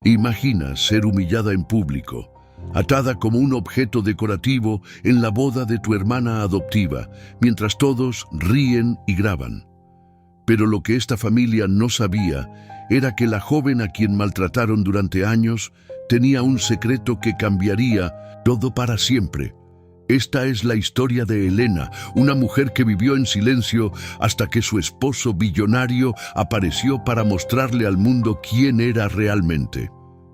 Imagina ser humillada en público, atada como un objeto decorativo en la boda de tu hermana adoptiva, mientras todos ríen y graban. Pero lo que esta familia no sabía era que la joven a quien maltrataron durante años tenía un secreto que cambiaría todo para siempre. Esta es la historia de Elena, una mujer que vivió en silencio hasta que su esposo billonario apareció para mostrarle al mundo quién era realmente.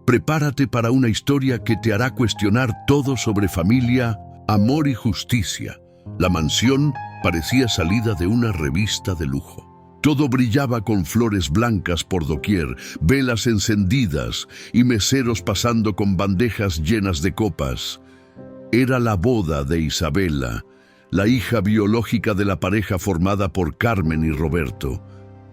Prepárate para una historia que te hará cuestionar todo sobre familia, amor y justicia. La mansión parecía salida de una revista de lujo. Todo brillaba con flores blancas por doquier, velas encendidas y meseros pasando con bandejas llenas de copas. Era la boda de Isabela, la hija biológica de la pareja formada por Carmen y Roberto.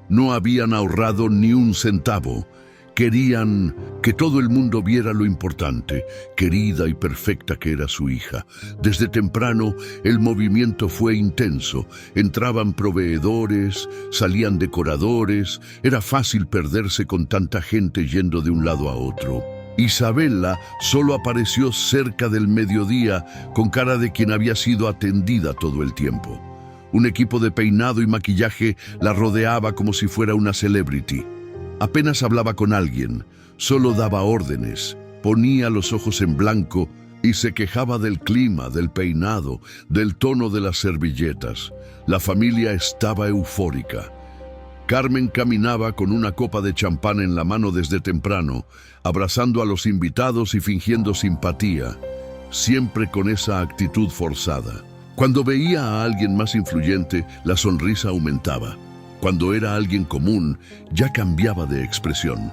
No habían ahorrado ni un centavo. Querían que todo el mundo viera lo importante, querida y perfecta que era su hija. Desde temprano el movimiento fue intenso. Entraban proveedores, salían decoradores. Era fácil perderse con tanta gente yendo de un lado a otro. Isabela solo apareció cerca del mediodía con cara de quien había sido atendida todo el tiempo. Un equipo de peinado y maquillaje la rodeaba como si fuera una celebrity. Apenas hablaba con alguien, solo daba órdenes, ponía los ojos en blanco y se quejaba del clima, del peinado, del tono de las servilletas. La familia estaba eufórica. Carmen caminaba con una copa de champán en la mano desde temprano, abrazando a los invitados y fingiendo simpatía, siempre con esa actitud forzada. Cuando veía a alguien más influyente, la sonrisa aumentaba. Cuando era alguien común, ya cambiaba de expresión.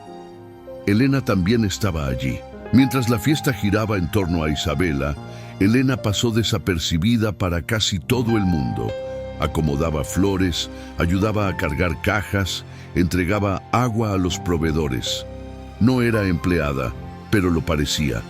Elena también estaba allí. Mientras la fiesta giraba en torno a Isabela, Elena pasó desapercibida para casi todo el mundo. Acomodaba flores, ayudaba a cargar cajas, entregaba agua a los proveedores. No era empleada, pero lo parecía.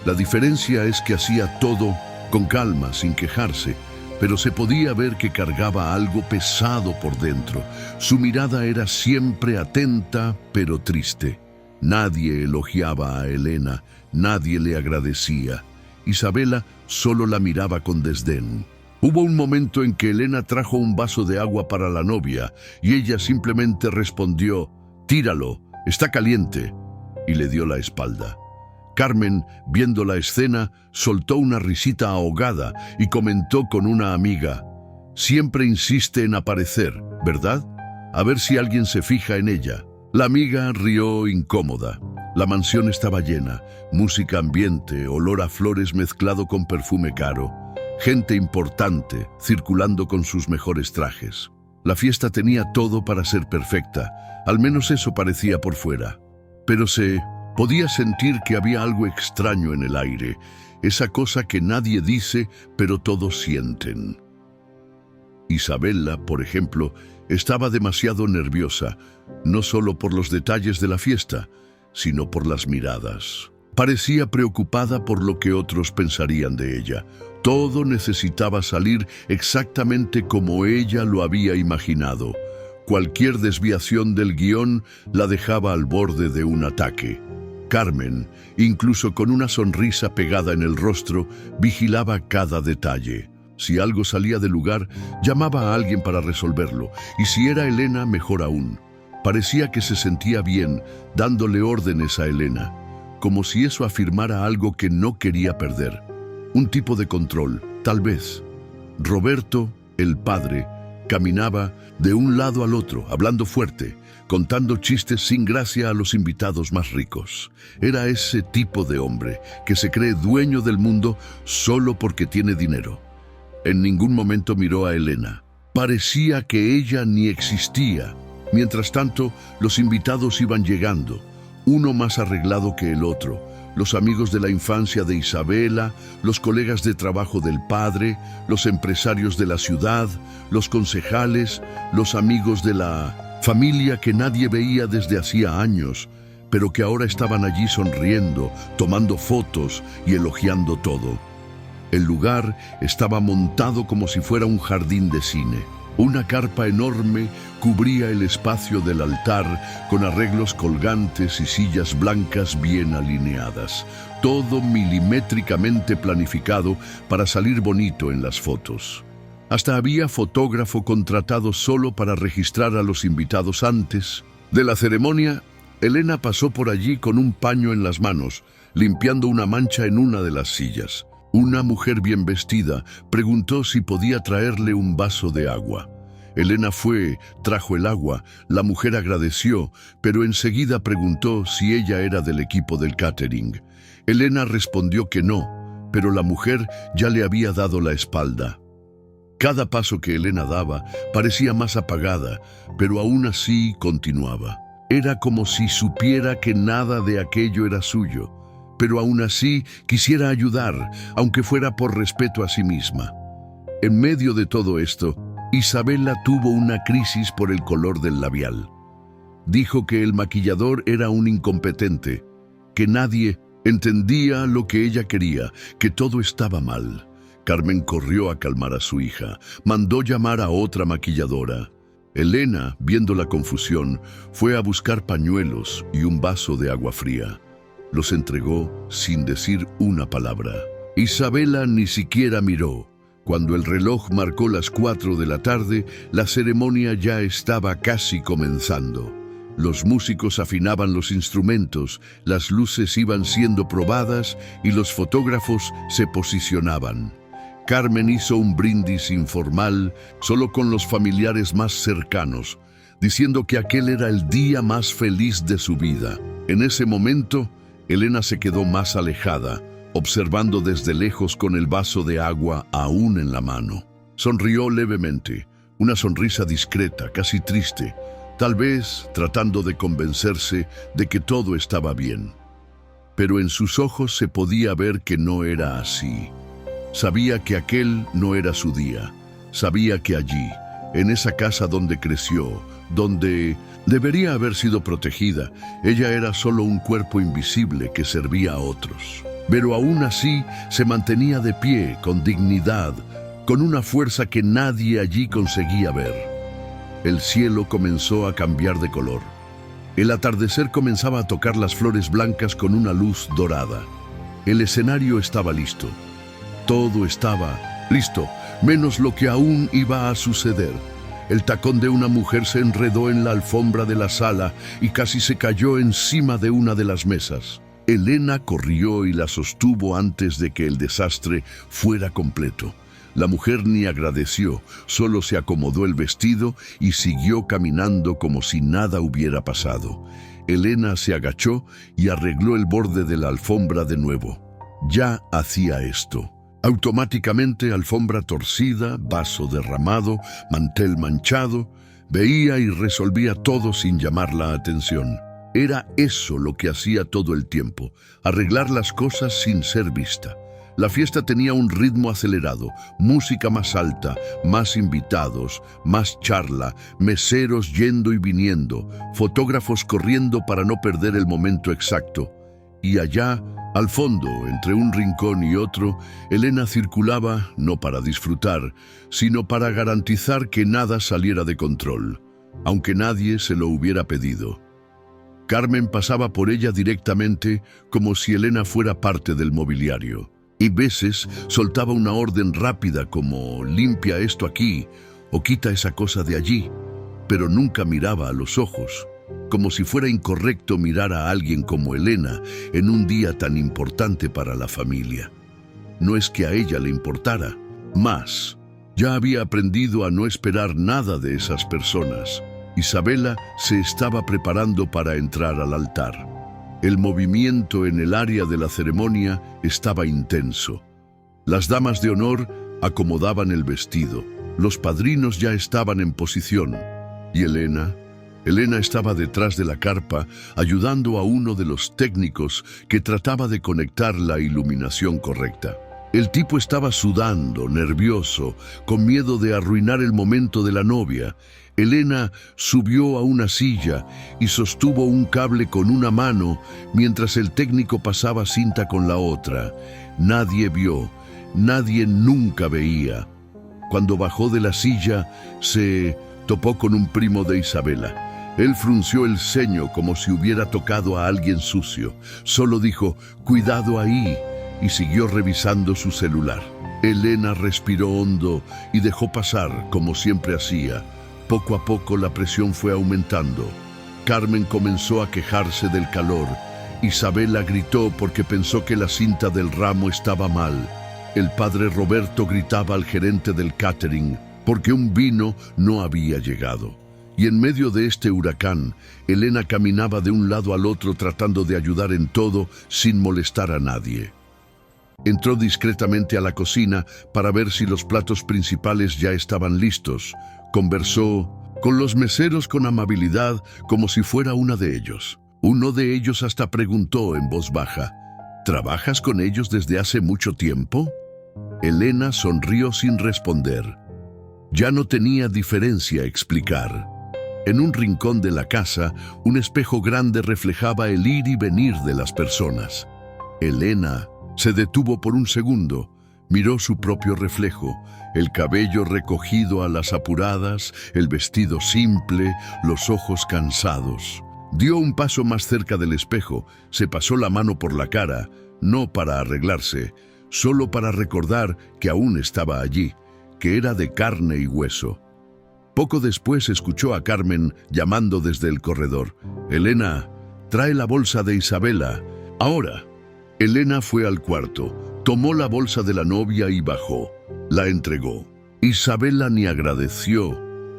La diferencia es que hacía todo con calma, sin quejarse, pero se podía ver que cargaba algo pesado por dentro. Su mirada era siempre atenta, pero triste. Nadie elogiaba a Elena, nadie le agradecía. Isabela solo la miraba con desdén. Hubo un momento en que Elena trajo un vaso de agua para la novia y ella simplemente respondió: «Tíralo, está caliente», y le dio la espalda. Carmen, viendo la escena, soltó una risita ahogada y comentó con una amiga: «Siempre insiste en aparecer, ¿verdad? A ver si alguien se fija en ella». La amiga rió incómoda. La mansión estaba llena, música ambiente, olor a flores mezclado con perfume caro. Gente importante, circulando con sus mejores trajes. La fiesta tenía todo para ser perfecta, al menos eso parecía por fuera. Pero se podía sentir que había algo extraño en el aire, esa cosa que nadie dice, pero todos sienten. Isabela, por ejemplo, estaba demasiado nerviosa, no solo por los detalles de la fiesta, sino por las miradas. Parecía preocupada por lo que otros pensarían de ella. Todo necesitaba salir exactamente como ella lo había imaginado. Cualquier desviación del guión la dejaba al borde de un ataque. Carmen, incluso con una sonrisa pegada en el rostro, vigilaba cada detalle. Si algo salía de lugar, llamaba a alguien para resolverlo, y si era Elena, mejor aún. Parecía que se sentía bien, dándole órdenes a Elena, como si eso afirmara algo que no quería perder. Un tipo de control, tal vez. Roberto, el padre, caminaba de un lado al otro, hablando fuerte, contando chistes sin gracia a los invitados más ricos. Era ese tipo de hombre que se cree dueño del mundo solo porque tiene dinero. En ningún momento miró a Elena. Parecía que ella ni existía. Mientras tanto, los invitados iban llegando, uno más arreglado que el otro. Los amigos de la infancia de Isabela, los colegas de trabajo del padre, los empresarios de la ciudad, los concejales, los amigos de la familia que nadie veía desde hacía años, pero que ahora estaban allí sonriendo, tomando fotos y elogiando todo. El lugar estaba montado como si fuera un jardín de cine. Una carpa enorme cubría el espacio del altar con arreglos colgantes y sillas blancas bien alineadas. Todo milimétricamente planificado para salir bonito en las fotos. Hasta había fotógrafo contratado solo para registrar a los invitados antes de la ceremonia. Elena pasó por allí con un paño en las manos, limpiando una mancha en una de las sillas. Una mujer bien vestida preguntó si podía traerle un vaso de agua. Elena fue, trajo el agua, la mujer agradeció, pero enseguida preguntó si ella era del equipo del catering. Elena respondió que no, pero la mujer ya le había dado la espalda. Cada paso que Elena daba parecía más apagada, pero aún así continuaba. Era como si supiera que nada de aquello era suyo, pero aún así quisiera ayudar, aunque fuera por respeto a sí misma. En medio de todo esto, Isabela tuvo una crisis por el color del labial. Dijo que el maquillador era un incompetente, que nadie entendía lo que ella quería, que todo estaba mal. Carmen corrió a calmar a su hija, mandó llamar a otra maquilladora. Elena, viendo la confusión, fue a buscar pañuelos y un vaso de agua fría. Los entregó sin decir una palabra. Isabela ni siquiera miró. Cuando el reloj marcó las 4 de la tarde, la ceremonia ya estaba casi comenzando. Los músicos afinaban los instrumentos, las luces iban siendo probadas y los fotógrafos se posicionaban. Carmen hizo un brindis informal, solo con los familiares más cercanos, diciendo que aquel era el día más feliz de su vida. En ese momento, Elena se quedó más alejada, observando desde lejos con el vaso de agua aún en la mano. Sonrió levemente, una sonrisa discreta, casi triste, tal vez tratando de convencerse de que todo estaba bien. Pero en sus ojos se podía ver que no era así. Sabía que aquel no era su día. Sabía que allí, en esa casa donde creció, donde debería haber sido protegida, ella era solo un cuerpo invisible que servía a otros. Pero aún así se mantenía de pie, con dignidad, con una fuerza que nadie allí conseguía ver. El cielo comenzó a cambiar de color. El atardecer comenzaba a tocar las flores blancas con una luz dorada. El escenario estaba listo. Todo estaba listo, menos lo que aún iba a suceder. El tacón de una mujer se enredó en la alfombra de la sala y casi se cayó encima de una de las mesas. Elena corrió y la sostuvo antes de que el desastre fuera completo. La mujer ni agradeció, solo se acomodó el vestido y siguió caminando como si nada hubiera pasado. Elena se agachó y arregló el borde de la alfombra de nuevo. Ya hacía esto. Automáticamente, alfombra torcida, vaso derramado, mantel manchado, veía y resolvía todo sin llamar la atención. Era eso lo que hacía todo el tiempo, arreglar las cosas sin ser vista. La fiesta tenía un ritmo acelerado, música más alta, más invitados, más charla, meseros yendo y viniendo, fotógrafos corriendo para no perder el momento exacto. Y allá, al fondo, entre un rincón y otro, Elena circulaba no para disfrutar, sino para garantizar que nada saliera de control, aunque nadie se lo hubiera pedido. Carmen pasaba por ella directamente como si Elena fuera parte del mobiliario. Y veces soltaba una orden rápida como limpia esto aquí o quita esa cosa de allí, pero nunca miraba a los ojos, como si fuera incorrecto mirar a alguien como Elena en un día tan importante para la familia. No es que a ella le importara, más, ya había aprendido a no esperar nada de esas personas. Isabela se estaba preparando para entrar al altar. El movimiento en el área de la ceremonia estaba intenso. Las damas de honor acomodaban el vestido. Los padrinos ya estaban en posición. ¿Y Elena? Elena estaba detrás de la carpa, ayudando a uno de los técnicos que trataba de conectar la iluminación correcta. El tipo estaba sudando, nervioso, con miedo de arruinar el momento de la novia. Elena subió a una silla y sostuvo un cable con una mano mientras el técnico pasaba cinta con la otra. Nadie vio, nadie nunca veía. Cuando bajó de la silla, se topó con un primo de Isabela. Él frunció el ceño como si hubiera tocado a alguien sucio. Solo dijo, «Cuidado ahí», y siguió revisando su celular. Elena respiró hondo y dejó pasar, como siempre hacía. Poco a poco la presión fue aumentando. Carmen comenzó a quejarse del calor. Isabela gritó porque pensó que la cinta del ramo estaba mal. El padre Roberto gritaba al gerente del catering porque un vino no había llegado. Y en medio de este huracán, Elena caminaba de un lado al otro tratando de ayudar en todo sin molestar a nadie. Entró discretamente a la cocina para ver si los platos principales ya estaban listos. Conversó con los meseros con amabilidad como si fuera una de ellos. Uno de ellos hasta preguntó en voz baja, «¿Trabajas con ellos desde hace mucho tiempo?» Elena sonrió sin responder. Ya no tenía diferencia explicar. En un rincón de la casa, un espejo grande reflejaba el ir y venir de las personas. Elena se detuvo por un segundo, miró su propio reflejo, el cabello recogido a las apuradas, el vestido simple, los ojos cansados. Dio un paso más cerca del espejo, se pasó la mano por la cara, no para arreglarse, solo para recordar que aún estaba allí, que era de carne y hueso. Poco después escuchó a Carmen llamando desde el corredor. «Elena, trae la bolsa de Isabela, ahora». Elena fue al cuarto, tomó la bolsa de la novia y bajó. La entregó. Isabela ni agradeció,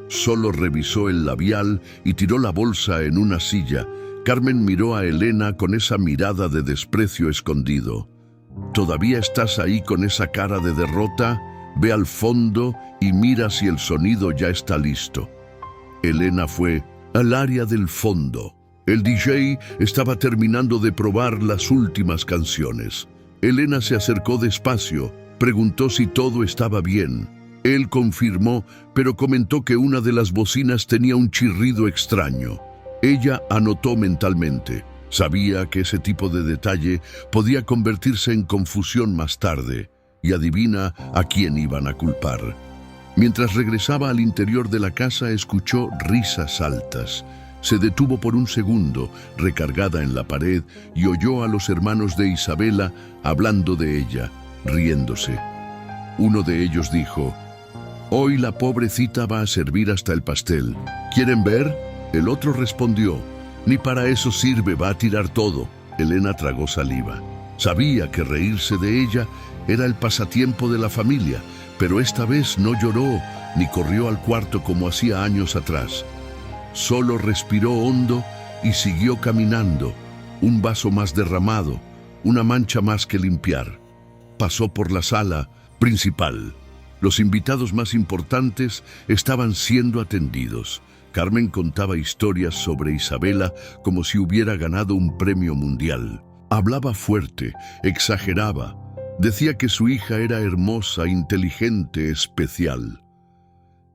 solo revisó el labial y tiró la bolsa en una silla. Carmen miró a Elena con esa mirada de desprecio escondido. «¿Todavía estás ahí con esa cara de derrota? Ve al fondo y mira si el sonido ya está listo». Elena fue al área del fondo. El DJ estaba terminando de probar las últimas canciones. Elena se acercó despacio, preguntó si todo estaba bien. Él confirmó, pero comentó que una de las bocinas tenía un chirrido extraño. Ella anotó mentalmente. Sabía que ese tipo de detalle podía convertirse en confusión más tarde, y adivina a quién iban a culpar. Mientras regresaba al interior de la casa, escuchó risas altas. Se detuvo por un segundo, recargada en la pared, y oyó a los hermanos de Isabela hablando de ella, riéndose. Uno de ellos dijo, «Hoy la pobrecita va a servir hasta el pastel. ¿Quieren ver?». El otro respondió, «Ni para eso sirve, va a tirar todo». Elena tragó saliva. Sabía que reírse de ella era el pasatiempo de la familia, pero esta vez no lloró ni corrió al cuarto como hacía años atrás. Solo respiró hondo y siguió caminando. Un vaso más derramado, una mancha más que limpiar. Pasó por la sala principal. Los invitados más importantes estaban siendo atendidos. Carmen contaba historias sobre Isabela como si hubiera ganado un premio mundial. Hablaba fuerte, exageraba. Decía que su hija era hermosa, inteligente, especial.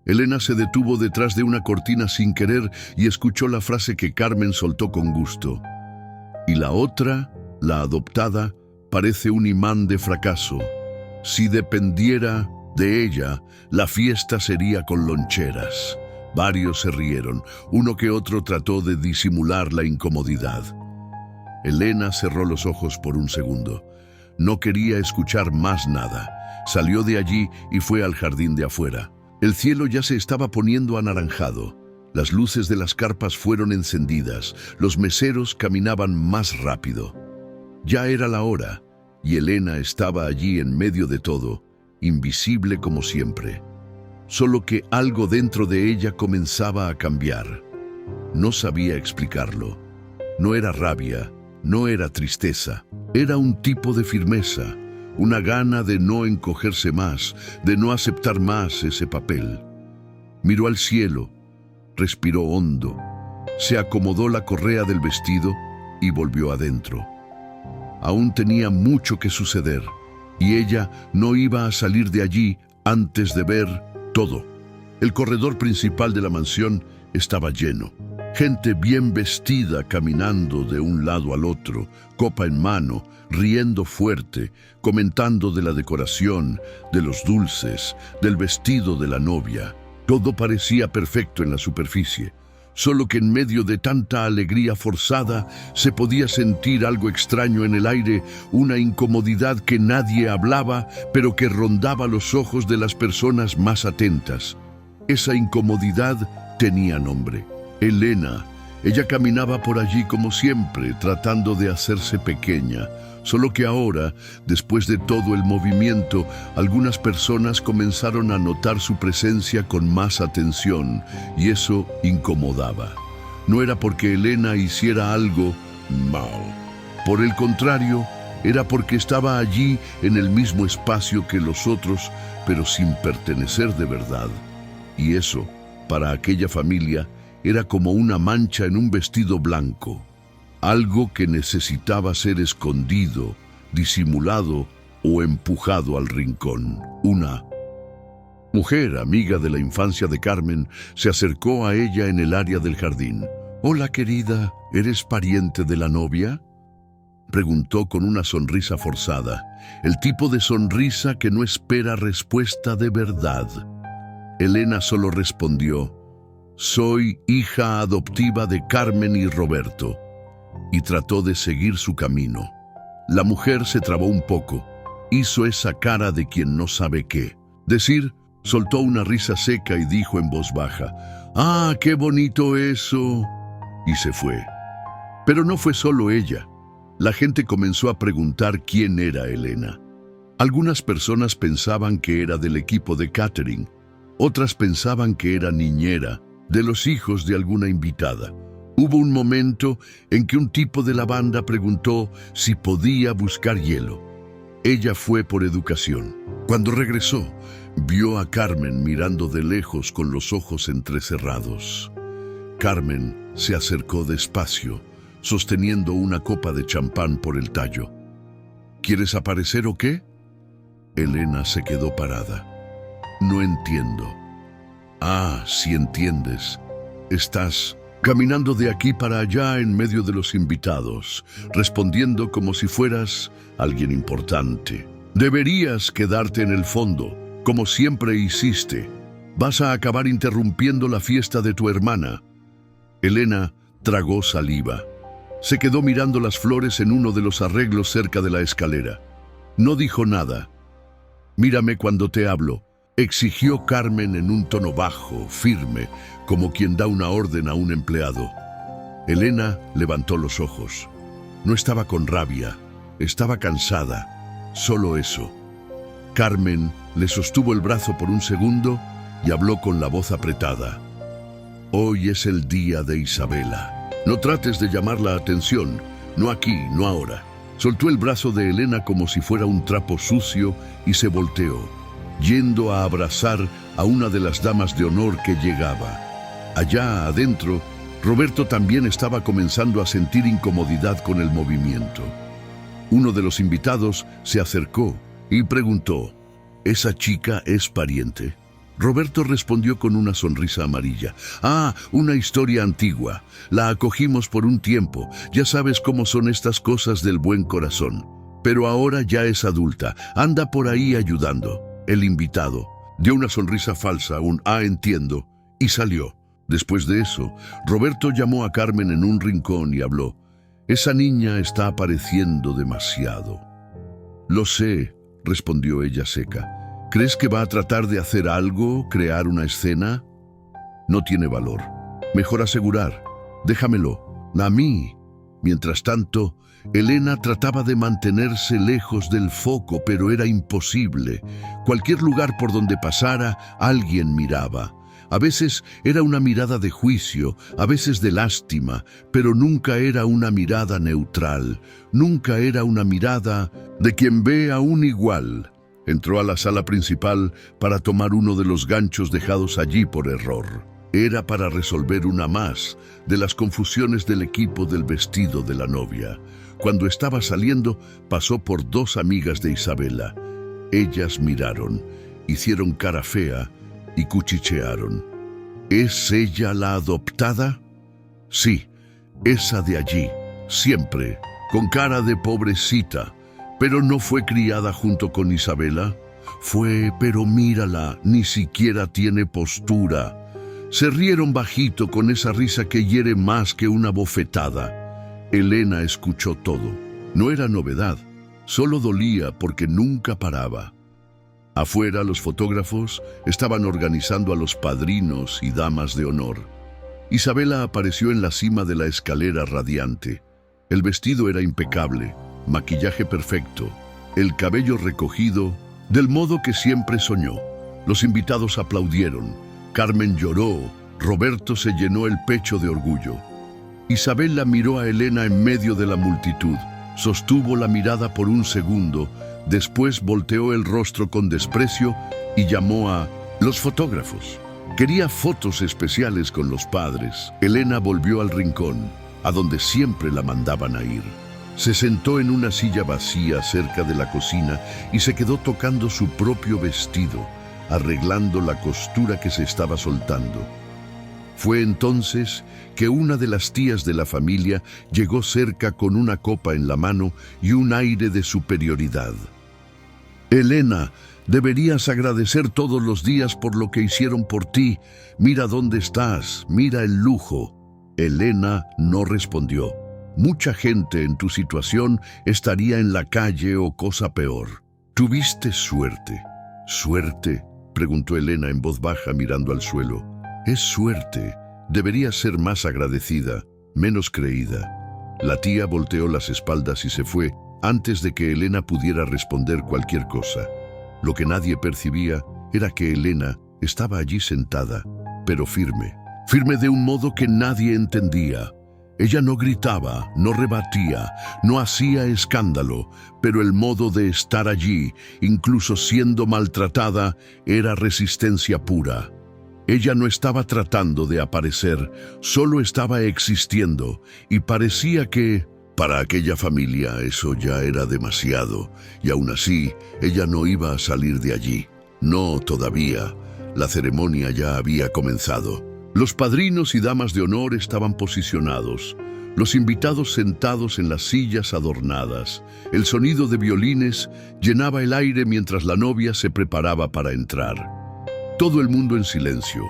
Elena se detuvo detrás de una cortina sin querer y escuchó la frase que Carmen soltó con gusto. Y la otra, la adoptada, parece un imán de fracaso. Si dependiera de ella, la fiesta sería con loncheras. Varios se rieron, uno que otro trató de disimular la incomodidad. Elena cerró los ojos por un segundo. No quería escuchar más nada. Salió de allí y fue al jardín de afuera. El cielo ya se estaba poniendo anaranjado. Las luces de las carpas fueron encendidas. Los meseros caminaban más rápido. Ya era la hora, y Elena estaba allí en medio de todo, invisible como siempre. Solo que algo dentro de ella comenzaba a cambiar. No sabía explicarlo. No era rabia, no era tristeza. Era un tipo de firmeza. Una gana de no encogerse más, de no aceptar más ese papel. Miró al cielo, respiró hondo, se acomodó la correa del vestido y volvió adentro. Aún tenía mucho que suceder, y ella no iba a salir de allí antes de ver todo. El corredor principal de la mansión estaba lleno. Gente bien vestida caminando de un lado al otro, copa en mano, riendo fuerte, comentando de la decoración, de los dulces, del vestido de la novia. Todo parecía perfecto en la superficie, solo que en medio de tanta alegría forzada se podía sentir algo extraño en el aire, una incomodidad que nadie hablaba, pero que rondaba los ojos de las personas más atentas. Esa incomodidad tenía nombre: Elena. Ella caminaba por allí como siempre, tratando de hacerse pequeña. Solo que ahora, después de todo el movimiento, algunas personas comenzaron a notar su presencia con más atención, y eso incomodaba. No era porque Elena hiciera algo mal. Por el contrario, era porque estaba allí en el mismo espacio que los otros, pero sin pertenecer de verdad. Y eso, para aquella familia, era como una mancha en un vestido blanco. Algo que necesitaba ser escondido, disimulado o empujado al rincón. Una mujer, amiga de la infancia de Carmen, se acercó a ella en el área del jardín. «Hola, querida, ¿eres pariente de la novia?», preguntó con una sonrisa forzada, el tipo de sonrisa que no espera respuesta de verdad. Elena solo respondió: «Soy hija adoptiva de Carmen y Roberto», y trató de seguir su camino. La mujer se trabó un poco, hizo esa cara de quien no sabe qué. Soltó una risa seca y dijo en voz baja: «¡Ah, qué bonito eso!», y se fue. Pero no fue solo ella. La gente comenzó a preguntar quién era Elena. Algunas personas pensaban que era del equipo de catering, otras pensaban que era niñera, de los hijos de alguna invitada. Hubo un momento en que un tipo de la banda preguntó si podía buscar hielo. Ella fue por educación. Cuando regresó, vio a Carmen mirando de lejos con los ojos entrecerrados. Carmen se acercó despacio, sosteniendo una copa de champán por el tallo. «¿Quieres aparecer o qué?». Elena se quedó parada. «No entiendo». «Ah, sí entiendes. Estás caminando de aquí para allá en medio de los invitados, respondiendo como si fueras alguien importante. Deberías quedarte en el fondo, como siempre hiciste. Vas a acabar interrumpiendo la fiesta de tu hermana». Elena tragó saliva. Se quedó mirando las flores en uno de los arreglos cerca de la escalera. No dijo nada. «Mírame cuando te hablo», exigió Carmen en un tono bajo, firme, como quien da una orden a un empleado. Elena levantó los ojos. No estaba con rabia, estaba cansada, solo eso. Carmen le sostuvo el brazo por un segundo y habló con la voz apretada: «Hoy es el día de Isabela. No trates de llamar la atención, no aquí, no ahora». Soltó el brazo de Elena como si fuera un trapo sucio y se volteó, yendo a abrazar a una de las damas de honor que llegaba. Allá adentro, Roberto también estaba comenzando a sentir incomodidad con el movimiento. Uno de los invitados se acercó y preguntó: «¿Esa chica es pariente?». Roberto respondió con una sonrisa amarilla: «Ah, una historia antigua. La acogimos por un tiempo. Ya sabes cómo son estas cosas del buen corazón. Pero ahora ya es adulta. Anda por ahí ayudando». El invitado dio una sonrisa falsa, un «ah, entiendo», y salió. Después de eso, Roberto llamó a Carmen en un rincón y habló: «Esa niña está apareciendo demasiado». «Lo sé», respondió ella seca. «¿Crees que va a tratar de hacer algo, crear una escena? No tiene valor. Mejor asegurar. Déjamelo. A mí». Mientras tanto, Elena trataba de mantenerse lejos del foco, pero era imposible. Cualquier lugar por donde pasara, alguien miraba. A veces era una mirada de juicio, a veces de lástima, pero nunca era una mirada neutral. Nunca era una mirada de quien ve a un igual. Entró a la sala principal para tomar uno de los ganchos dejados allí por error. Era para resolver una más de las confusiones del equipo del vestido de la novia. Cuando estaba saliendo, pasó por dos amigas de Isabela. Ellas miraron, hicieron cara fea y cuchichearon. «¿Es ella la adoptada?». Sí, esa de allí, siempre, con cara de pobrecita. Pero no fue criada junto con Isabela. Pero mírala, ni siquiera tiene postura. Se rieron bajito con esa risa que hiere más que una bofetada. Elena escuchó todo. No era novedad, solo dolía porque nunca paraba. Afuera, los fotógrafos estaban organizando a los padrinos y damas de honor. Isabela apareció en la cima de la escalera radiante. El vestido era impecable, maquillaje perfecto, el cabello recogido, del modo que siempre soñó. Los invitados aplaudieron, Carmen lloró, Roberto se llenó el pecho de orgullo. Isabela miró a Elena en medio de la multitud, sostuvo la mirada por un segundo, después volteó el rostro con desprecio y llamó a los fotógrafos. Quería fotos especiales con los padres. Elena volvió al rincón, a donde siempre la mandaban a ir. Se sentó en una silla vacía cerca de la cocina y se quedó tocando su propio vestido, arreglando la costura que se estaba soltando. Fue entonces que una de las tías de la familia llegó cerca con una copa en la mano y un aire de superioridad. Elena, deberías agradecer todos los días por lo que hicieron por ti. Mira dónde estás, mira el lujo. Elena no respondió. Mucha gente en tu situación estaría en la calle o cosa peor. ¿Tuviste suerte? ¿Suerte?, preguntó Elena en voz baja mirando al suelo. Es suerte. Deberías ser más agradecida, menos creída. La tía volteó las espaldas y se fue antes de que Elena pudiera responder cualquier cosa. Lo que nadie percibía era que Elena estaba allí sentada, pero firme. Firme de un modo que nadie entendía. Ella no gritaba, no rebatía, no hacía escándalo, pero el modo de estar allí, incluso siendo maltratada, era resistencia pura. Ella no estaba tratando de aparecer, solo estaba existiendo, y parecía que, para aquella familia, eso ya era demasiado, y aún así, ella no iba a salir de allí. No, todavía. La ceremonia ya había comenzado. Los padrinos y damas de honor estaban posicionados, los invitados sentados en las sillas adornadas. El sonido de violines llenaba el aire mientras la novia se preparaba para entrar. Todo el mundo en silencio,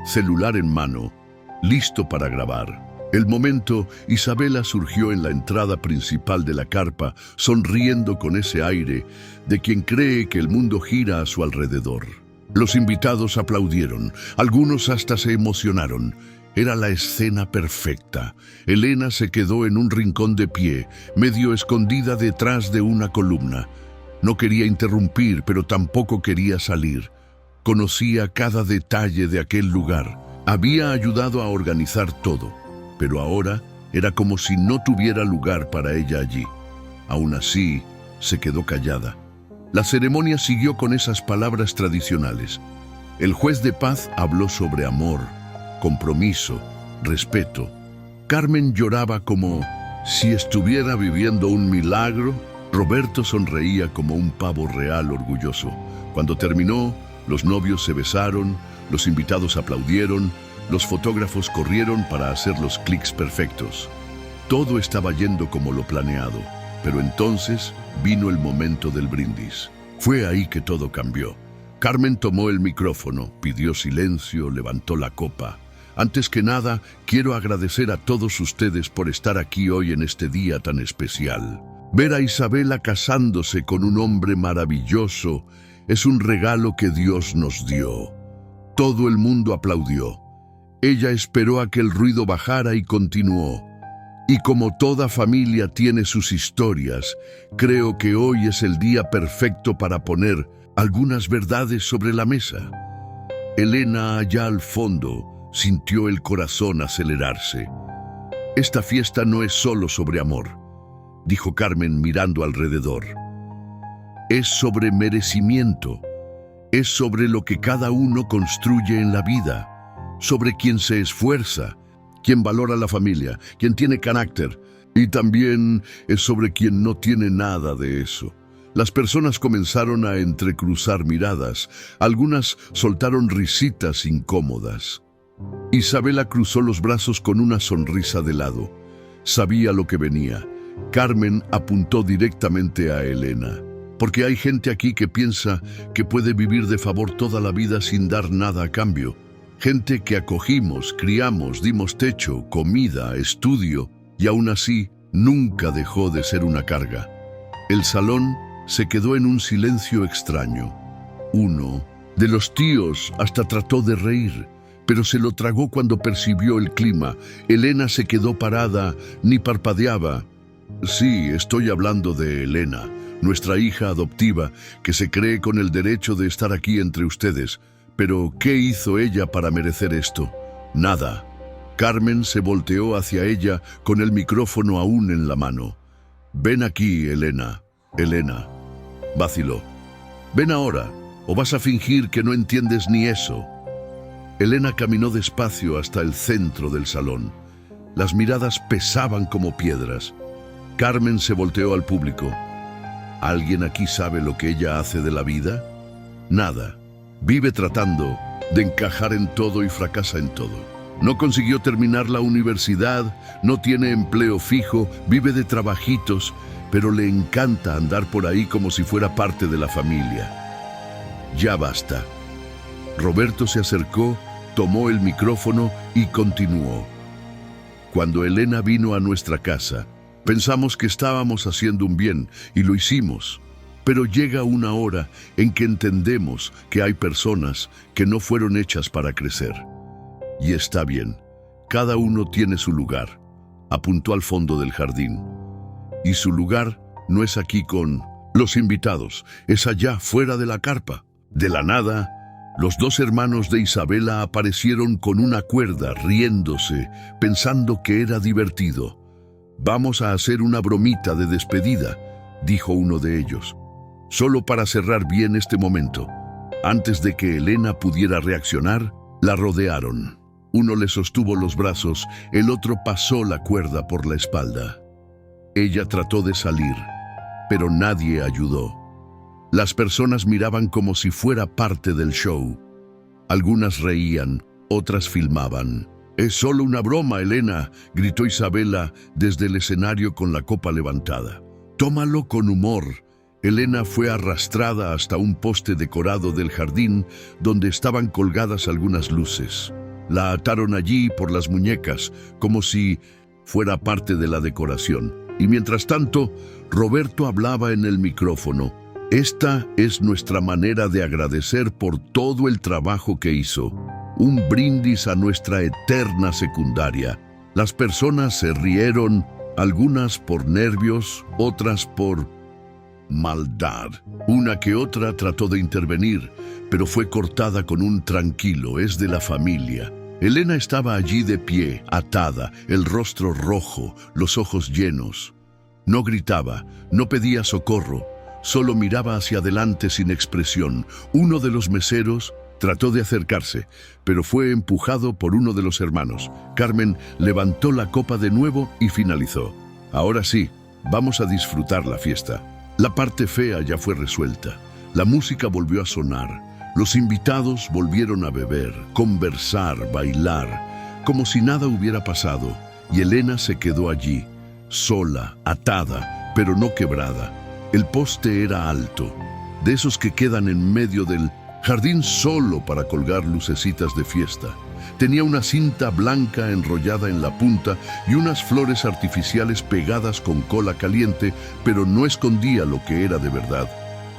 celular en mano, listo para grabar. El momento, Isabela surgió en la entrada principal de la carpa, sonriendo con ese aire de quien cree que el mundo gira a su alrededor. Los invitados aplaudieron, algunos hasta se emocionaron. Era la escena perfecta. Elena se quedó en un rincón de pie, medio escondida detrás de una columna. No quería interrumpir, pero tampoco quería salir. Conocía cada detalle de aquel lugar. Había ayudado a organizar todo, pero ahora era como si no tuviera lugar para ella allí. Aún así, se quedó callada. La ceremonia siguió con esas palabras tradicionales. El juez de paz habló sobre amor, compromiso, respeto. Carmen lloraba como si estuviera viviendo un milagro. Roberto sonreía como un pavo real orgulloso. Cuando terminó, los novios se besaron, los invitados aplaudieron, los fotógrafos corrieron para hacer los clics perfectos. Todo estaba yendo como lo planeado, pero entonces vino el momento del brindis. Fue ahí que todo cambió. Carmen tomó el micrófono, pidió silencio, levantó la copa. Antes que nada, quiero agradecer a todos ustedes por estar aquí hoy en este día tan especial. Ver a Isabela casándose con un hombre maravilloso es un regalo que Dios nos dio. Todo el mundo aplaudió. Ella esperó a que el ruido bajara y continuó. Y como toda familia tiene sus historias, creo que hoy es el día perfecto para poner algunas verdades sobre la mesa. Elena, allá al fondo, sintió el corazón acelerarse. Esta fiesta no es solo sobre amor, dijo Carmen mirando alrededor. Es sobre merecimiento, es sobre lo que cada uno construye en la vida, sobre quien se esfuerza, quien valora la familia, quien tiene carácter, y también es sobre quien no tiene nada de eso. Las personas comenzaron a entrecruzar miradas, algunas soltaron risitas incómodas. Isabela cruzó los brazos con una sonrisa de lado. Sabía lo que venía. Carmen apuntó directamente a Elena. Porque hay gente aquí que piensa que puede vivir de favor toda la vida sin dar nada a cambio. Gente que acogimos, criamos, dimos techo, comida, estudio, y aún así nunca dejó de ser una carga. El salón se quedó en un silencio extraño. Uno de los tíos hasta trató de reír, pero se lo tragó cuando percibió el clima. Elena se quedó parada, ni parpadeaba. Sí, estoy hablando de Elena, nuestra hija adoptiva, que se cree con el derecho de estar aquí entre ustedes. Pero, ¿qué hizo ella para merecer esto? Nada. Carmen se volteó hacia ella con el micrófono aún en la mano. Ven aquí, Elena. Elena. Vaciló. Ven ahora, o vas a fingir que no entiendes ni eso. Elena caminó despacio hasta el centro del salón. Las miradas pesaban como piedras. Carmen se volteó al público. ¿Alguien aquí sabe lo que ella hace de la vida? Nada. Vive tratando de encajar en todo y fracasa en todo. No consiguió terminar la universidad, no tiene empleo fijo, vive de trabajitos, pero le encanta andar por ahí como si fuera parte de la familia. Ya basta. Roberto se acercó, tomó el micrófono y continuó. Cuando Elena vino a nuestra casa, pensamos que estábamos haciendo un bien y lo hicimos. Pero llega una hora en que entendemos que hay personas que no fueron hechas para crecer. Y está bien, cada uno tiene su lugar. Apuntó al fondo del jardín. Y su lugar no es aquí con los invitados, es allá, fuera de la carpa. De la nada, los dos hermanos de Isabela aparecieron con una cuerda, riéndose, pensando que era divertido. Vamos a hacer una bromita de despedida, dijo uno de ellos. Solo para cerrar bien este momento. Antes de que Elena pudiera reaccionar, la rodearon. Uno le sostuvo los brazos, el otro pasó la cuerda por la espalda. Ella trató de salir, pero nadie ayudó. Las personas miraban como si fuera parte del show. Algunas reían, otras filmaban. «Es solo una broma, Elena», gritó Isabela desde el escenario con la copa levantada. «Tómalo con humor». Elena fue arrastrada hasta un poste decorado del jardín donde estaban colgadas algunas luces. La ataron allí por las muñecas, como si fuera parte de la decoración. Y mientras tanto, Roberto hablaba en el micrófono. Esta es nuestra manera de agradecer por todo el trabajo que hizo. Un brindis a nuestra eterna secundaria. Las personas se rieron, algunas por nervios, otras por maldad. Una que otra trató de intervenir, pero fue cortada con un tranquilo, es de la familia. Elena estaba allí de pie, atada, el rostro rojo, los ojos llenos. No gritaba, no pedía socorro, solo miraba hacia adelante sin expresión. Uno de los meseros trató de acercarse, pero fue empujado por uno de los hermanos. Carmen levantó la copa de nuevo y finalizó. Ahora sí, vamos a disfrutar la fiesta. La parte fea ya fue resuelta. La música volvió a sonar. Los invitados volvieron a beber, conversar, bailar, como si nada hubiera pasado. Y Elena se quedó allí, sola, atada, pero no quebrada. El poste era alto, de esos que quedan en medio del jardín solo para colgar lucecitas de fiesta. Tenía una cinta blanca enrollada en la punta y unas flores artificiales pegadas con cola caliente, pero no escondía lo que era de verdad.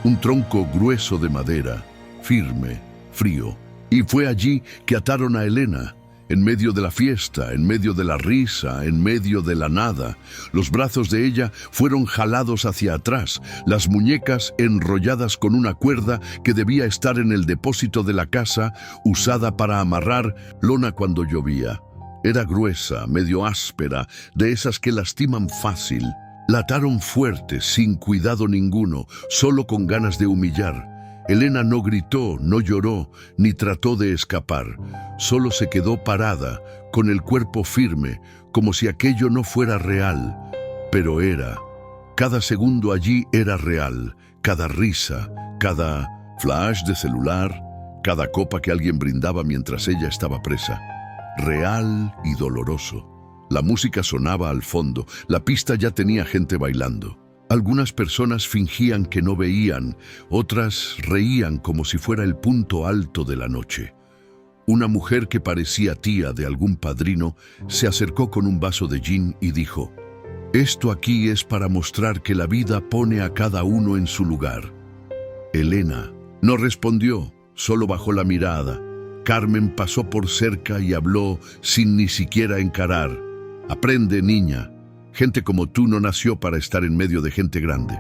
Un tronco grueso de madera, firme, frío. Y fue allí que ataron a Elena, en medio de la fiesta, en medio de la risa, en medio de la nada. Los brazos de ella fueron jalados hacia atrás, las muñecas enrolladas con una cuerda que debía estar en el depósito de la casa, usada para amarrar lona cuando llovía. Era gruesa, medio áspera, de esas que lastiman fácil. La ataron fuerte, sin cuidado ninguno, solo con ganas de humillar. Elena no gritó, no lloró, ni trató de escapar. Solo se quedó parada, con el cuerpo firme, como si aquello no fuera real. Pero era. Cada segundo allí era real. Cada risa, cada flash de celular, cada copa que alguien brindaba mientras ella estaba presa. real y doloroso. La música sonaba al fondo, la pista ya tenía gente bailando. Algunas personas fingían que no veían, otras reían como si fuera el punto alto de la noche. Una mujer que parecía tía de algún padrino se acercó con un vaso de gin y dijo: «Esto aquí es para mostrar que la vida pone a cada uno en su lugar». Elena no respondió, solo bajó la mirada. Carmen pasó por cerca y habló sin ni siquiera encarar: «Aprende, niña. Gente como tú no nació para estar en medio de gente grande».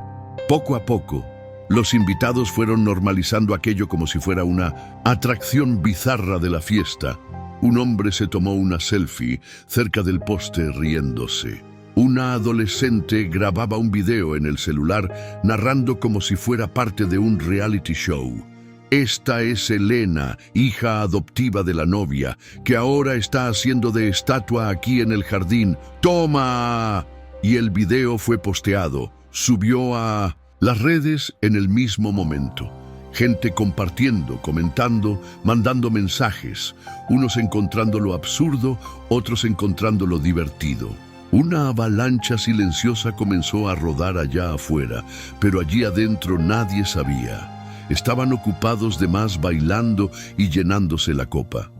Poco a poco, los invitados fueron normalizando aquello como si fuera una atracción bizarra de la fiesta. Un hombre se tomó una selfie cerca del poste riéndose. Una adolescente grababa un video en el celular narrando como si fuera parte de un reality show. Esta es Elena, hija adoptiva de la novia, que ahora está haciendo de estatua aquí en el jardín. ¡Toma! Y el video fue posteado, subió a las redes en el mismo momento. Gente compartiendo, comentando, mandando mensajes, unos encontrando lo absurdo, otros encontrando lo divertido. Una avalancha silenciosa comenzó a rodar allá afuera, pero allí adentro nadie sabía. Estaban ocupados de más bailando y llenándose la copa.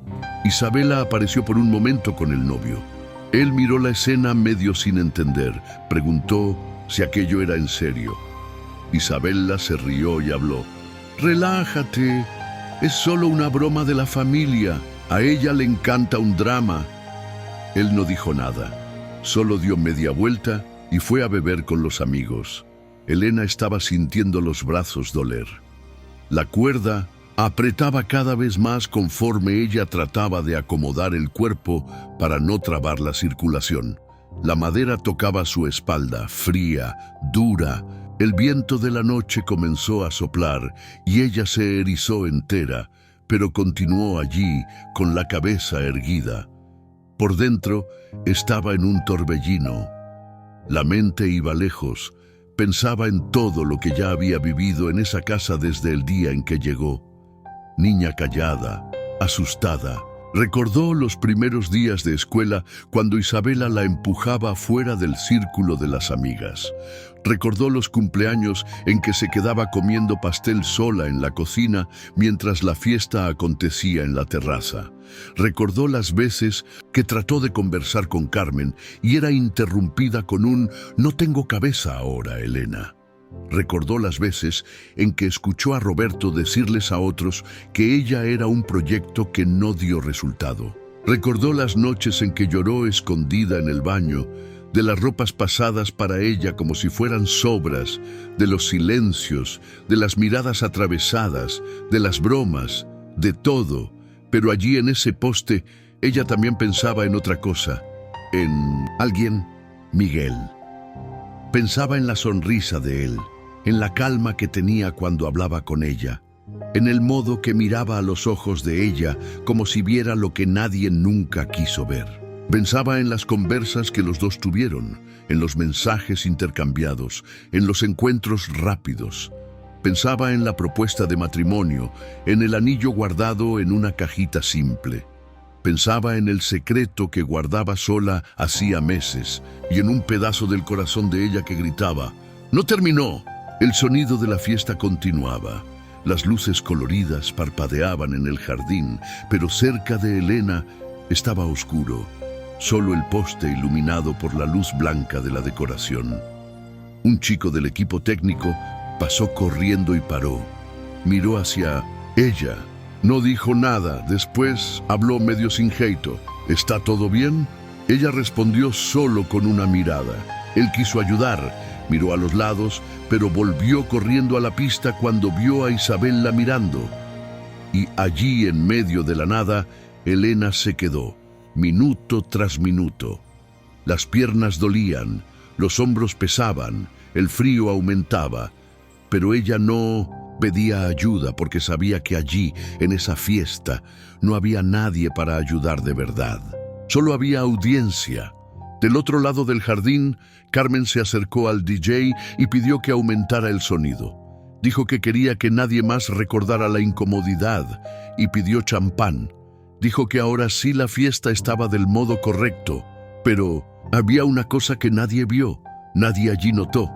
Isabela apareció por un momento con el novio. Él miró la escena medio sin entender. Preguntó si aquello era en serio. Isabela se rió y habló: «Relájate, es solo una broma de la familia. A ella le encanta un drama». Él no dijo nada, solo dio media vuelta y fue a beber con los amigos. Elena estaba sintiendo los brazos doler. La cuerda apretaba cada vez más conforme ella trataba de acomodar el cuerpo para no trabar la circulación. La madera tocaba su espalda, fría, dura. El viento de la noche comenzó a soplar y ella se erizó entera, pero continuó allí con la cabeza erguida. Por dentro estaba en un torbellino. La mente iba lejos. Pensaba en todo lo que ya había vivido en esa casa desde el día en que llegó. Niña callada, asustada. Recordó los primeros días de escuela cuando Isabela la empujaba fuera del círculo de las amigas. Recordó los cumpleaños en que se quedaba comiendo pastel sola en la cocina mientras la fiesta acontecía en la terraza. Recordó las veces que trató de conversar con Carmen y era interrumpida con un «No tengo cabeza ahora, Elena». Recordó las veces en que escuchó a Roberto decirles a otros que ella era un proyecto que no dio resultado. Recordó las noches en que lloró escondida en el baño, de las ropas pasadas para ella como si fueran sobras, de los silencios, de las miradas atravesadas, de las bromas, de todo. Pero allí en ese poste, ella también pensaba en otra cosa, en alguien, Miguel. Pensaba en la sonrisa de él, en la calma que tenía cuando hablaba con ella, en el modo que miraba a los ojos de ella como si viera lo que nadie nunca quiso ver. Pensaba en las conversas que los dos tuvieron, en los mensajes intercambiados, en los encuentros rápidos. Pensaba en la propuesta de matrimonio, en el anillo guardado en una cajita simple. Pensaba en el secreto que guardaba sola hacía meses y en un pedazo del corazón de ella que gritaba: «¡No terminó!». El sonido de la fiesta continuaba. Las luces coloridas parpadeaban en el jardín, pero cerca de Elena estaba oscuro, solo el poste iluminado por la luz blanca de la decoración. Un chico del equipo técnico pasó corriendo y paró. Miró hacia ella. No dijo nada, después habló medio sin jeito. «¿Está todo bien?». Ella respondió solo con una mirada. Él quiso ayudar, miró a los lados, pero volvió corriendo a la pista cuando vio a Isabela mirando. Y allí, en medio de la nada, Elena se quedó, minuto tras minuto. Las piernas dolían, los hombros pesaban, el frío aumentaba, pero ella no pedía ayuda porque sabía que allí, en esa fiesta, no había nadie para ayudar de verdad. Solo había audiencia. Del otro lado del jardín, Carmen se acercó al DJ y pidió que aumentara el sonido. Dijo que quería que nadie más recordara la incomodidad y pidió champán. Dijo que ahora sí la fiesta estaba del modo correcto, pero había una cosa que nadie vio, nadie allí notó.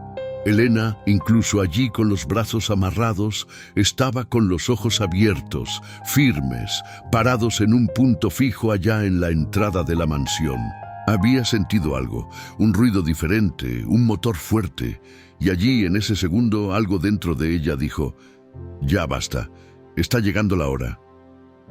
Elena, incluso allí con los brazos amarrados, estaba con los ojos abiertos, firmes, parados en un punto fijo allá en la entrada de la mansión. Había sentido algo, un ruido diferente, un motor fuerte, y allí, en ese segundo, algo dentro de ella dijo: «Ya basta, está llegando la hora».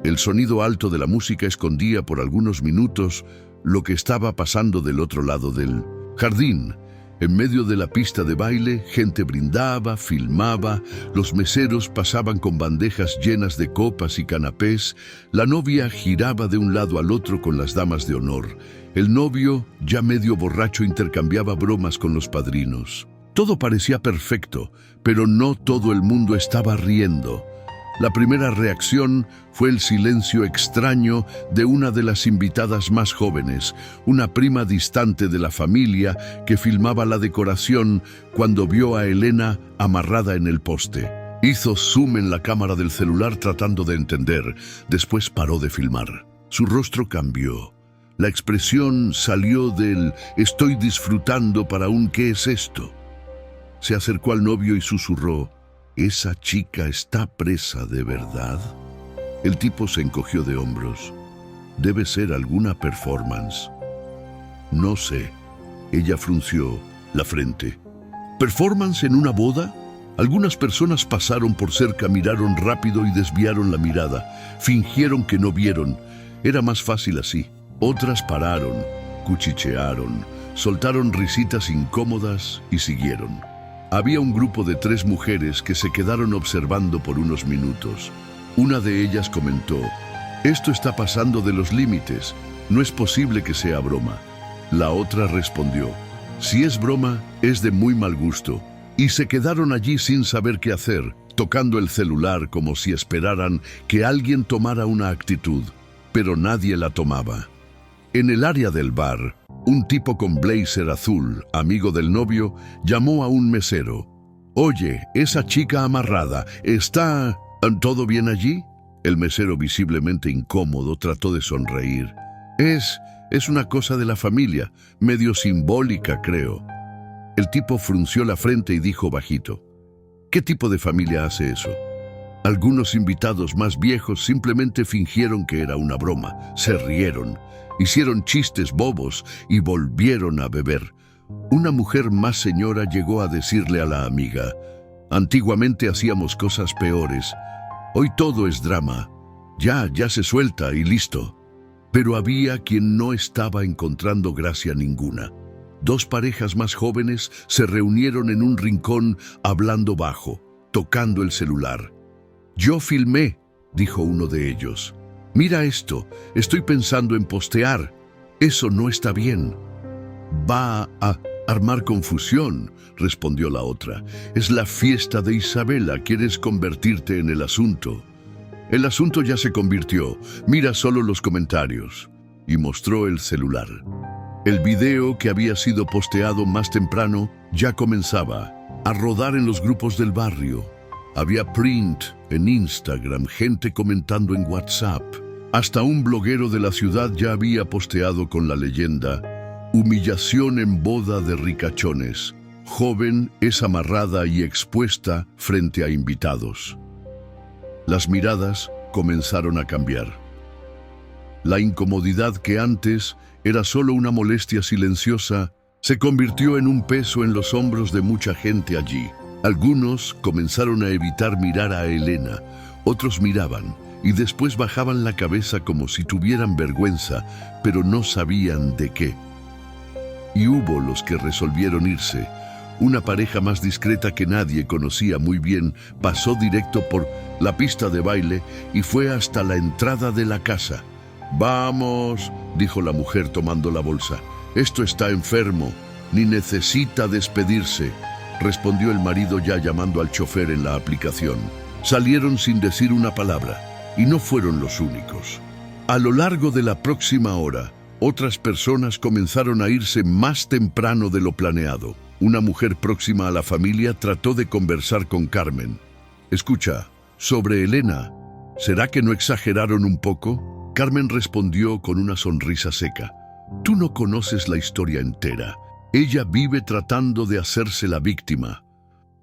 El sonido alto de la música escondía por algunos minutos lo que estaba pasando del otro lado del jardín. En medio de la pista de baile, gente brindaba, filmaba, los meseros pasaban con bandejas llenas de copas y canapés, la novia giraba de un lado al otro con las damas de honor. El novio, ya medio borracho, intercambiaba bromas con los padrinos. Todo parecía perfecto, pero no todo el mundo estaba riendo. La primera reacción fue el silencio extraño de una de las invitadas más jóvenes, una prima distante de la familia que filmaba la decoración cuando vio a Elena amarrada en el poste. Hizo zoom en la cámara del celular tratando de entender, después paró de filmar. Su rostro cambió. La expresión salió del «estoy disfrutando» para un «¿qué es esto?». Se acercó al novio y susurró: «¿Esa chica está presa de verdad?». El tipo se encogió de hombros. «Debe ser alguna performance». «No sé». Ella frunció la frente. «¿Performance en una boda?». Algunas personas pasaron por cerca, miraron rápido y desviaron la mirada. Fingieron que no vieron. Era más fácil así. Otras pararon, cuchichearon, soltaron risitas incómodas y siguieron. Había un grupo de 3 mujeres que se quedaron observando por unos minutos. Una de ellas comentó: «Esto está pasando de los límites, no es posible que sea broma». La otra respondió: «Si es broma, es de muy mal gusto». Y se quedaron allí sin saber qué hacer, tocando el celular como si esperaran que alguien tomara una actitud, pero nadie la tomaba. En el área del bar, un tipo con blazer azul, amigo del novio, llamó a un mesero. «Oye, esa chica amarrada, ¿está todo bien allí?». El mesero, visiblemente incómodo, trató de sonreír. Es una cosa de la familia, medio simbólica, creo». El tipo frunció la frente y dijo bajito: «¿Qué tipo de familia hace eso?». Algunos invitados más viejos simplemente fingieron que era una broma, se rieron, hicieron chistes bobos y volvieron a beber. Una mujer más señora llegó a decirle a la amiga: «Antiguamente hacíamos cosas peores. Hoy todo es drama. Ya se suelta y listo». Pero había quien no estaba encontrando gracia ninguna. 2 parejas más jóvenes se reunieron en un rincón hablando bajo, tocando el celular. «Yo filmé», dijo uno de ellos. «Mira esto, estoy pensando en postear. Eso no está bien». «Va a armar confusión», respondió la otra. «Es la fiesta de Isabela, quieres convertirte en el asunto». «El asunto ya se convirtió, mira solo los comentarios». Y mostró el celular. El video que había sido posteado más temprano ya comenzaba a rodar en los grupos del barrio. Había print en Instagram, gente comentando en WhatsApp. Hasta un bloguero de la ciudad ya había posteado con la leyenda: «Humillación en boda de ricachones. Joven es amarrada y expuesta frente a invitados». Las miradas comenzaron a cambiar. La incomodidad que antes era solo una molestia silenciosa se convirtió en un peso en los hombros de mucha gente allí. Algunos comenzaron a evitar mirar a Elena, otros miraban y después bajaban la cabeza como si tuvieran vergüenza, pero no sabían de qué. Y hubo los que resolvieron irse. Una pareja más discreta que nadie conocía muy bien pasó directo por la pista de baile y fue hasta la entrada de la casa. «Vamos», dijo la mujer tomando la bolsa. «Esto está enfermo, ni necesita despedirse», respondió el marido ya llamando al chofer en la aplicación. Salieron sin decir una palabra, y no fueron los únicos. A lo largo de la próxima hora, otras personas comenzaron a irse más temprano de lo planeado. Una mujer próxima a la familia trató de conversar con Carmen. «Escucha, sobre Elena, ¿será que no exageraron un poco?». Carmen respondió con una sonrisa seca. Tú no conoces la historia entera. Ella vive tratando de hacerse la víctima.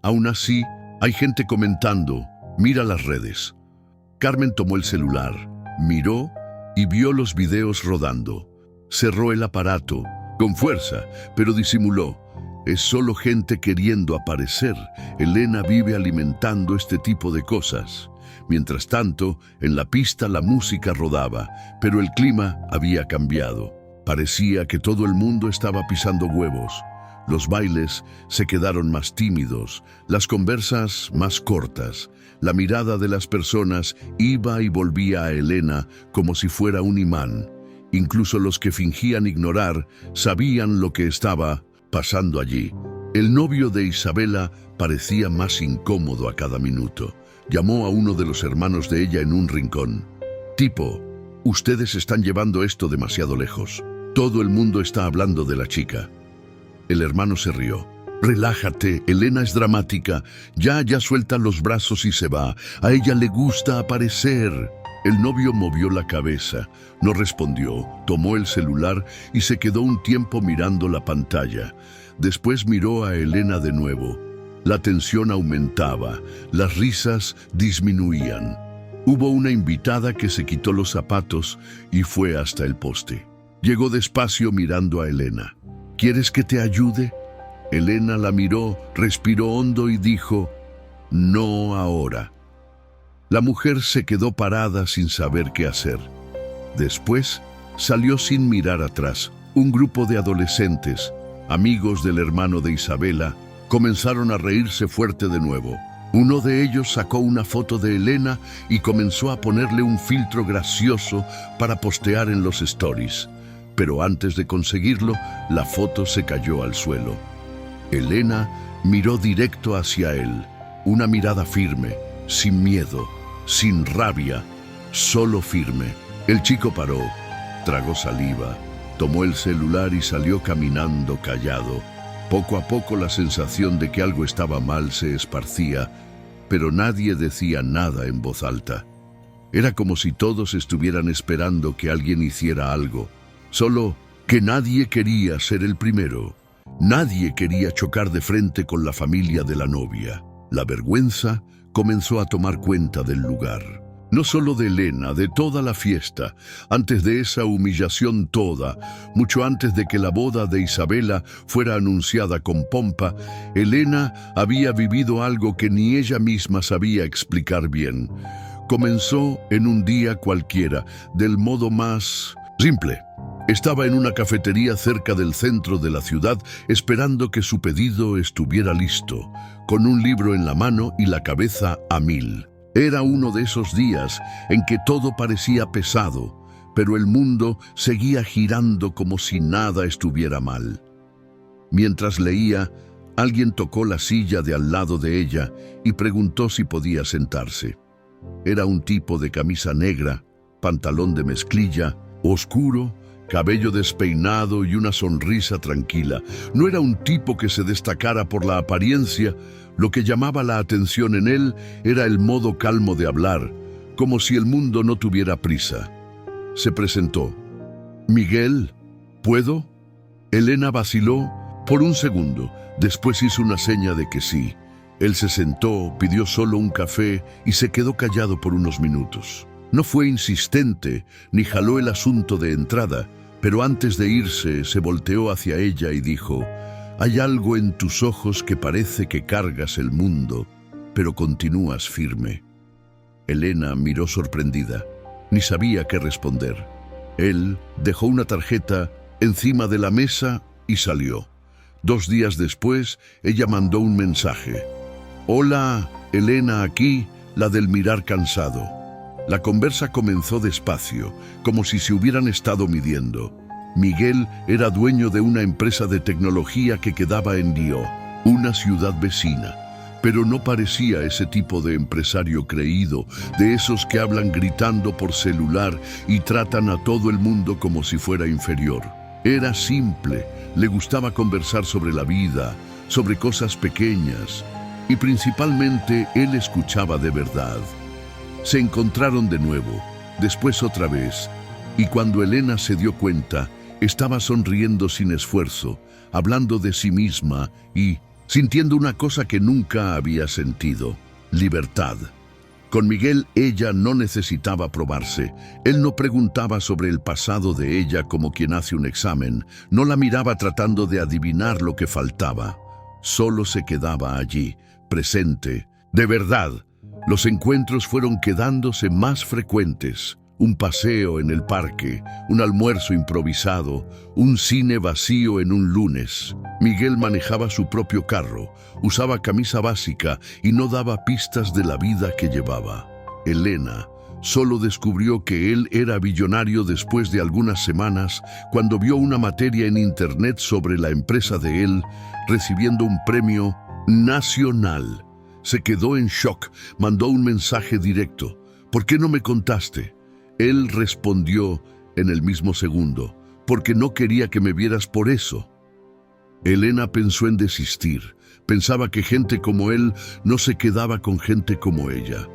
Aún así, hay gente comentando, mira las redes. Carmen tomó el celular, miró y vio los videos rodando. Cerró el aparato, con fuerza, pero disimuló. Es solo gente queriendo aparecer. Elena vive alimentando este tipo de cosas. Mientras tanto, en la pista la música rodaba, pero el clima había cambiado. Parecía que todo el mundo estaba pisando huevos. Los bailes se quedaron más tímidos, las conversas más cortas. La mirada de las personas iba y volvía a Elena como si fuera un imán. Incluso los que fingían ignorar sabían lo que estaba pasando allí. El novio de Isabela parecía más incómodo a cada minuto. Llamó a uno de los hermanos de ella en un rincón. Tipo, ustedes están llevando esto demasiado lejos. Todo el mundo está hablando de la chica. El hermano se rió. Relájate, Elena es dramática. Ya suelta los brazos y se va. A ella le gusta aparecer. El novio movió la cabeza, no respondió, tomó el celular y se quedó un tiempo mirando la pantalla. Después miró a Elena de nuevo. La tensión aumentaba, las risas disminuían. Hubo una invitada que se quitó los zapatos y fue hasta el poste. Llegó despacio mirando a Elena. ¿Quieres que te ayude? Elena la miró, respiró hondo y dijo, no ahora. La mujer se quedó parada sin saber qué hacer. Después salió sin mirar atrás. Un grupo de adolescentes, amigos del hermano de Isabela, comenzaron a reírse fuerte de nuevo. Uno de ellos sacó una foto de Elena y comenzó a ponerle un filtro gracioso para postear en los stories. Pero antes de conseguirlo, la foto se cayó al suelo. Elena miró directo hacia él, una mirada firme, sin miedo, sin rabia, solo firme. El chico paró, tragó saliva, tomó el celular y salió caminando callado. Poco a poco la sensación de que algo estaba mal se esparcía, pero nadie decía nada en voz alta. Era como si todos estuvieran esperando que alguien hiciera algo, solo que nadie quería ser el primero. Nadie quería chocar de frente con la familia de la novia. La vergüenza comenzó a tomar cuenta del lugar. No solo de Elena, de toda la fiesta. Antes de esa humillación toda, mucho antes de que la boda de Isabela fuera anunciada con pompa, Elena había vivido algo que ni ella misma sabía explicar bien. Comenzó en un día cualquiera, del modo más simple. Estaba en una cafetería cerca del centro de la ciudad esperando que su pedido estuviera listo, con un libro en la mano y la cabeza a mil. Era uno de esos días en que todo parecía pesado, pero el mundo seguía girando como si nada estuviera mal. Mientras leía, alguien tocó la silla de al lado de ella y preguntó si podía sentarse. Era un tipo de camisa negra, pantalón de mezclilla, oscuro, cabello despeinado y una sonrisa tranquila. No era un tipo que se destacara por la apariencia. Lo que llamaba la atención en él era el modo calmo de hablar, como si el mundo no tuviera prisa. Se presentó. «Miguel, ¿puedo?» Elena vaciló por un segundo, después hizo una seña de que sí. Él se sentó, pidió solo un café y se quedó callado por unos minutos. No fue insistente, ni jaló el asunto de entrada, pero antes de irse se volteó hacia ella y dijo, «Hay algo en tus ojos que parece que cargas el mundo, pero continúas firme». Elena miró sorprendida, ni sabía qué responder. Él dejó una tarjeta encima de la mesa y salió. 2 días después, ella mandó un mensaje. «Hola, Elena aquí, la del mirar cansado». La conversa comenzó despacio, como si se hubieran estado midiendo. Miguel era dueño de una empresa de tecnología que quedaba en Lyon, una ciudad vecina, pero no parecía ese tipo de empresario creído, de esos que hablan gritando por celular y tratan a todo el mundo como si fuera inferior. Era simple, le gustaba conversar sobre la vida, sobre cosas pequeñas, y principalmente él escuchaba de verdad. Se encontraron de nuevo, después otra vez, Y cuando Elena se dio cuenta, estaba sonriendo sin esfuerzo, hablando de sí misma y sintiendo una cosa que nunca había sentido: libertad. Con Miguel ella no necesitaba probarse. Él no preguntaba sobre el pasado de ella como quien hace un examen. No la miraba tratando de adivinar lo que faltaba. Solo se quedaba allí, presente. De verdad, los encuentros fueron quedándose más frecuentes. Un paseo en el parque, un almuerzo improvisado, un cine vacío en un lunes. Miguel manejaba su propio carro, usaba camisa básica y no daba pistas de la vida que llevaba. Elena solo descubrió que él era billonario después de algunas semanas, cuando vio una materia en internet sobre la empresa de él recibiendo un premio nacional. Se quedó en shock, mandó un mensaje directo: ¿por qué no me contaste? Él respondió en el mismo segundo: porque no quería que me vieras por eso. Elena pensó en desistir. Pensaba que gente como él no se quedaba con gente como ella.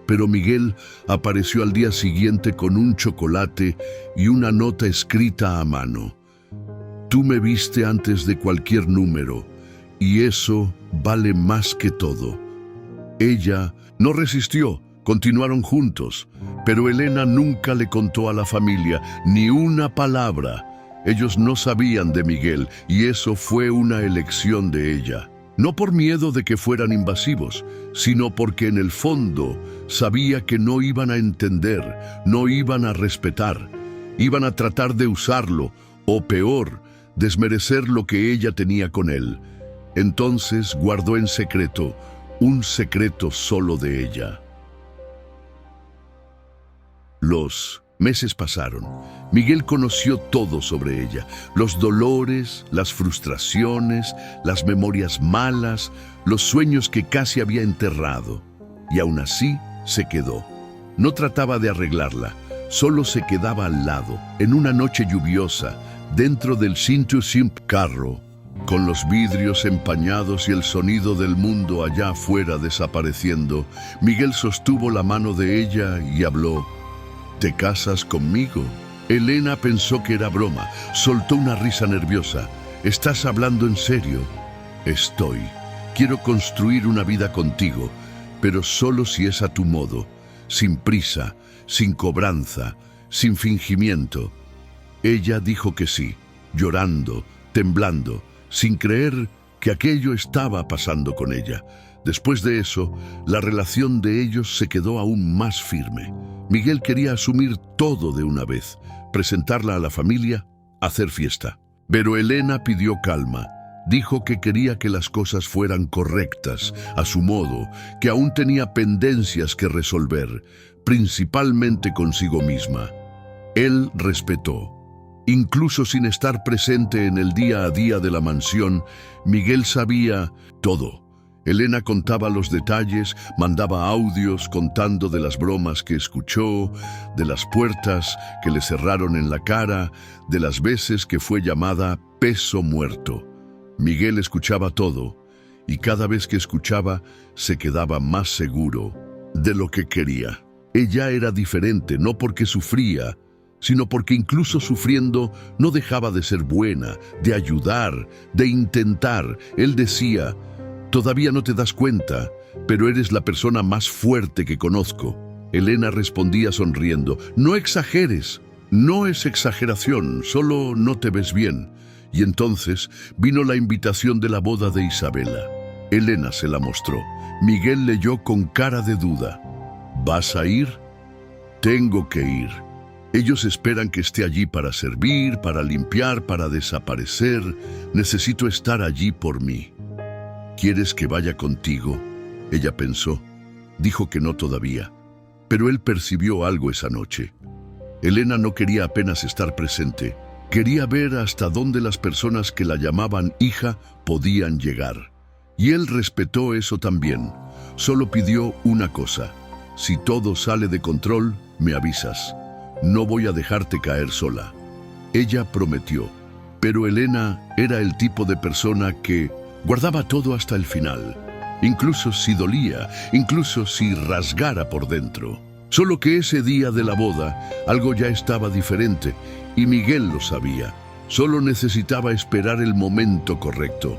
Pero Miguel apareció al día siguiente con un chocolate y una nota escrita a mano: tú me viste antes de cualquier número, y eso vale más que todo. Ella no resistió. Continuaron juntos, pero Elena nunca le contó a la familia ni una palabra. Ellos no sabían de Miguel, y eso fue una elección de ella. No por miedo de que fueran invasivos, sino porque en el fondo sabía que no iban a entender, no iban a respetar. Iban a tratar de usarlo, o peor, desmerecer lo que ella tenía con él. Entonces guardó en secreto, un secreto solo de ella. Los meses pasaron. Miguel conoció todo sobre ella: los dolores, las frustraciones, las memorias malas, los sueños que casi había enterrado. Y aún así se quedó. No trataba de arreglarla, solo se quedaba al lado. En una noche lluviosa, dentro del Simp carro, con los vidrios empañados y el sonido del mundo allá afuera desapareciendo, Miguel sostuvo la mano de ella y habló: ¿te casas conmigo? Elena pensó que era broma. Soltó una risa nerviosa. ¿Estás hablando en serio? Estoy. Quiero construir una vida contigo, pero solo si es a tu modo, sin prisa, sin cobranza, sin fingimiento. Ella dijo que sí, llorando, temblando, sin creer que aquello estaba pasando con ella. Después de eso, la relación de ellos se quedó aún más firme. Miguel quería asumir todo de una vez, presentarla a la familia, hacer fiesta. Pero Elena pidió calma. Dijo que quería que las cosas fueran correctas, a su modo, que aún tenía pendencias que resolver, principalmente consigo misma. Él respetó. Incluso sin estar presente en el día a día de la mansión, Miguel sabía todo. Elena contaba los detalles, mandaba audios contando de las bromas que escuchó, de las puertas que le cerraron en la cara, de las veces que fue llamada peso muerto. Miguel escuchaba todo, y cada vez que escuchaba se quedaba más seguro de lo que quería. Ella era diferente, no porque sufría, sino porque incluso sufriendo no dejaba de ser buena, de ayudar, de intentar. Él decía: todavía no te das cuenta, pero eres la persona más fuerte que conozco. Elena respondía sonriendo: no exageres, no es exageración, solo no te ves bien. Y entonces vino la invitación de la boda de Isabela. Elena se la mostró. Miguel leyó con cara de duda: ¿vas a ir? Tengo que ir. Ellos esperan que esté allí para servir, para limpiar, para desaparecer. Necesito estar allí por mí. ¿Quieres que vaya contigo? Ella pensó. Dijo que no todavía, pero él percibió algo esa noche. Elena no quería apenas estar presente. Quería ver hasta dónde las personas que la llamaban hija podían llegar. Y él respetó eso también. Solo pidió una cosa: si todo sale de control, me avisas. No voy a dejarte caer sola. Ella prometió, pero Elena era el tipo de persona que guardaba todo hasta el final, incluso si dolía, incluso si rasgara por dentro. Solo que ese día de la boda algo ya estaba diferente y Miguel lo sabía. Solo necesitaba esperar el momento correcto.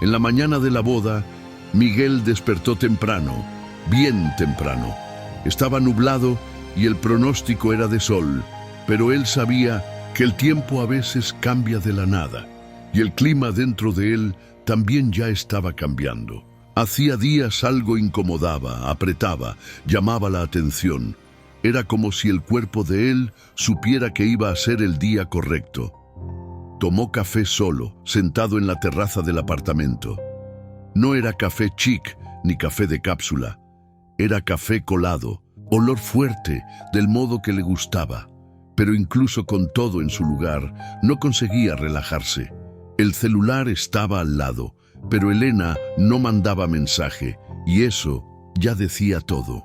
En la mañana de la boda, Miguel despertó temprano, bien temprano. Estaba nublado y el pronóstico era de sol, pero él sabía que el tiempo a veces cambia de la nada y el clima dentro de él también ya estaba cambiando. Hacía días algo incomodaba, apretaba, llamaba la atención. Era como si el cuerpo de él supiera que iba a ser el día correcto. Tomó café solo, sentado en la terraza del apartamento. No era café chic ni café de cápsula. Era café colado, olor fuerte, del modo que le gustaba. Pero incluso con todo en su lugar, no conseguía relajarse. El celular estaba al lado, pero Elena no mandaba mensaje, y eso ya decía todo.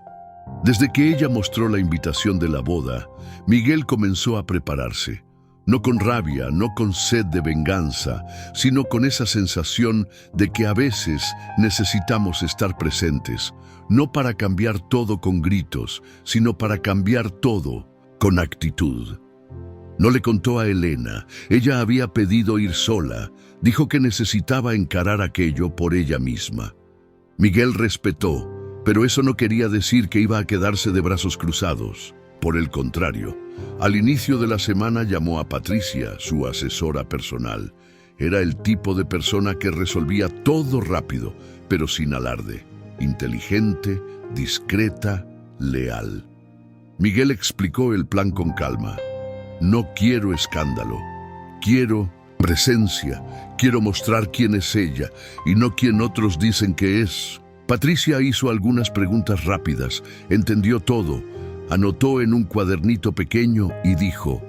Desde que ella mostró la invitación de la boda, Miguel comenzó a prepararse. No con rabia, no con sed de venganza, sino con esa sensación de que a veces necesitamos estar presentes, no para cambiar todo con gritos, sino para cambiar todo con actitud. No le contó a Elena, ella había pedido ir sola, dijo que necesitaba encarar aquello por ella misma. Miguel respetó, pero eso no quería decir que iba a quedarse de brazos cruzados. Por el contrario, al inicio de la semana llamó a Patricia, su asesora personal. Era el tipo de persona que resolvía todo rápido, pero sin alarde. Inteligente, discreta, leal. Miguel explicó el plan con calma. No quiero escándalo. Quiero presencia. Quiero mostrar quién es ella y no quién otros dicen que es. Patricia hizo algunas preguntas rápidas, entendió todo. Anotó en un cuadernito pequeño y dijo,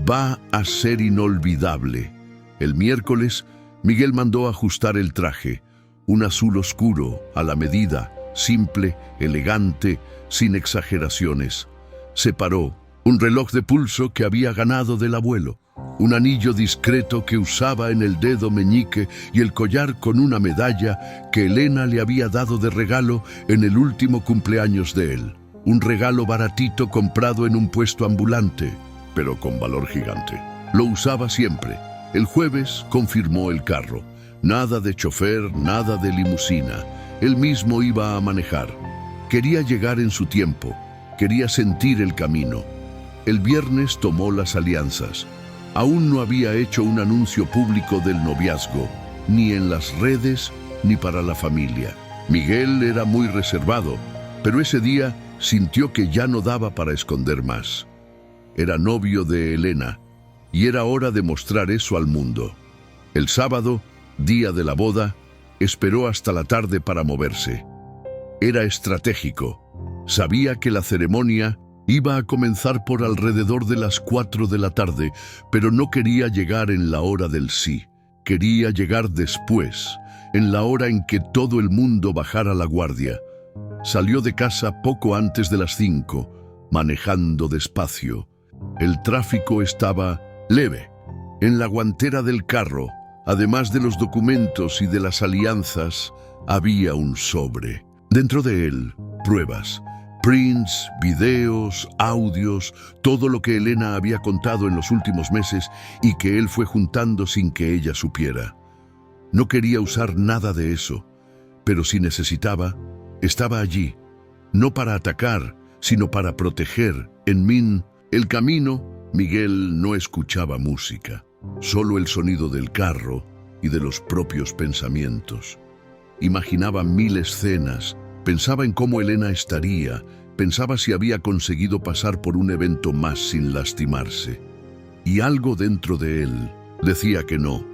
va a ser inolvidable. El miércoles, Miguel mandó ajustar el traje, un azul oscuro, a la medida, simple, elegante, sin exageraciones. Separó un reloj de pulso que había ganado del abuelo, un anillo discreto que usaba en el dedo meñique y el collar con una medalla que Elena le había dado de regalo en el último cumpleaños de él. Un regalo baratito comprado en un puesto ambulante, pero con valor gigante. Lo usaba siempre. El jueves confirmó el carro. Nada de chofer, nada de limusina. Él mismo iba a manejar. Quería llegar en su tiempo. Quería sentir el camino. El viernes tomó las alianzas. Aún no había hecho un anuncio público del noviazgo, ni en las redes, ni para la familia. Miguel era muy reservado, pero ese día sintió que ya no daba para esconder más. Era novio de Elena, y era hora de mostrar eso al mundo. El sábado, día de la boda, esperó hasta la tarde para moverse. Era estratégico. Sabía que la ceremonia iba a comenzar por alrededor de las 4 de la tarde, pero no quería llegar en la hora del sí. Quería llegar después, en la hora en que todo el mundo bajara la guardia. Salió de casa poco antes de las 5, manejando despacio. El tráfico estaba leve. En la guantera del carro, además de los documentos y de las alianzas, había un sobre. Dentro de él, pruebas, prints, videos, audios, todo lo que Elena había contado en los últimos meses y que él fue juntando sin que ella supiera. No quería usar nada de eso, pero si necesitaba, estaba allí, no para atacar, sino para proteger. En el camino, Miguel no escuchaba música, solo el sonido del carro y de los propios pensamientos. Imaginaba 1000 escenas, pensaba en cómo Elena estaría, pensaba si había conseguido pasar por un evento más sin lastimarse. Y algo dentro de él decía que no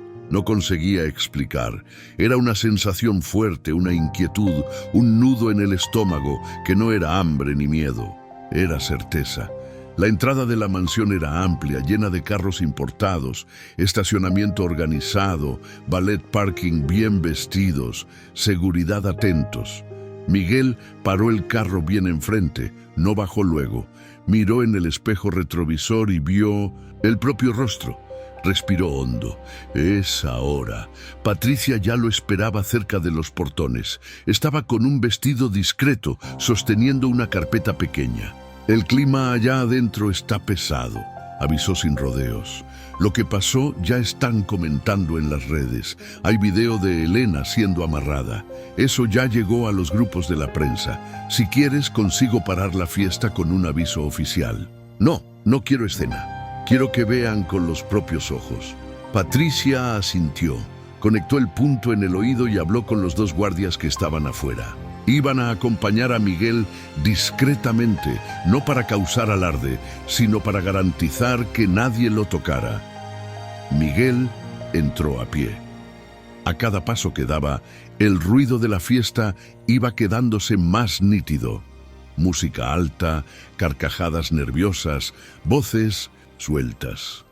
conseguía explicar. Era una sensación fuerte, una inquietud, un nudo en el estómago que no era hambre ni miedo, era certeza. La entrada de la mansión era amplia, llena de carros importados, estacionamiento organizado, valet parking bien vestidos, seguridad atentos. Miguel paró el carro bien enfrente, no bajó luego. Miró en el espejo retrovisor y vio el propio rostro. Respiró hondo. Es ahora. Patricia ya lo esperaba cerca de los portones. Estaba con un vestido discreto, sosteniendo una carpeta pequeña. El clima allá adentro está pesado, avisó sin rodeos. Lo que pasó ya están comentando en las redes. Hay video de Elena siendo amarrada. Eso ya llegó a los grupos de la prensa. Si quieres, consigo parar la fiesta con un aviso oficial. No quiero escena. Quiero que vean con los propios ojos. Patricia asintió, conectó el punto en el oído y habló con los dos guardias que estaban afuera. Iban a acompañar a Miguel discretamente, no para causar alarde, sino para garantizar que nadie lo tocara. Miguel entró a pie. A cada paso que daba, el ruido de la fiesta iba quedándose más nítido. Música alta, carcajadas nerviosas, voces sueltas.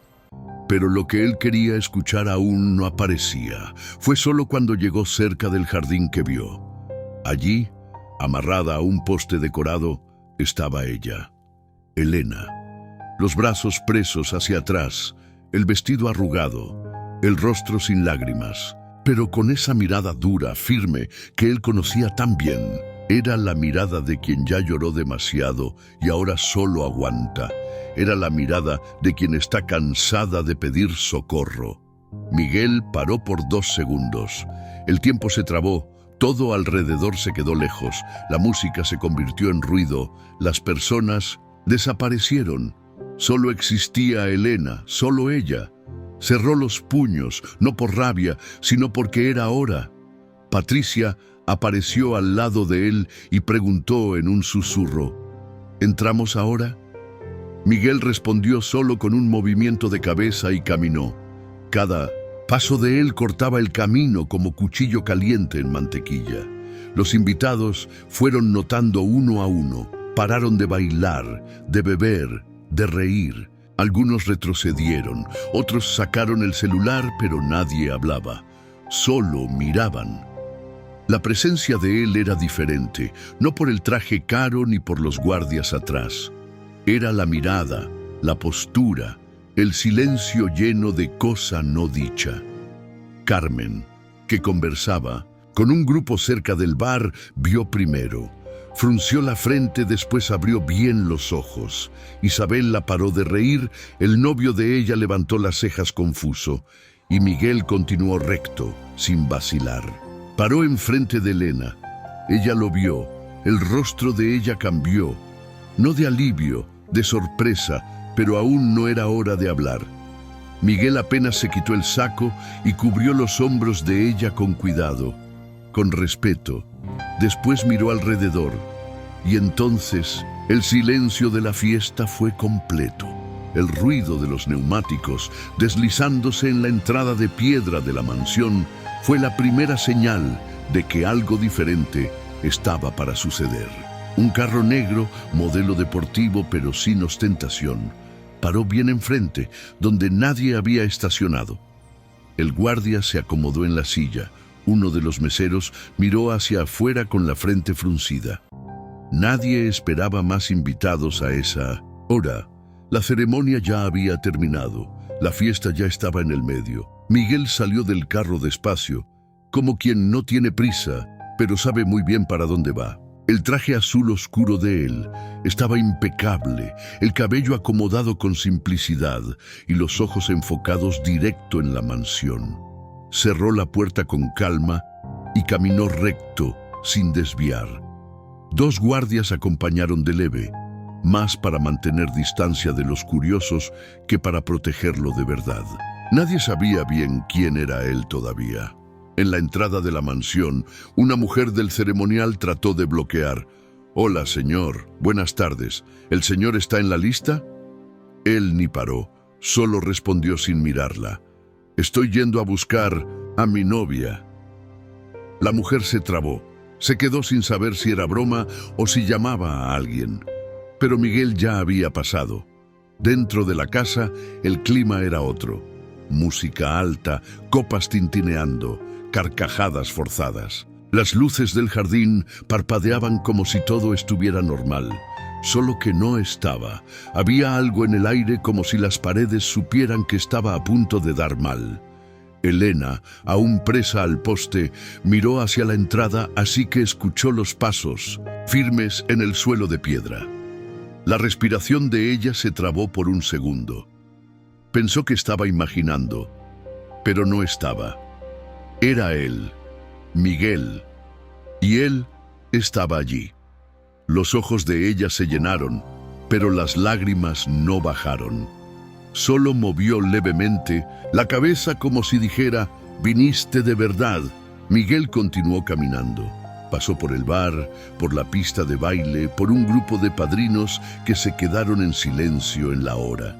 Pero lo que él quería escuchar aún no aparecía. Fue solo cuando llegó cerca del jardín que vio. Allí, amarrada a un poste decorado, estaba ella, Elena. Los brazos presos hacia atrás, el vestido arrugado, el rostro sin lágrimas, pero con esa mirada dura, firme, que él conocía tan bien. Era la mirada de quien ya lloró demasiado y ahora solo aguanta. Era la mirada de quien está cansada de pedir socorro. Miguel paró por 2 segundos. El tiempo se trabó. Todo alrededor se quedó lejos, la música se convirtió en ruido, las personas desaparecieron. Solo existía Elena, solo ella. Cerró los puños, no por rabia, sino porque era hora. Patricia apareció al lado de él y preguntó en un susurro, ¿entramos ahora? Miguel respondió solo con un movimiento de cabeza y caminó. Cada paso de él cortaba el camino como cuchillo caliente en mantequilla. Los invitados fueron notando uno a uno. Pararon de bailar, de beber, de reír. Algunos retrocedieron, otros sacaron el celular, pero nadie hablaba. Solo miraban. La presencia de él era diferente, no por el traje caro ni por los guardias atrás. Era la mirada, la postura, el silencio lleno de cosa no dicha. Carmen, que conversaba con un grupo cerca del bar, vio primero. Frunció la frente, después abrió bien los ojos. Isabel la paró de reír, el novio de ella levantó las cejas confuso, y Miguel continuó recto, sin vacilar. Paró enfrente de Elena. Ella lo vio, el rostro de ella cambió, no de alivio, de sorpresa, pero aún no era hora de hablar. Miguel apenas se quitó el saco y cubrió los hombros de ella con cuidado, con respeto. Después miró alrededor, y entonces el silencio de la fiesta fue completo. El ruido de los neumáticos deslizándose en la entrada de piedra de la mansión fue la primera señal de que algo diferente estaba para suceder. Un carro negro, modelo deportivo pero sin ostentación, paró bien enfrente, donde nadie había estacionado. El guardia se acomodó en la silla. Uno de los meseros miró hacia afuera con la frente fruncida. Nadie esperaba más invitados a esa hora. La ceremonia ya había terminado. La fiesta ya estaba en el medio. Miguel salió del carro despacio, como quien no tiene prisa, pero sabe muy bien para dónde va. El traje azul oscuro de él estaba impecable, el cabello acomodado con simplicidad y los ojos enfocados directo en la mansión. Cerró la puerta con calma y caminó recto, sin desviar. 2 guardias acompañaron de leve, más para mantener distancia de los curiosos que para protegerlo de verdad. Nadie sabía bien quién era él todavía. En la entrada de la mansión, una mujer del ceremonial trató de bloquear. «Hola, señor. Buenas tardes. ¿El señor está en la lista?» Él ni paró, solo respondió sin mirarla. «Estoy yendo a buscar a mi novia». La mujer se trabó. Se quedó sin saber si era broma o si llamaba a alguien. Pero Miguel ya había pasado. Dentro de la casa, el clima era otro. Música alta, copas tintineando, carcajadas forzadas. Las luces del jardín parpadeaban como si todo estuviera normal. Solo que no estaba. Había algo en el aire como si las paredes supieran que estaba a punto de dar mal. Elena, aún presa al poste, miró hacia la entrada, así que escuchó los pasos, firmes en el suelo de piedra. La respiración de ella se trabó por un segundo. Pensó que estaba imaginando, pero no estaba. Era él, Miguel, y él estaba allí. Los ojos de ella se llenaron, pero las lágrimas no bajaron. Solo movió levemente la cabeza como si dijera, «Viniste de verdad». Miguel continuó caminando. Pasó por el bar, por la pista de baile, por un grupo de padrinos que se quedaron en silencio en la hora.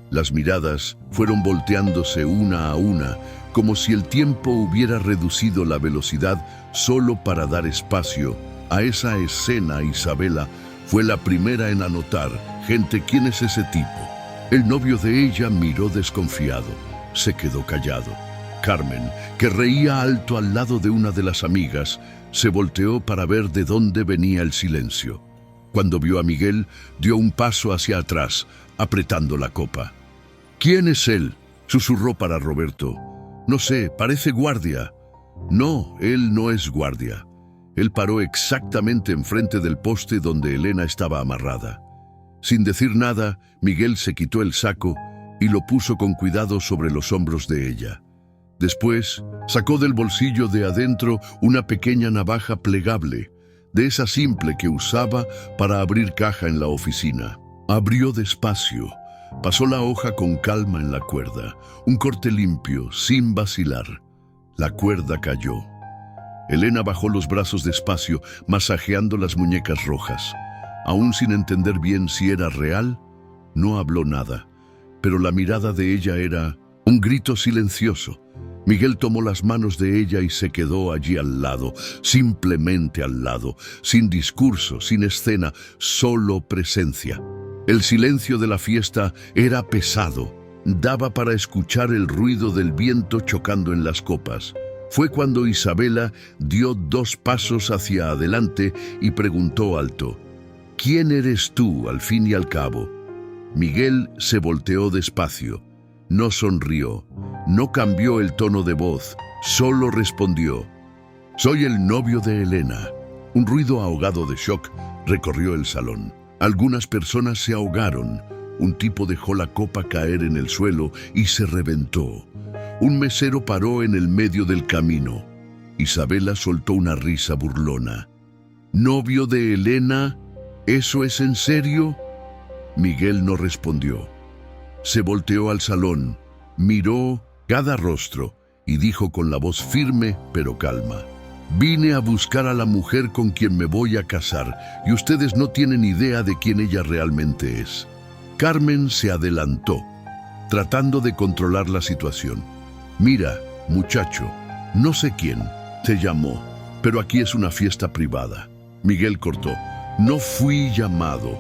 Las miradas fueron volteándose una a una, como si el tiempo hubiera reducido la velocidad solo para dar espacio a esa escena. Isabela fue la primera en anotar. Gente, ¿quién es ese tipo? El novio de ella miró desconfiado. Se quedó callado. Carmen, que reía alto al lado de una de las amigas, se volteó para ver de dónde venía el silencio. Cuando vio a Miguel, dio un paso hacia atrás, apretando la copa. «¿Quién es él?», susurró para Roberto. «No sé, parece guardia». «No, él no es guardia». Él paró exactamente enfrente del poste donde Elena estaba amarrada. Sin decir nada, Miguel se quitó el saco y lo puso con cuidado sobre los hombros de ella. Después, sacó del bolsillo de adentro una pequeña navaja plegable, de esa simple que usaba para abrir caja en la oficina. Abrió despacio, pasó la hoja con calma en la cuerda, un corte limpio, sin vacilar. La cuerda cayó. Elena bajó los brazos despacio, masajeando las muñecas rojas. Aún sin entender bien si era real, no habló nada, pero la mirada de ella era un grito silencioso. Miguel tomó las manos de ella y se quedó allí al lado, simplemente al lado, sin discurso, sin escena, solo presencia. El silencio de la fiesta era pesado, daba para escuchar el ruido del viento chocando en las copas. Fue cuando Isabela dio 2 pasos hacia adelante y preguntó alto, «¿Quién eres tú, al fin y al cabo?». Miguel se volteó despacio. No sonrió, no cambió el tono de voz, solo respondió, «Soy el novio de Elena». Un ruido ahogado de shock recorrió el salón. Algunas personas se ahogaron. Un tipo dejó la copa caer en el suelo y se reventó. Un mesero paró en el medio del camino. Isabela soltó una risa burlona. «¿Novio de Elena? ¿Eso es en serio?». Miguel no respondió. Se volteó al salón, miró cada rostro y dijo con la voz firme pero calma, «Vine a buscar a la mujer con quien me voy a casar y ustedes no tienen idea de quién ella realmente es». Carmen se adelantó, tratando de controlar la situación. «Mira, muchacho, no sé quién te llamó, pero aquí es una fiesta privada». Miguel cortó, «No fui llamado.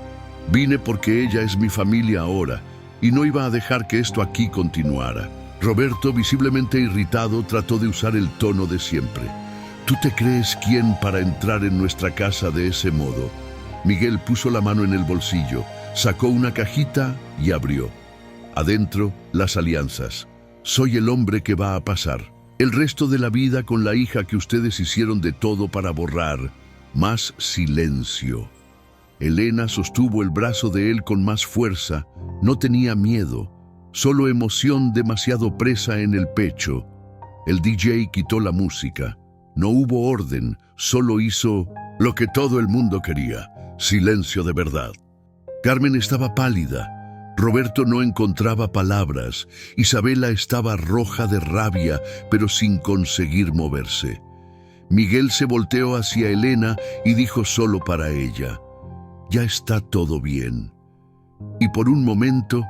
Vine porque ella es mi familia ahora y no iba a dejar que esto aquí continuara». Roberto, visiblemente irritado, trató de usar el tono de siempre. «¿Tú te crees quién para entrar en nuestra casa de ese modo?». Miguel puso la mano en el bolsillo, sacó una cajita y abrió. Adentro, las alianzas. «Soy el hombre que va a pasar el resto de la vida con la hija que ustedes hicieron de todo para borrar». Más silencio. Elena sostuvo el brazo de él con más fuerza. No tenía miedo, solo emoción demasiado presa en el pecho. El DJ quitó la música. No hubo orden, solo hizo lo que todo el mundo quería. Silencio de verdad. Carmen estaba pálida. Roberto no encontraba palabras. Isabela estaba roja de rabia, pero sin conseguir moverse. Miguel se volteó hacia Elena y dijo solo para ella, «Ya está todo bien». Y por un momento,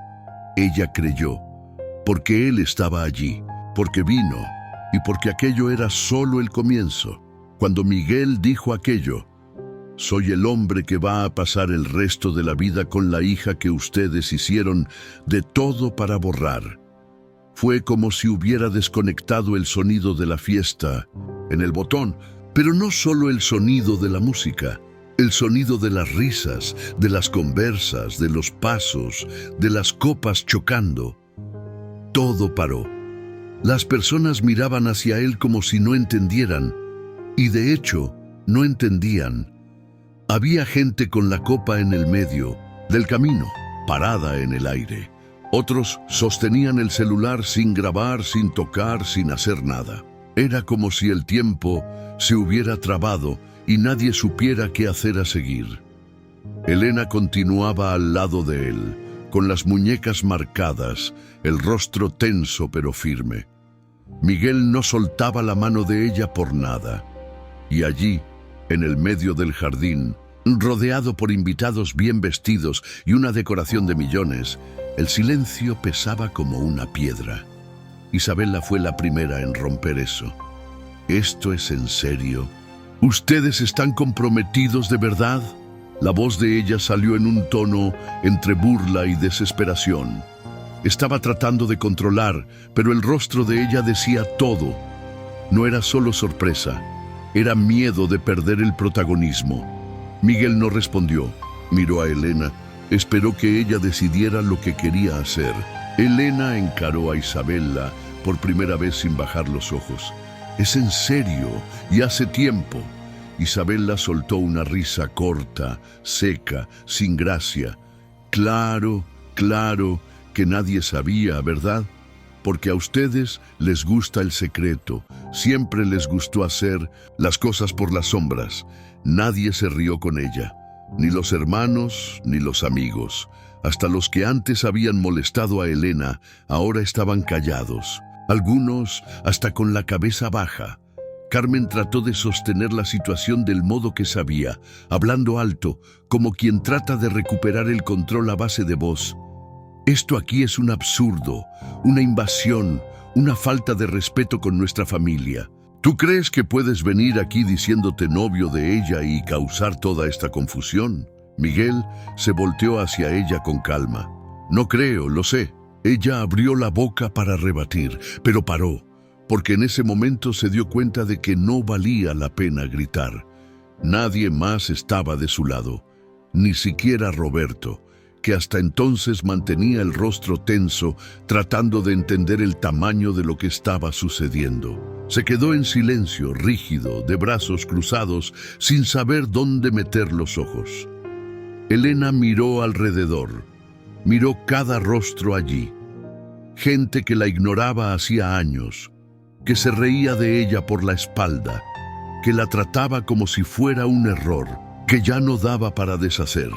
ella creyó, porque él estaba allí, porque vino, y porque aquello era solo el comienzo. Cuando Miguel dijo aquello, «Soy el hombre que va a pasar el resto de la vida con la hija que ustedes hicieron de todo para borrar», fue como si hubiera desconectado el sonido de la fiesta en el botón, pero no solo el sonido de la música, el sonido de las risas, de las conversas, de los pasos, de las copas chocando. Todo paró. Las personas miraban hacia él como si no entendieran, y de hecho, no entendían. Había gente con la copa en el medio, del camino, parada en el aire. Otros sostenían el celular sin grabar, sin tocar, sin hacer nada. Era como si el tiempo se hubiera trabado y nadie supiera qué hacer a seguir. Elena continuaba al lado de él, con las muñecas marcadas, el rostro tenso pero firme. Miguel no soltaba la mano de ella por nada. Y allí, en el medio del jardín, rodeado por invitados bien vestidos y una decoración de millones, el silencio pesaba como una piedra. Isabela fue la primera en romper eso. ¿Esto es en serio? ¿Ustedes están comprometidos de verdad? La voz de ella salió en un tono entre burla y desesperación. Estaba tratando de controlar, pero el rostro de ella decía todo. No era solo sorpresa, era miedo de perder el protagonismo. Miguel no respondió, miró a Elena, esperó que ella decidiera lo que quería hacer. Elena encaró a Isabela por primera vez sin bajar los ojos. «Es en serio, y hace tiempo». Isabela soltó una risa corta, seca, sin gracia. Claro que nadie sabía, ¿verdad? Porque a ustedes les gusta el secreto. Siempre les gustó hacer las cosas por las sombras. Nadie se rió con ella. Ni los hermanos, ni los amigos. Hasta los que antes habían molestado a Elena, ahora estaban callados. Algunos hasta con la cabeza baja. Carmen trató de sostener la situación del modo que sabía, hablando alto, como quien trata de recuperar el control a base de voz. Esto aquí es un absurdo, una invasión, una falta de respeto con nuestra familia. ¿Tú crees que puedes venir aquí diciéndote novio de ella y causar toda esta confusión? Miguel se volteó hacia ella con calma. No creo, lo sé. Ella abrió la boca para rebatir, pero paró, porque en ese momento se dio cuenta de que no valía la pena gritar. Nadie más estaba de su lado, ni siquiera Roberto, que hasta entonces mantenía el rostro tenso, tratando de entender el tamaño de lo que estaba sucediendo. Se quedó en silencio, rígido, de brazos cruzados, sin saber dónde meter los ojos. Elena miró alrededor, miró cada rostro allí. Gente que la ignoraba hacía años, que se reía de ella por la espalda, que la trataba como si fuera un error, que ya no daba para deshacer.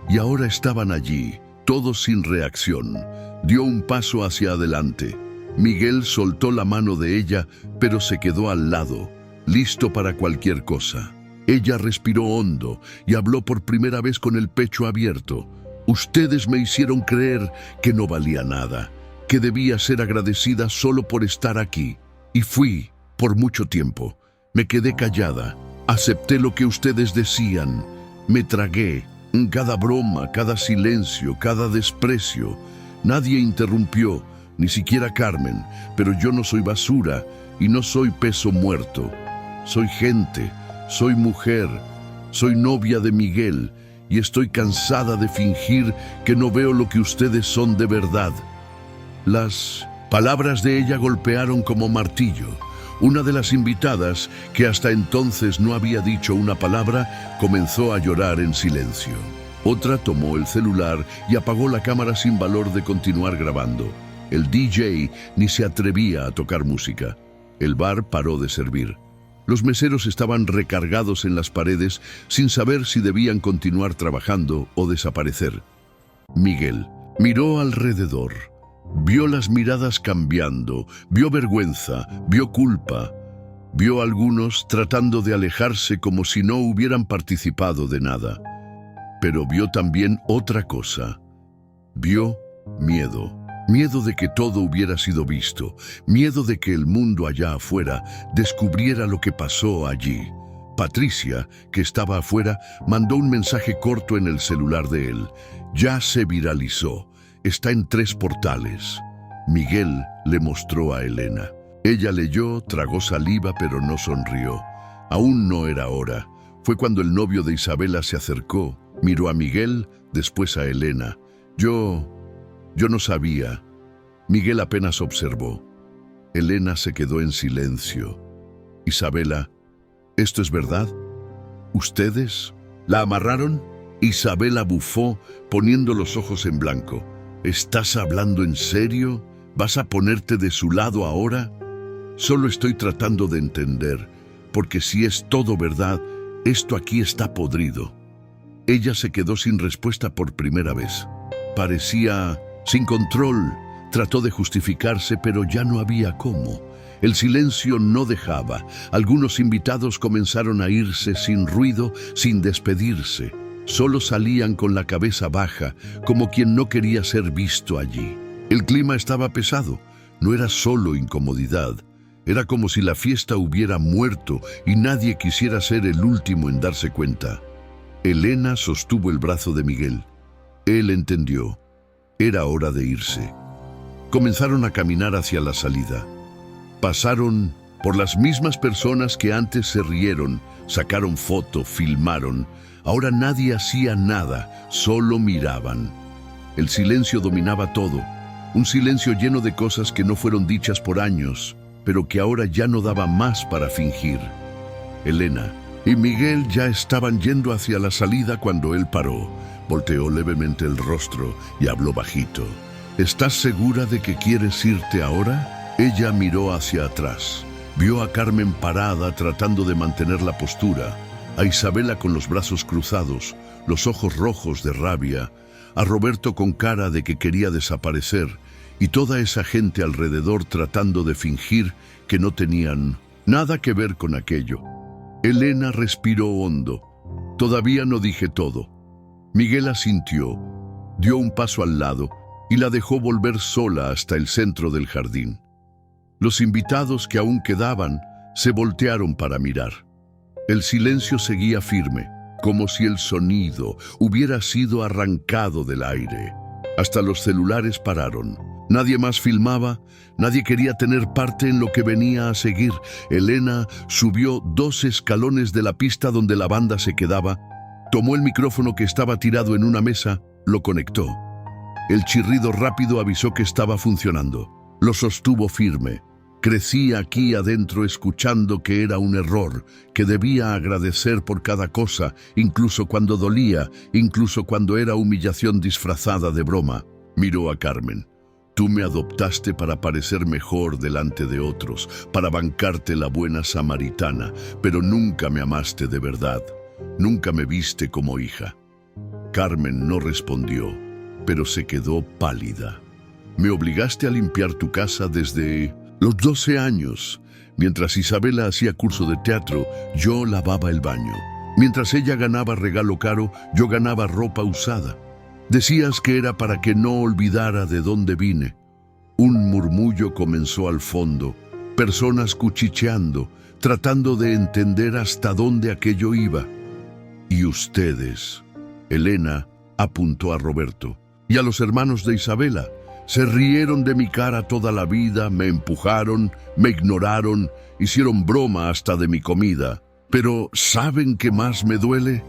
Y ahora estaban allí, todos sin reacción. Dio un paso hacia adelante. Miguel soltó la mano de ella, pero se quedó al lado, listo para cualquier cosa. Ella respiró hondo y habló por primera vez con el pecho abierto. Ustedes me hicieron creer que no valía nada, que debía ser agradecida solo por estar aquí. Y fui, por mucho tiempo. Me quedé callada, acepté lo que ustedes decían, me tragué cada broma, cada silencio, cada desprecio. Nadie interrumpió, ni siquiera Carmen, pero yo no soy basura y no soy peso muerto. Soy gente, soy mujer, soy novia de Miguel y estoy cansada de fingir que no veo lo que ustedes son de verdad. Las palabras de ella golpearon como martillo. Una de las invitadas, que hasta entonces no había dicho una palabra, comenzó a llorar en silencio. Otra tomó el celular y apagó la cámara sin valor de continuar grabando. El DJ ni se atrevía a tocar música. El bar paró de servir. Los meseros estaban recargados en las paredes sin saber si debían continuar trabajando o desaparecer. Miguel miró alrededor. Vio las miradas cambiando, vio vergüenza, vio culpa, vio a algunos tratando de alejarse como si no hubieran participado de nada. Pero vio también otra cosa. Vio miedo. Miedo de que todo hubiera sido visto, miedo de que el mundo allá afuera descubriera lo que pasó allí. Patricia, que estaba afuera, mandó un mensaje corto en el celular de él. Ya se viralizó. Está en 3 portales. Miguel le mostró a Elena. Ella leyó, tragó saliva, pero no sonrió. Aún no era hora. Fue cuando el novio de Isabela se acercó, miró a Miguel, después a Elena. Yo no sabía. Miguel apenas observó. Elena se quedó en silencio. Isabela, ¿esto es verdad? ¿Ustedes la amarraron? Isabela bufó, poniendo los ojos en blanco. ¿Estás hablando en serio? ¿Vas a ponerte de su lado ahora? Solo estoy tratando de entender, porque si es todo verdad, esto aquí está podrido. Ella se quedó sin respuesta por primera vez. Parecía sin control. Trató de justificarse, pero ya no había cómo. El silencio no dejaba. Algunos invitados comenzaron a irse sin ruido, sin despedirse. Solo salían con la cabeza baja, como quien no quería ser visto allí. El clima estaba pesado. No era solo incomodidad. Era como si la fiesta hubiera muerto y nadie quisiera ser el último en darse cuenta. Elena sostuvo el brazo de Miguel. Él entendió. Era hora de irse. Comenzaron a caminar hacia la salida. Pasaron por las mismas personas que antes se rieron, sacaron foto, filmaron. Ahora nadie hacía nada, solo miraban. El silencio dominaba todo, un silencio lleno de cosas que no fueron dichas por años, pero que ahora ya no daba más para fingir. Elena y Miguel ya estaban yendo hacia la salida cuando él paró, volteó levemente el rostro y habló bajito. ¿Estás segura de que quieres irte ahora? Ella miró hacia atrás. Vio a Carmen parada tratando de mantener la postura, a Isabela con los brazos cruzados, los ojos rojos de rabia, a Roberto con cara de que quería desaparecer y toda esa gente alrededor tratando de fingir que no tenían nada que ver con aquello. Elena respiró hondo. Todavía no dije todo. Miguel asintió, dio un paso al lado y la dejó volver sola hasta el centro del jardín. Los invitados que aún quedaban se voltearon para mirar. El silencio seguía firme, como si el sonido hubiera sido arrancado del aire. Hasta los celulares pararon. Nadie más filmaba, nadie quería tener parte en lo que venía a seguir. Elena subió 2 escalones de la pista donde la banda se quedaba, tomó el micrófono que estaba tirado en una mesa, lo conectó. El chirrido rápido avisó que estaba funcionando. Lo sostuvo firme. Crecí aquí adentro escuchando que era un error, que debía agradecer por cada cosa, incluso cuando dolía, incluso cuando era humillación disfrazada de broma. Miró a Carmen. Tú me adoptaste para parecer mejor delante de otros, para bancarte la buena samaritana, pero nunca me amaste de verdad. Nunca me viste como hija. Carmen no respondió, pero se quedó pálida. Me obligaste a limpiar tu casa desde los 12 años. Mientras Isabela hacía curso de teatro, yo lavaba el baño. Mientras ella ganaba regalo caro, yo ganaba ropa usada. Decías que era para que no olvidara de dónde vine. Un murmullo comenzó al fondo, personas cuchicheando, tratando de entender hasta dónde aquello iba. Y ustedes, Elena apuntó a Roberto, y a los hermanos de Isabela. Se rieron de mi cara toda la vida, me empujaron, me ignoraron, hicieron broma hasta de mi comida. Pero ¿saben qué más me duele?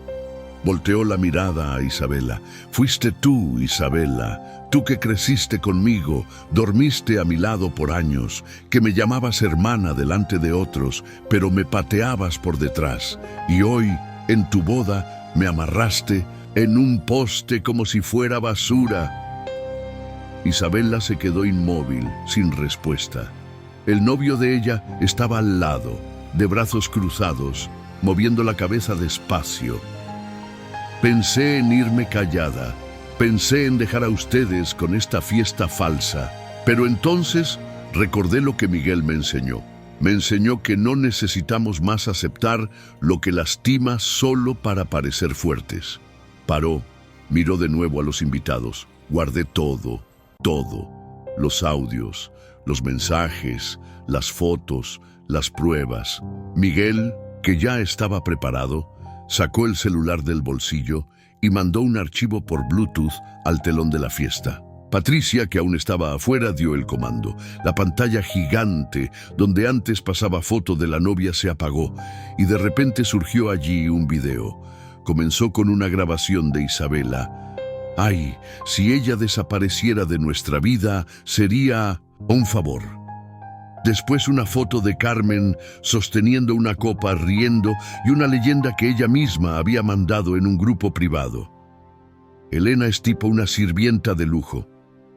Volteó la mirada a Isabela. Fuiste tú, Isabela, tú que creciste conmigo, dormiste a mi lado por años, que me llamabas hermana delante de otros, pero me pateabas por detrás. Y hoy, en tu boda, me amarraste en un poste como si fuera basura. Isabela se quedó inmóvil, sin respuesta. El novio de ella estaba al lado, de brazos cruzados, moviendo la cabeza despacio. Pensé en irme callada, pensé en dejar a ustedes con esta fiesta falsa, pero entonces recordé lo que Miguel me enseñó. Me enseñó que no necesitamos más aceptar lo que lastima solo para parecer fuertes. Paró, miró de nuevo a los invitados. Guardé todo, los audios, los mensajes, las fotos, las pruebas. Miguel, que ya estaba preparado, sacó el celular del bolsillo y mandó un archivo por Bluetooth al telón de la fiesta. Patricia, que aún estaba afuera, dio el comando. La pantalla gigante, donde antes pasaba foto de la novia, se apagó y de repente surgió allí un video. Comenzó con una grabación de Isabela. Ay, si ella desapareciera de nuestra vida, sería un favor. Después una foto de Carmen sosteniendo una copa, riendo, y una leyenda que ella misma había mandado en un grupo privado. Elena es tipo una sirvienta de lujo.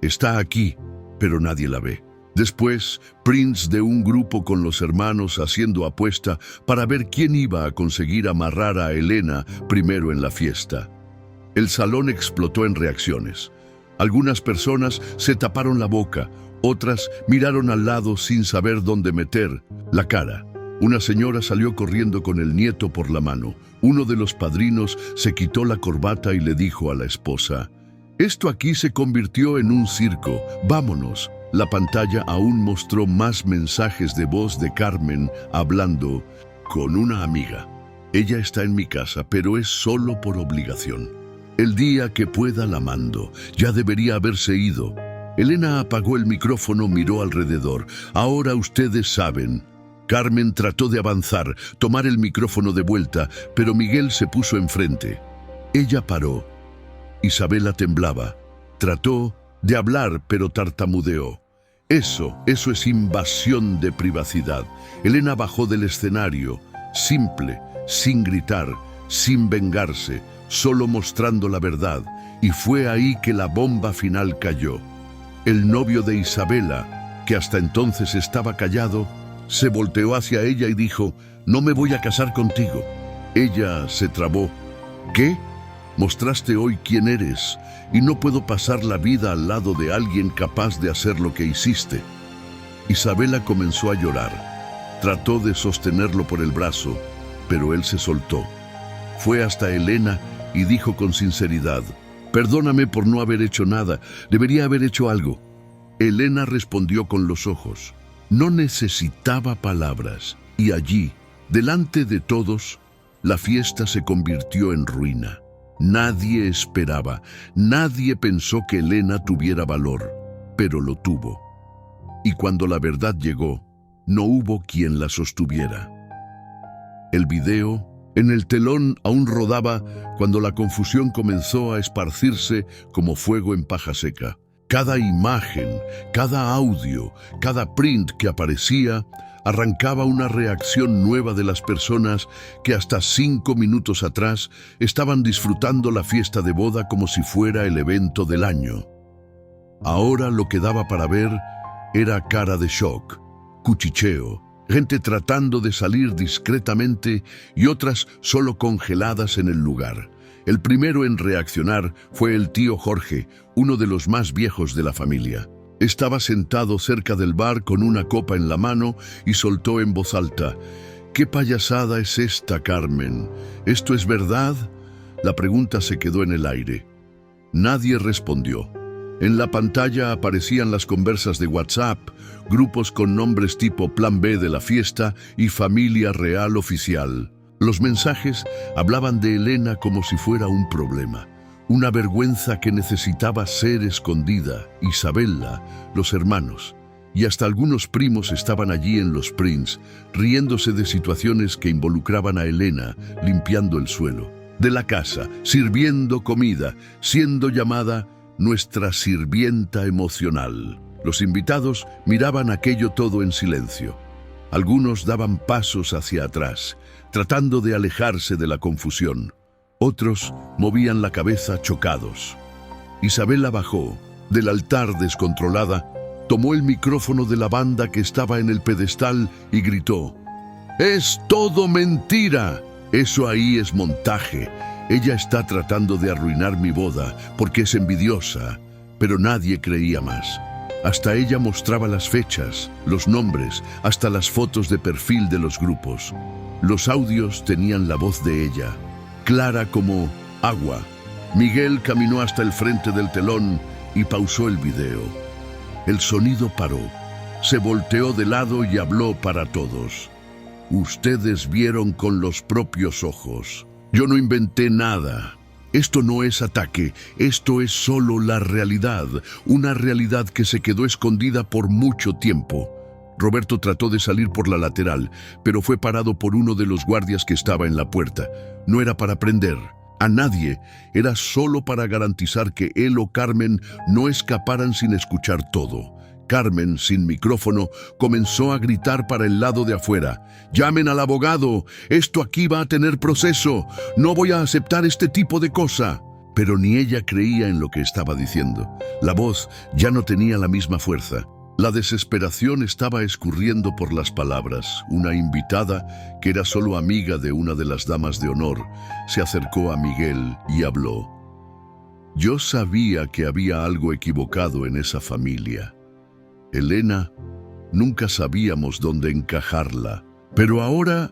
Está aquí, pero nadie la ve. Después, Prince de un grupo con los hermanos haciendo apuesta para ver quién iba a conseguir amarrar a Elena primero en la fiesta. El salón explotó en reacciones. Algunas personas se taparon la boca, otras miraron al lado sin saber dónde meter la cara. Una señora salió corriendo con el nieto por la mano. Uno de los padrinos se quitó la corbata y le dijo a la esposa: «Esto aquí se convirtió en un circo, vámonos». La pantalla aún mostró más mensajes de voz de Carmen hablando con una amiga. «Ella está en mi casa, pero es solo por obligación. El día que pueda la mando, ya debería haberse ido». Elena apagó el micrófono, miró alrededor. «Ahora ustedes saben». Carmen trató de avanzar, tomar el micrófono de vuelta, pero Miguel se puso enfrente. Ella paró. Isabela temblaba. Trató de hablar, pero tartamudeó. Eso es invasión de privacidad. Elena bajó del escenario, simple, sin gritar, sin vengarse, solo mostrando la verdad, y fue ahí que la bomba final cayó. El novio de Isabela, que hasta entonces estaba callado, se volteó hacia ella y dijo: «No me voy a casar contigo». Ella se trabó. «¿Qué? Mostraste hoy quién eres, y no puedo pasar la vida al lado de alguien capaz de hacer lo que hiciste». Isabela comenzó a llorar. Trató de sostenerlo por el brazo, pero él se soltó. Fue hasta Elena y dijo con sinceridad: «Perdóname por no haber hecho nada, debería haber hecho algo». Elena respondió con los ojos. No necesitaba palabras, y allí, delante de todos, la fiesta se convirtió en ruina. Nadie esperaba, nadie pensó que Elena tuviera valor, pero lo tuvo. Y cuando la verdad llegó, no hubo quien la sostuviera. El video en el telón aún rodaba cuando la confusión comenzó a esparcirse como fuego en paja seca. Cada imagen, cada audio, cada print que aparecía arrancaba una reacción nueva de las personas que hasta 5 minutos atrás estaban disfrutando la fiesta de boda como si fuera el evento del año. Ahora lo que daba para ver era cara de shock, cuchicheo, gente tratando de salir discretamente y otras solo congeladas en el lugar. El primero en reaccionar fue el tío Jorge, uno de los más viejos de la familia. Estaba sentado cerca del bar con una copa en la mano y soltó en voz alta: «¿Qué payasada es esta, Carmen? ¿Esto es verdad?». La pregunta se quedó en el aire. Nadie respondió. En la pantalla aparecían las conversas de WhatsApp, grupos con nombres tipo Plan B de la fiesta y Familia Real Oficial. Los mensajes hablaban de Elena como si fuera un problema, una vergüenza que necesitaba ser escondida. Isabela, los hermanos y hasta algunos primos estaban allí en los prints, riéndose de situaciones que involucraban a Elena limpiando el suelo de la casa, sirviendo comida, siendo llamada nuestra sirvienta emocional. Los invitados miraban aquello todo en silencio. Algunos daban pasos hacia atrás, tratando de alejarse de la confusión. Otros movían la cabeza chocados. Isabela bajó del altar descontrolada, tomó el micrófono de la banda que estaba en el pedestal y gritó: «¡Es todo mentira! Eso ahí es montaje. Ella está tratando de arruinar mi boda porque es envidiosa». Pero nadie creía más. Hasta ella mostraba las fechas, los nombres, hasta las fotos de perfil de los grupos. Los audios tenían la voz de ella, clara como agua. Miguel caminó hasta el frente del telón y pausó el video. El sonido paró. Se volteó de lado y habló para todos. «Ustedes vieron con los propios ojos. Yo no inventé nada. Esto no es ataque, esto es solo la realidad, una realidad que se quedó escondida por mucho tiempo». Roberto trató de salir por la lateral, pero fue parado por uno de los guardias que estaba en la puerta. No era para prender a nadie, era solo para garantizar que él o Carmen no escaparan sin escuchar todo. Carmen, sin micrófono, comenzó a gritar para el lado de afuera: «¡Llamen al abogado! ¡Esto aquí va a tener proceso! ¡No voy a aceptar este tipo de cosa!». Pero ni ella creía en lo que estaba diciendo. La voz ya no tenía la misma fuerza. La desesperación estaba escurriendo por las palabras. Una invitada, que era solo amiga de una de las damas de honor, se acercó a Miguel y habló. Yo sabía que había algo equivocado en esa familia. Elena, nunca sabíamos dónde encajarla. Pero ahora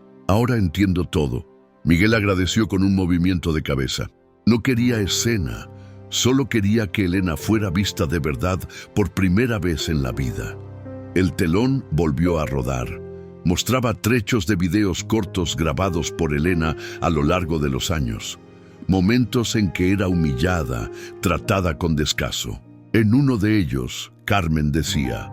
entiendo todo. Miguel agradeció con un movimiento de cabeza. No quería escena. Solo quería que Elena fuera vista de verdad por primera vez en la vida. El telón volvió a rodar. Mostraba trechos de videos cortos grabados por Elena a lo largo de los años. Momentos en que era humillada, tratada con descaso. En uno de ellos, Carmen decía,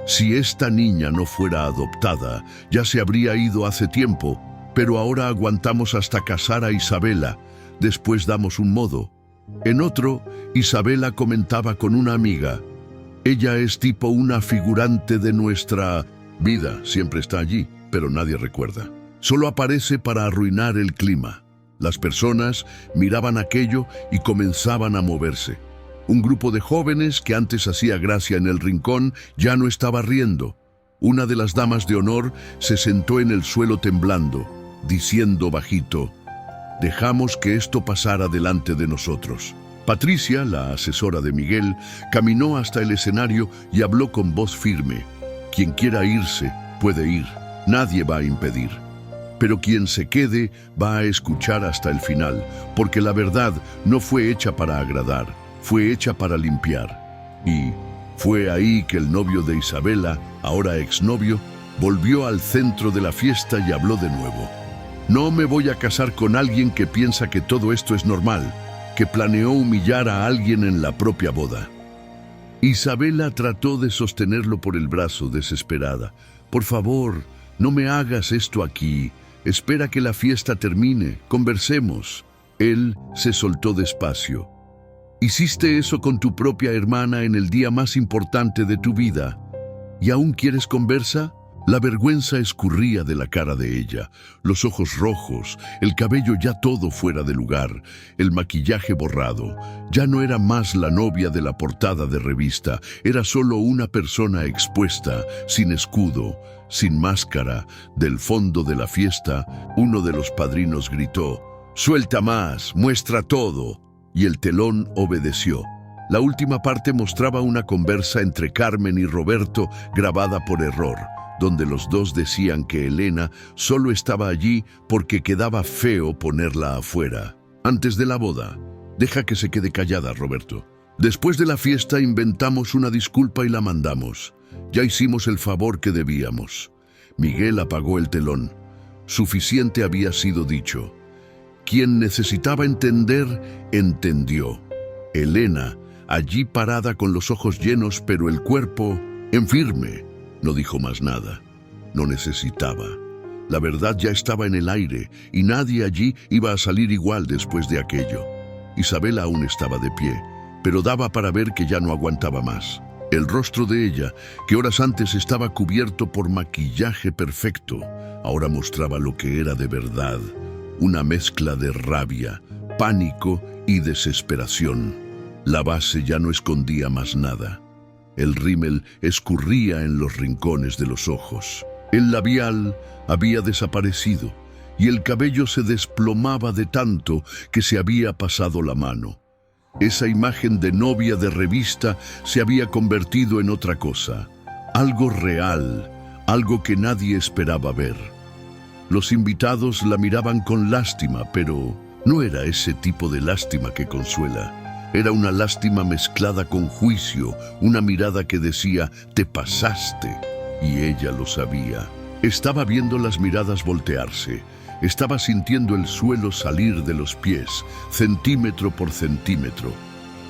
si esta niña no fuera adoptada, ya se habría ido hace tiempo, pero ahora aguantamos hasta casar a Isabela. Después damos un modo. En otro, Isabela comentaba con una amiga, ella es tipo una figurante de nuestra vida, siempre está allí, pero nadie recuerda. Solo aparece para arruinar el clima. Las personas miraban aquello y comenzaban a moverse. Un grupo de jóvenes que antes hacía gracia en el rincón ya no estaba riendo. Una de las damas de honor se sentó en el suelo temblando, diciendo bajito, dejamos que esto pasara delante de nosotros. Patricia, la asesora de Miguel, caminó hasta el escenario y habló con voz firme. Quien quiera irse, puede ir. Nadie va a impedir. Pero quien se quede va a escuchar hasta el final, porque la verdad no fue hecha para agradar, fue hecha para limpiar. Y fue ahí que el novio de Isabela, ahora exnovio, volvió al centro de la fiesta y habló de nuevo. No me voy a casar con alguien que piensa que todo esto es normal, que planeó humillar a alguien en la propia boda. Isabela trató de sostenerlo por el brazo, desesperada. Por favor, no me hagas esto aquí. Espera que la fiesta termine, conversemos. Él se soltó despacio. Hiciste eso con tu propia hermana en el día más importante de tu vida. ¿Y aún quieres conversa? La vergüenza escurría de la cara de ella, los ojos rojos, el cabello ya todo fuera de lugar, el maquillaje borrado. Ya no era más la novia de la portada de revista, era solo una persona expuesta, sin escudo, sin máscara. Del fondo de la fiesta, uno de los padrinos gritó, «Suelta más, muestra todo», y el telón obedeció. La última parte mostraba una conversa entre Carmen y Roberto grabada por error, donde los dos decían que Elena solo estaba allí porque quedaba feo ponerla afuera. Antes de la boda, deja que se quede callada, Roberto. Después de la fiesta inventamos una disculpa y la mandamos. Ya hicimos el favor que debíamos. Miguel apagó el telón. Suficiente había sido dicho. Quien necesitaba entender, entendió. Elena, allí parada con los ojos llenos, pero el cuerpo en firme. No dijo más nada. No necesitaba. La verdad ya estaba en el aire y nadie allí iba a salir igual después de aquello. Isabela aún estaba de pie, pero daba para ver que ya no aguantaba más. El rostro de ella, que horas antes estaba cubierto por maquillaje perfecto, ahora mostraba lo que era de verdad. Una mezcla de rabia, pánico y desesperación. La base ya no escondía más nada. El rímel escurría en los rincones de los ojos. El labial había desaparecido y el cabello se desplomaba de tanto que se había pasado la mano. Esa imagen de novia de revista se había convertido en otra cosa, algo real, algo que nadie esperaba ver. Los invitados la miraban con lástima, pero no era ese tipo de lástima que consuela. Era una lástima mezclada con juicio, una mirada que decía, te pasaste, y ella lo sabía. Estaba viendo las miradas voltearse, estaba sintiendo el suelo salir de los pies, centímetro por centímetro.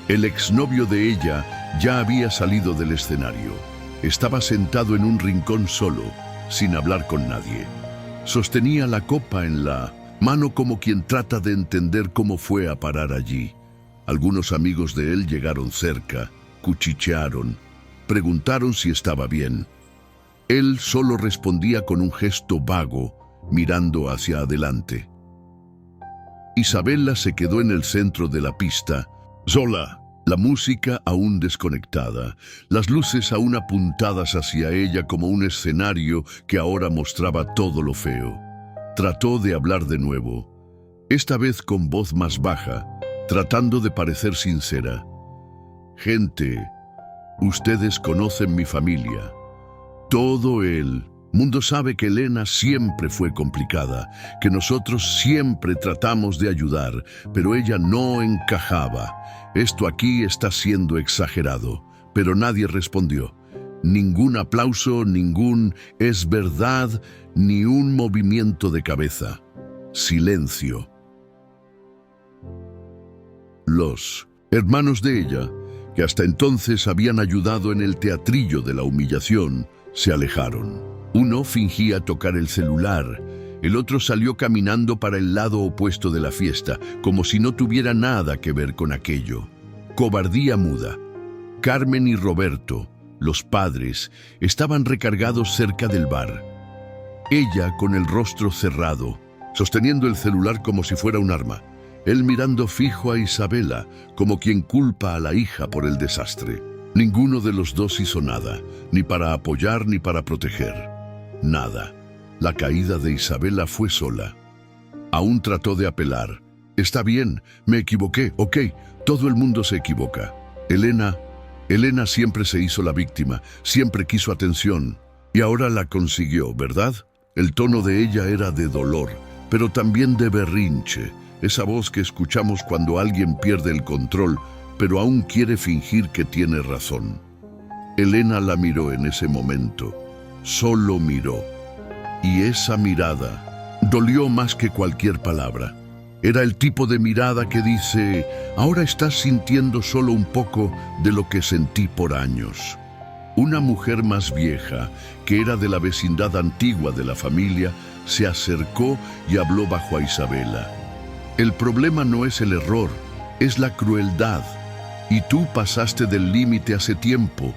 El exnovio de ella ya había salido del escenario. Estaba sentado en un rincón solo, sin hablar con nadie. Sostenía la copa en la mano como quien trata de entender cómo fue a parar allí. Algunos amigos de él llegaron cerca, cuchichearon, preguntaron si estaba bien. Él solo respondía con un gesto vago, mirando hacia adelante. Isabela se quedó en el centro de la pista, sola. La música aún desconectada, las luces aún apuntadas hacia ella como un escenario que ahora mostraba todo lo feo. Trató de hablar de nuevo, esta vez con voz más baja, tratando de parecer sincera. Gente, ustedes conocen mi familia. Todo el mundo sabe que Elena siempre fue complicada, que nosotros siempre tratamos de ayudar, pero ella no encajaba. Esto aquí está siendo exagerado, pero nadie respondió. Ningún aplauso, ningún "es verdad", ni un movimiento de cabeza. Silencio. Los hermanos de ella, que hasta entonces habían ayudado en el teatrillo de la humillación, se alejaron. Uno fingía tocar el celular, el otro salió caminando para el lado opuesto de la fiesta, como si no tuviera nada que ver con aquello. Cobardía muda. Carmen y Roberto, los padres, estaban recargados cerca del bar. Ella con el rostro cerrado, sosteniendo el celular como si fuera un arma. Él mirando fijo a Isabela, como quien culpa a la hija por el desastre. Ninguno de los dos hizo nada, ni para apoyar ni para proteger. Nada. La caída de Isabela fue sola. Aún trató de apelar. Está bien, me equivoqué, ok, todo el mundo se equivoca. Elena siempre se hizo la víctima, siempre quiso atención. Y ahora la consiguió, ¿verdad? El tono de ella era de dolor, pero también de berrinche. Esa voz que escuchamos cuando alguien pierde el control, pero aún quiere fingir que tiene razón. Elena la miró en ese momento. Solo miró. Y esa mirada dolió más que cualquier palabra. Era el tipo de mirada que dice, ahora estás sintiendo solo un poco de lo que sentí por años. Una mujer más vieja, que era de la vecindad antigua de la familia, se acercó y habló bajo a Isabela. El problema no es el error, es la crueldad. Y tú pasaste del límite hace tiempo.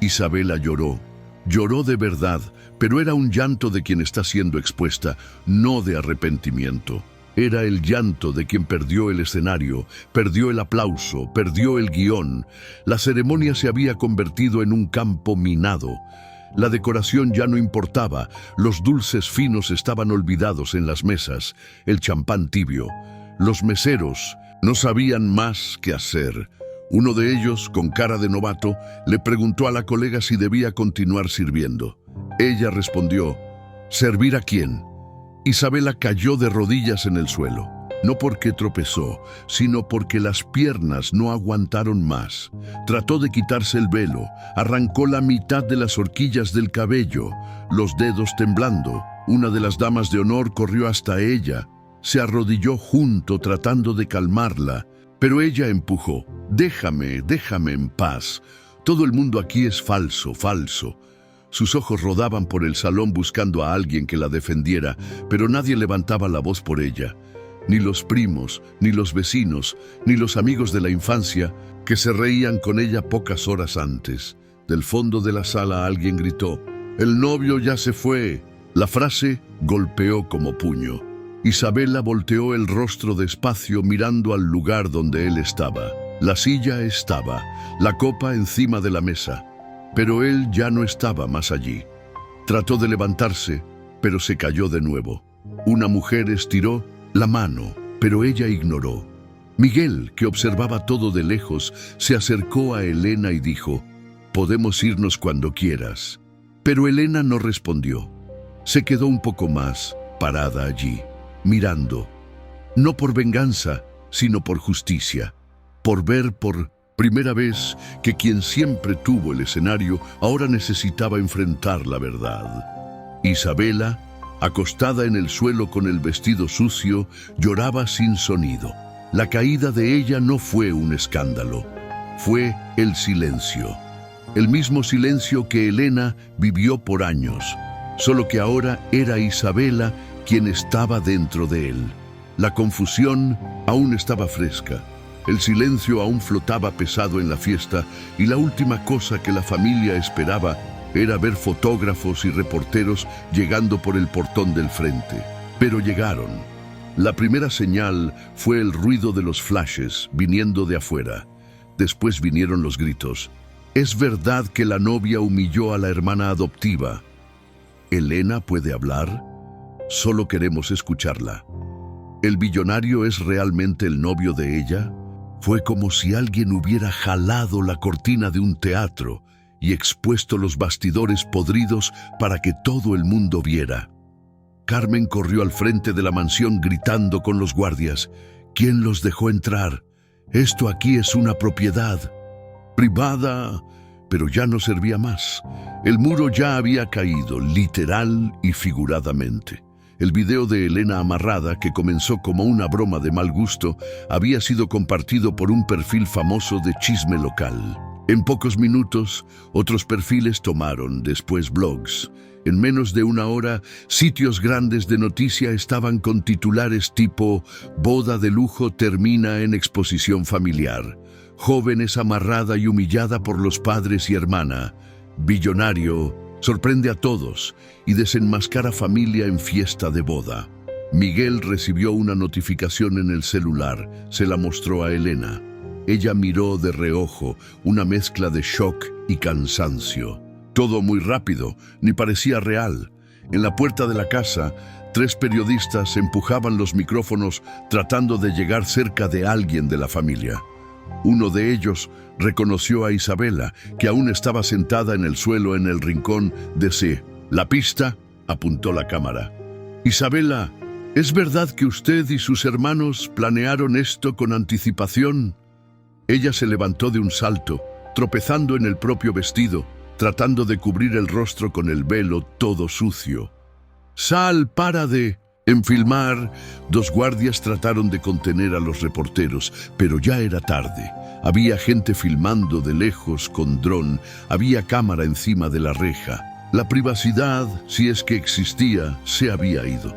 Isabela lloró. Lloró de verdad, pero era un llanto de quien está siendo expuesta, no de arrepentimiento. Era el llanto de quien perdió el escenario, perdió el aplauso, perdió el guión. La ceremonia se había convertido en un campo minado. La decoración ya no importaba, los dulces finos estaban olvidados en las mesas, el champán tibio. Los meseros no sabían más qué hacer. Uno de ellos, con cara de novato, le preguntó a la colega si debía continuar sirviendo. Ella respondió, ¿servir a quién? Isabela cayó de rodillas en el suelo, no porque tropezó, sino porque las piernas no aguantaron más. Trató de quitarse el velo, arrancó la mitad de las horquillas del cabello, los dedos temblando. Una de las damas de honor corrió hasta ella, se arrodilló junto tratando de calmarla, pero ella empujó. Déjame en paz. Todo el mundo aquí es falso, falso. Sus ojos rodaban por el salón buscando a alguien que la defendiera, pero nadie levantaba la voz por ella. Ni los primos, ni los vecinos, ni los amigos de la infancia, que se reían con ella pocas horas antes. Del fondo de la sala alguien gritó, «El novio ya se fue». La frase golpeó como puño. Isabela volteó el rostro despacio mirando al lugar donde él estaba. La silla estaba, la copa encima de la mesa, pero él ya no estaba más allí. Trató de levantarse, pero se cayó de nuevo. Una mujer estiró la mano, pero ella ignoró. Miguel, que observaba todo de lejos, se acercó a Elena y dijo, «Podemos irnos cuando quieras». Pero Elena no respondió. Se quedó un poco más, parada allí, mirando. No por venganza, sino por justicia. Por ver por primera vez que quien siempre tuvo el escenario ahora necesitaba enfrentar la verdad. Isabela, acostada en el suelo con el vestido sucio, lloraba sin sonido. La caída de ella no fue un escándalo, fue el silencio. El mismo silencio que Elena vivió por años, solo que ahora era Isabela quien estaba dentro de él. La confusión aún estaba fresca. El silencio aún flotaba pesado en la fiesta y la última cosa que la familia esperaba era ver fotógrafos y reporteros llegando por el portón del frente. Pero llegaron. La primera señal fue el ruido de los flashes viniendo de afuera. Después vinieron los gritos. Es verdad que la novia humilló a la hermana adoptiva. ¿Elena puede hablar? Solo queremos escucharla. ¿El billonario es realmente el novio de ella? Fue como si alguien hubiera jalado la cortina de un teatro y expuesto los bastidores podridos para que todo el mundo viera. Carmen corrió al frente de la mansión gritando con los guardias. ¿Quién los dejó entrar? Esto aquí es una propiedad privada, pero ya no servía más. El muro ya había caído, literal y figuradamente. El video de Elena amarrada, que comenzó como una broma de mal gusto, había sido compartido por un perfil famoso de chisme local. En pocos minutos, otros perfiles tomaron, después blogs. En menos de una hora, sitios grandes de noticia estaban con titulares tipo «Boda de lujo termina en exposición familiar», «Jóvenes amarrada y humillada por los padres y hermana», «Billonario sorprende a todos y desenmascara familia en fiesta de boda». Miguel recibió una notificación en el celular, se la mostró a Elena. Ella miró de reojo, una mezcla de shock y cansancio. Todo muy rápido, ni parecía real. En la puerta de la casa, 3 periodistas empujaban los micrófonos tratando de llegar cerca de alguien de la familia. Uno de ellos reconoció a Isabela, que aún estaba sentada en el suelo en el rincón de C. «La pista», apuntó la cámara. «Isabela, ¿es verdad que usted y sus hermanos planearon esto con anticipación?» Ella se levantó de un salto, tropezando en el propio vestido, tratando de cubrir el rostro con el velo todo sucio. «Sal, para de...» En filmar, 2 guardias trataron de contener a los reporteros, pero ya era tarde. Había gente filmando de lejos con dron, había cámara encima de la reja. La privacidad, si es que existía, se había ido.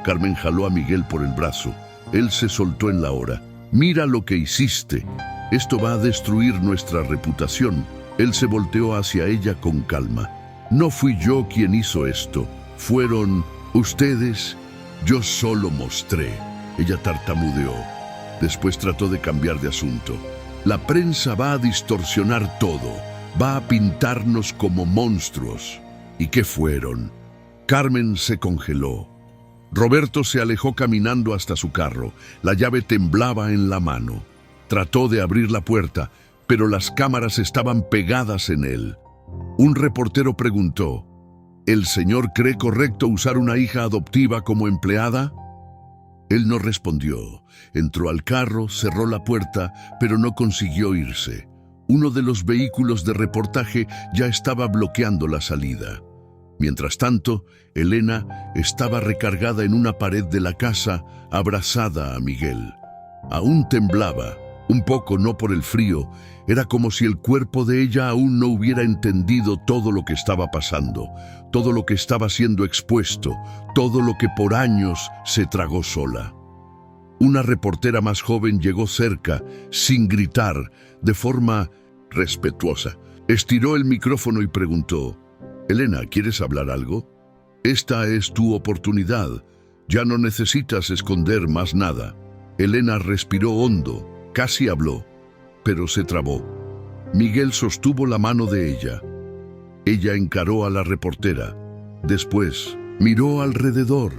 Carmen jaló a Miguel por el brazo. Él se soltó en la hora. «Mira lo que hiciste. Esto va a destruir nuestra reputación». Él se volteó hacia ella con calma. «No fui yo quien hizo esto. Fueron ustedes. Yo solo mostré». Ella tartamudeó. Después trató de cambiar de asunto. «La prensa va a distorsionar todo. Va a pintarnos como monstruos». ¿Y qué fueron? Carmen se congeló. Roberto se alejó caminando hasta su carro. La llave temblaba en la mano. Trató de abrir la puerta, pero las cámaras estaban pegadas en él. Un reportero preguntó: ¿El señor cree correcto usar una hija adoptiva como empleada? Él no respondió. Entró al carro, cerró la puerta, pero no consiguió irse. Uno de los vehículos de reportaje ya estaba bloqueando la salida. Mientras tanto, Elena estaba recargada en una pared de la casa, abrazada a Miguel. Aún temblaba. Un poco, no por el frío, era como si el cuerpo de ella aún no hubiera entendido todo lo que estaba pasando, todo lo que estaba siendo expuesto, todo lo que por años se tragó sola. Una reportera más joven llegó cerca, sin gritar, de forma respetuosa. Estiró el micrófono y preguntó: «Elena, ¿quieres hablar algo? Esta es tu oportunidad. Ya no necesitas esconder más nada». Elena respiró hondo. Casi habló, pero se trabó. Miguel sostuvo la mano de ella. Ella encaró a la reportera. Después miró alrededor.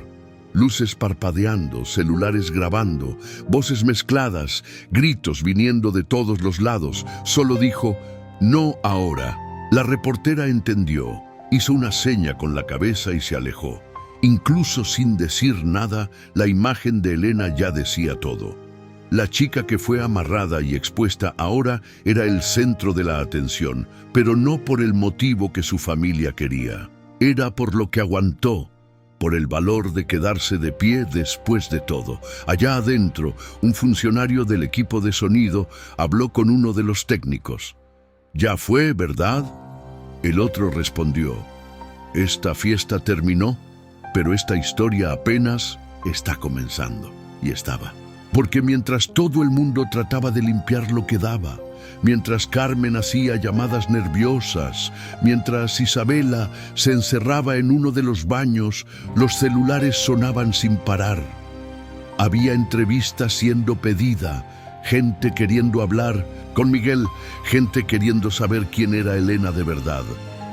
Luces parpadeando, celulares grabando, voces mezcladas, gritos viniendo de todos los lados. Solo dijo: «No ahora». La reportera entendió, hizo una seña con la cabeza y se alejó. Incluso sin decir nada, la imagen de Elena ya decía todo. La chica que fue amarrada y expuesta ahora era el centro de la atención, pero no por el motivo que su familia quería. Era por lo que aguantó, por el valor de quedarse de pie después de todo. Allá adentro, un funcionario del equipo de sonido habló con uno de los técnicos. «¿Ya fue, verdad?». El otro respondió: «Esta fiesta terminó, pero esta historia apenas está comenzando». Y estaba. Porque mientras todo el mundo trataba de limpiar lo que daba, mientras Carmen hacía llamadas nerviosas, mientras Isabela se encerraba en uno de los baños, los celulares sonaban sin parar. Había entrevistas siendo pedida, gente queriendo hablar con Miguel, gente queriendo saber quién era Elena de verdad.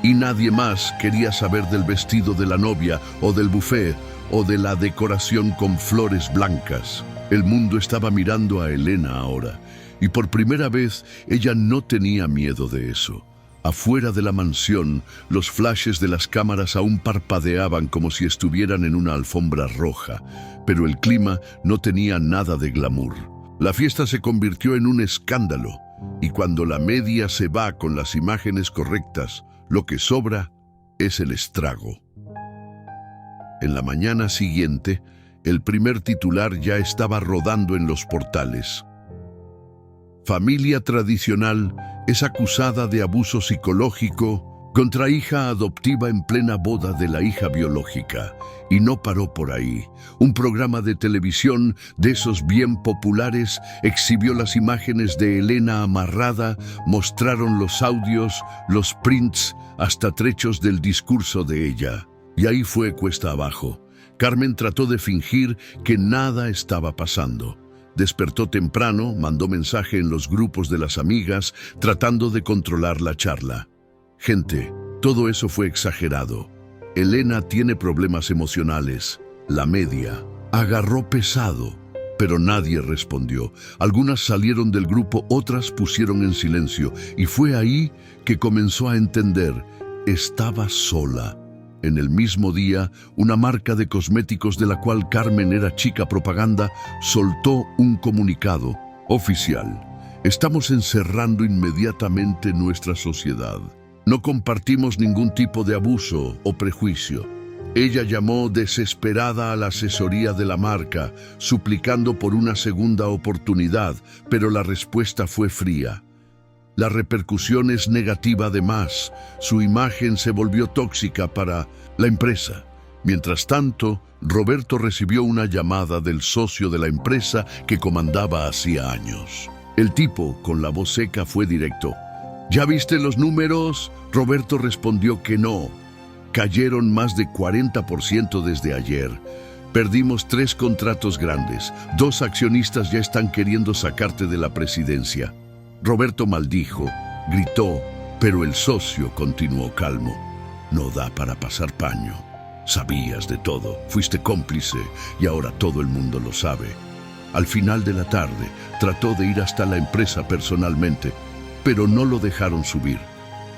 Y nadie más quería saber del vestido de la novia, o del buffet, o de la decoración con flores blancas. El mundo estaba mirando a Elena ahora, y por primera vez ella no tenía miedo de eso. Afuera de la mansión, los flashes de las cámaras aún parpadeaban como si estuvieran en una alfombra roja, pero el clima no tenía nada de glamour. La fiesta se convirtió en un escándalo, y cuando la media se va con las imágenes correctas, lo que sobra es el estrago. En la mañana siguiente, el primer titular ya estaba rodando en los portales. Familia tradicional es acusada de abuso psicológico contra hija adoptiva en plena boda de la hija biológica. Y no paró por ahí. Un programa de televisión de esos bien populares exhibió las imágenes de Elena amarrada, mostraron los audios, los prints, hasta trechos del discurso de ella. Y ahí fue cuesta abajo. Carmen trató de fingir que nada estaba pasando. Despertó temprano, mandó mensaje en los grupos de las amigas, tratando de controlar la charla. Gente, todo eso fue exagerado. Elena tiene problemas emocionales. La media agarró pesado, pero nadie respondió. Algunas salieron del grupo, otras pusieron en silencio, y fue ahí que comenzó a entender. Estaba sola. En el mismo día, una marca de cosméticos de la cual Carmen era chica propaganda soltó un comunicado oficial. Estamos encerrando inmediatamente nuestra sociedad. No compartimos ningún tipo de abuso o prejuicio. Ella llamó desesperada a la asesoría de la marca, suplicando por una segunda oportunidad, pero la respuesta fue fría. La repercusión es negativa además. Su imagen se volvió tóxica para la empresa. Mientras tanto, Roberto recibió una llamada del socio de la empresa que comandaba hacía años. El tipo, con la voz seca, fue directo. ¿Ya viste los números? Roberto respondió que no. Cayeron más de 40% desde ayer. Perdimos 3 contratos grandes. 2 accionistas ya están queriendo sacarte de la presidencia. Roberto maldijo, gritó, pero el socio continuó calmo. No da para pasar paño. Sabías de todo, fuiste cómplice y ahora todo el mundo lo sabe. Al final de la tarde, trató de ir hasta la empresa personalmente, pero no lo dejaron subir.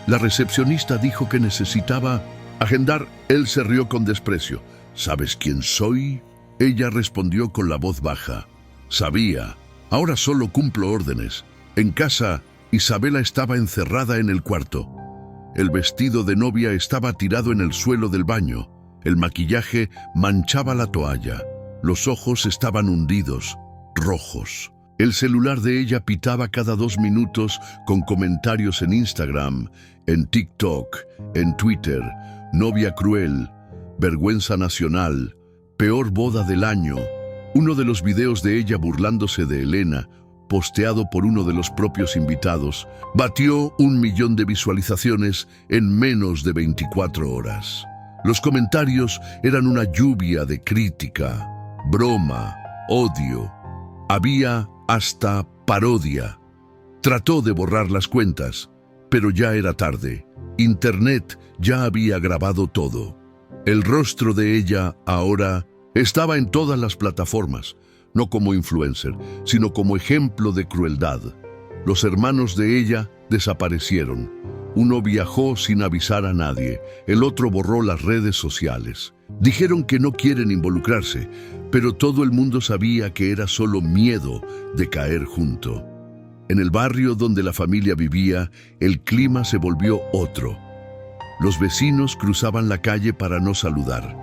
La recepcionista dijo que necesitaba agendar. Él se rió con desprecio. ¿Sabes quién soy? Ella respondió con la voz baja. Sabía. Ahora solo cumplo órdenes. En casa, Isabela estaba encerrada en el cuarto. El vestido de novia estaba tirado en el suelo del baño. El maquillaje manchaba la toalla. Los ojos estaban hundidos, rojos. El celular de ella pitaba cada 2 minutos con comentarios en Instagram, en TikTok, en Twitter. Novia cruel, vergüenza nacional, peor boda del año. Uno de los videos de ella burlándose de Elena, posteado por uno de los propios invitados, batió 1 millón de visualizaciones en menos de 24 horas. Los comentarios eran una lluvia de crítica, broma, odio. Había hasta parodia. Trató de borrar las cuentas, pero ya era tarde. Internet ya había grabado todo. El rostro de ella ahora estaba en todas las plataformas, no como influencer, sino como ejemplo de crueldad. Los hermanos de ella desaparecieron. Uno viajó sin avisar a nadie, el otro borró las redes sociales. Dijeron que no quieren involucrarse, pero todo el mundo sabía que era solo miedo de caer junto. En el barrio donde la familia vivía, el clima se volvió otro. Los vecinos cruzaban la calle para no saludar.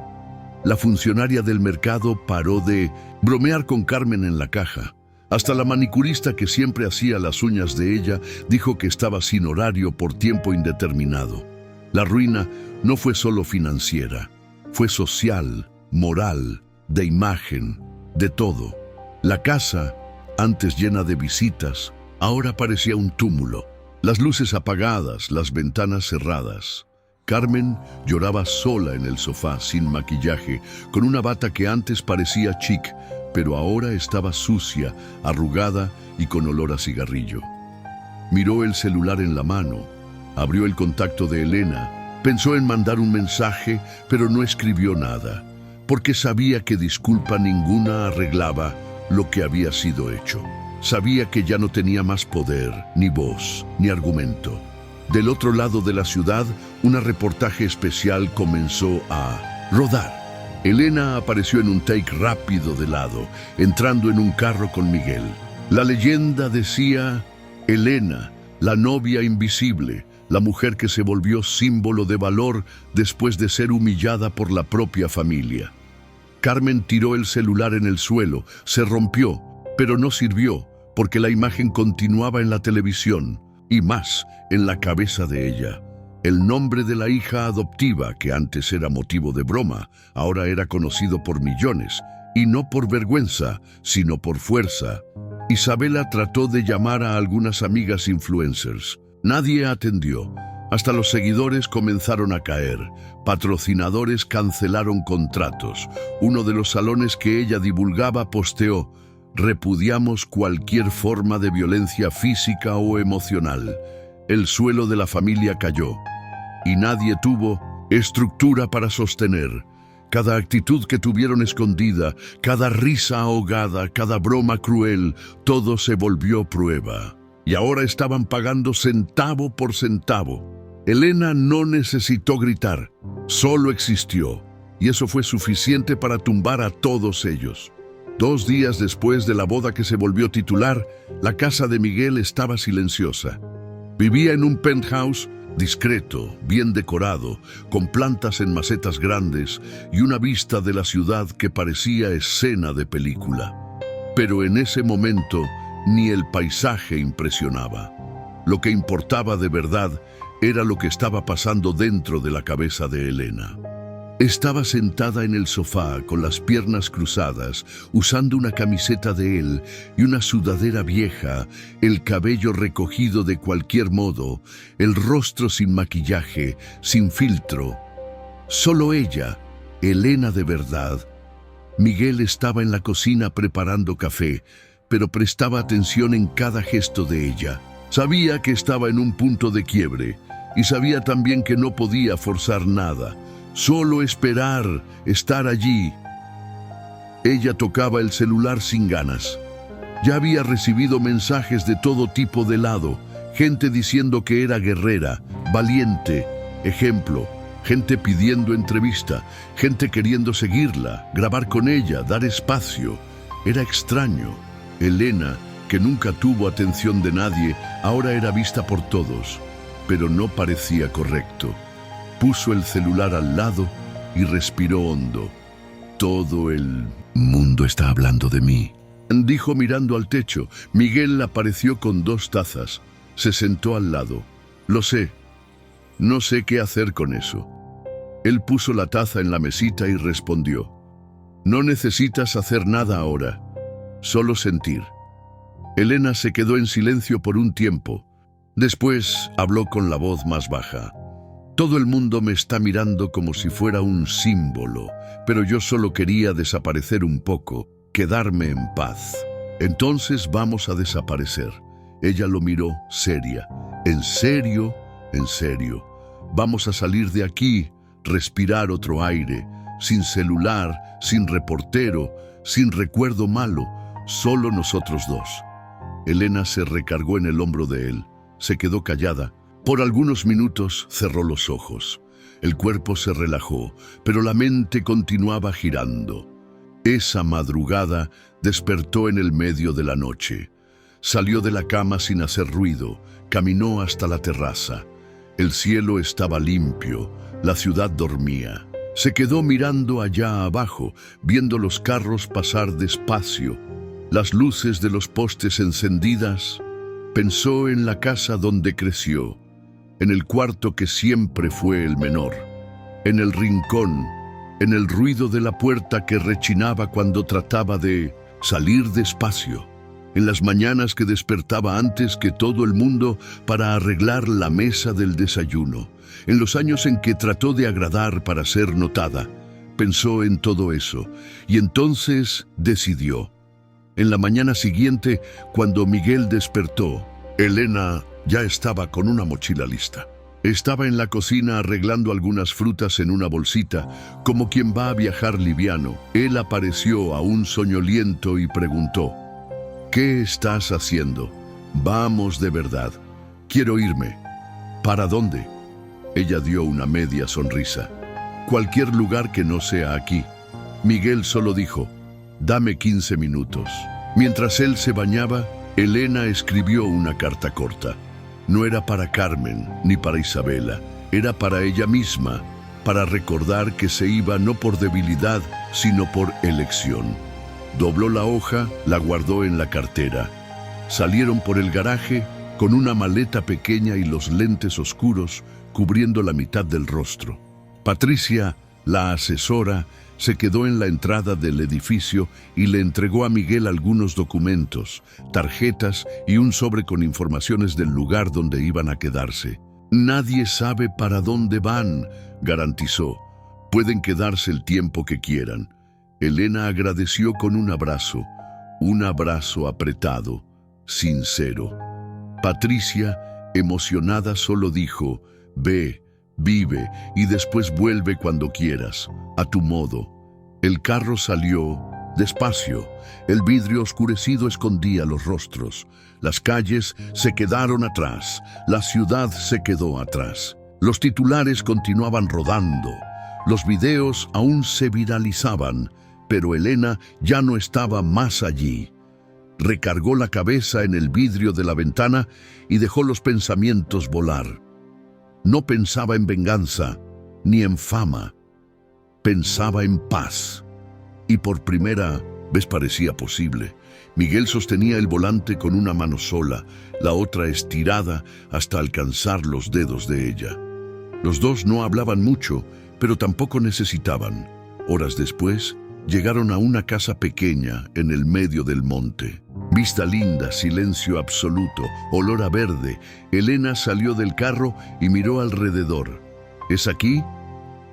La funcionaria del mercado paró de bromear con Carmen en la caja. Hasta la manicurista que siempre hacía las uñas de ella dijo que estaba sin horario por tiempo indeterminado. La ruina no fue solo financiera, fue social, moral, de imagen, de todo. La casa, antes llena de visitas, ahora parecía un túmulo. Las luces apagadas, las ventanas cerradas. Carmen lloraba sola en el sofá, sin maquillaje, con una bata que antes parecía chic, pero ahora estaba sucia, arrugada y con olor a cigarrillo. Miró el celular en la mano, abrió el contacto de Elena, pensó en mandar un mensaje, pero no escribió nada, porque sabía que disculpa ninguna arreglaba lo que había sido hecho. Sabía que ya no tenía más poder, ni voz, ni argumento. Del otro lado de la ciudad, un reportaje especial comenzó a rodar. Elena apareció en un take rápido de lado, entrando en un carro con Miguel. La leyenda decía: Elena, la novia invisible, la mujer que se volvió símbolo de valor después de ser humillada por la propia familia. Carmen tiró el celular en el suelo, se rompió, pero no sirvió, porque la imagen continuaba en la televisión, y más, en la cabeza de ella. El nombre de la hija adoptiva, que antes era motivo de broma, ahora era conocido por millones, y no por vergüenza, sino por fuerza. Isabela trató de llamar a algunas amigas influencers. Nadie atendió. Hasta los seguidores comenzaron a caer. Patrocinadores cancelaron contratos. Uno de los salones que ella divulgaba posteó: repudiamos cualquier forma de violencia física o emocional. El suelo de la familia cayó y nadie tuvo estructura para sostener. Cada actitud que tuvieron escondida, cada risa ahogada, cada broma cruel, todo se volvió prueba. Y ahora estaban pagando centavo por centavo. Elena no necesitó gritar, solo existió, y eso fue suficiente para tumbar a todos ellos. 2 días después de la boda que se volvió titular, la casa de Miguel estaba silenciosa. Vivía en un penthouse discreto, bien decorado, con plantas en macetas grandes y una vista de la ciudad que parecía escena de película. Pero en ese momento, ni el paisaje impresionaba. Lo que importaba de verdad era lo que estaba pasando dentro de la cabeza de Elena. Estaba sentada en el sofá con las piernas cruzadas, usando una camiseta de él y una sudadera vieja, el cabello recogido de cualquier modo, el rostro sin maquillaje, sin filtro. Solo ella, Elena de verdad. Miguel estaba en la cocina preparando café, pero prestaba atención en cada gesto de ella. Sabía que estaba en un punto de quiebre y sabía también que no podía forzar nada. Solo esperar, estar allí. Ella tocaba el celular sin ganas. Ya había recibido mensajes de todo tipo de lado, gente diciendo que era guerrera, valiente, ejemplo, gente pidiendo entrevista, gente queriendo seguirla, grabar con ella, dar espacio. Era extraño. Elena, que nunca tuvo atención de nadie, ahora era vista por todos, pero no parecía correcto. Puso el celular al lado y respiró hondo. Todo el mundo está hablando de mí, dijo mirando al techo. Miguel apareció con 2 tazas. Se sentó al lado. Lo sé. No sé qué hacer con eso. Él puso la taza en la mesita y respondió: no necesitas hacer nada ahora, solo sentir. Elena se quedó en silencio por un tiempo. Después habló con la voz más baja. Todo el mundo me está mirando como si fuera un símbolo, pero yo solo quería desaparecer un poco, quedarme en paz. Entonces vamos a desaparecer. Ella lo miró seria. ¿En serio? En serio. Vamos a salir de aquí, respirar otro aire, sin celular, sin reportero, sin recuerdo malo, solo nosotros 2. Elena se recargó en el hombro de él. Se quedó callada. Por algunos minutos cerró los ojos. El cuerpo se relajó, pero la mente continuaba girando. Esa madrugada despertó en el medio de la noche. Salió de la cama sin hacer ruido, caminó hasta la terraza. El cielo estaba limpio, la ciudad dormía. Se quedó mirando allá abajo, viendo los carros pasar despacio, las luces de los postes encendidas. Pensó en la casa donde creció, en el cuarto que siempre fue el menor, en el rincón, en el ruido de la puerta que rechinaba cuando trataba de salir despacio, en las mañanas que despertaba antes que todo el mundo para arreglar la mesa del desayuno, en los años en que trató de agradar para ser notada, pensó en todo eso y entonces decidió. En la mañana siguiente, cuando Miguel despertó, Elena ya estaba con una mochila lista. Estaba en la cocina arreglando algunas frutas en una bolsita, como quien va a viajar liviano. Él apareció aún soñoliento y preguntó: ¿qué estás haciendo? Vamos, de verdad. Quiero irme. ¿Para dónde? Ella dio una media sonrisa. Cualquier lugar que no sea aquí. Miguel solo dijo: dame 15 minutos. Mientras él se bañaba, Elena escribió una carta corta. No era para Carmen ni para Isabela, era para ella misma, para recordar que se iba no por debilidad, sino por elección. Dobló la hoja, la guardó en la cartera. Salieron por el garaje con una maleta pequeña y los lentes oscuros cubriendo la mitad del rostro. Patricia, la asesora, se quedó en la entrada del edificio y le entregó a Miguel algunos documentos, tarjetas y un sobre con informaciones del lugar donde iban a quedarse. Nadie sabe para dónde van, garantizó. Pueden quedarse el tiempo que quieran. Elena agradeció con un abrazo apretado, sincero. Patricia, emocionada, solo dijo: ve, vive y después vuelve cuando quieras, a tu modo. El carro salió despacio. El vidrio oscurecido escondía los rostros. Las calles se quedaron atrás. La ciudad se quedó atrás. Los titulares continuaban rodando. Los videos aún se viralizaban, pero Elena ya no estaba más allí. Recargó la cabeza en el vidrio de la ventana y dejó los pensamientos volar. No pensaba en venganza, ni en fama. Pensaba en paz. Y por primera vez parecía posible. Miguel sostenía el volante con una mano sola, la otra estirada hasta alcanzar los dedos de ella. Los dos no hablaban mucho, pero tampoco necesitaban. Horas después, llegaron a una casa pequeña en el medio del monte. Vista linda, silencio absoluto, olor a verde. Elena salió del carro y miró alrededor. ¿Es aquí?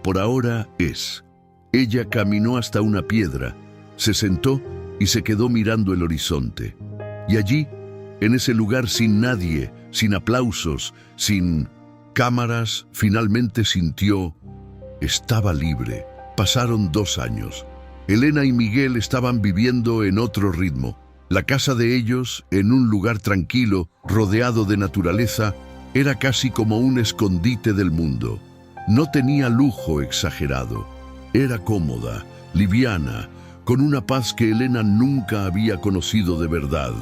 Por ahora es. Ella caminó hasta una piedra, se sentó y se quedó mirando el horizonte. Y allí, en ese lugar sin nadie, sin aplausos, sin cámaras, finalmente sintió: estaba libre. Pasaron 2 años. Elena y Miguel estaban viviendo en otro ritmo. La casa de ellos, en un lugar tranquilo, rodeado de naturaleza, era casi como un escondite del mundo. No tenía lujo exagerado. Era cómoda, liviana, con una paz que Elena nunca había conocido de verdad.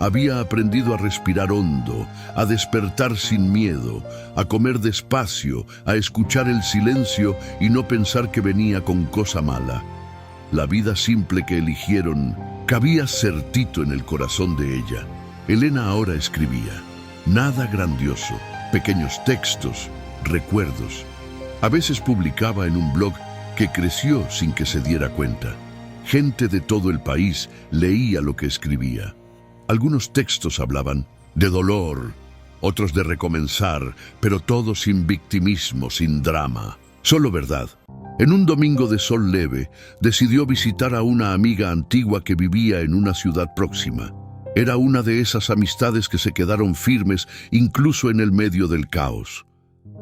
Había aprendido a respirar hondo, a despertar sin miedo, a comer despacio, a escuchar el silencio y no pensar que venía con cosa mala. La vida simple que eligieron cabía certito en el corazón de ella. Elena ahora escribía. Nada grandioso, pequeños textos, recuerdos. A veces publicaba en un blog que creció sin que se diera cuenta. Gente de todo el país leía lo que escribía. Algunos textos hablaban de dolor, otros de recomenzar, pero todo sin victimismo, sin drama. Solo verdad. En un domingo de sol leve, decidió visitar a una amiga antigua que vivía en una ciudad próxima. Era una de esas amistades que se quedaron firmes incluso en el medio del caos.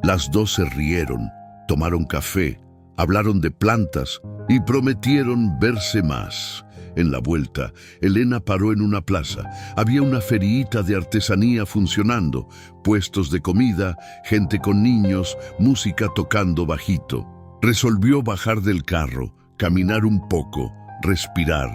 Las dos se rieron, tomaron café, hablaron de plantas y prometieron verse más. En la vuelta, Elena paró en una plaza. Había una feriita de artesanía funcionando, puestos de comida, gente con niños, música tocando bajito. Resolvió bajar del carro, caminar un poco, respirar.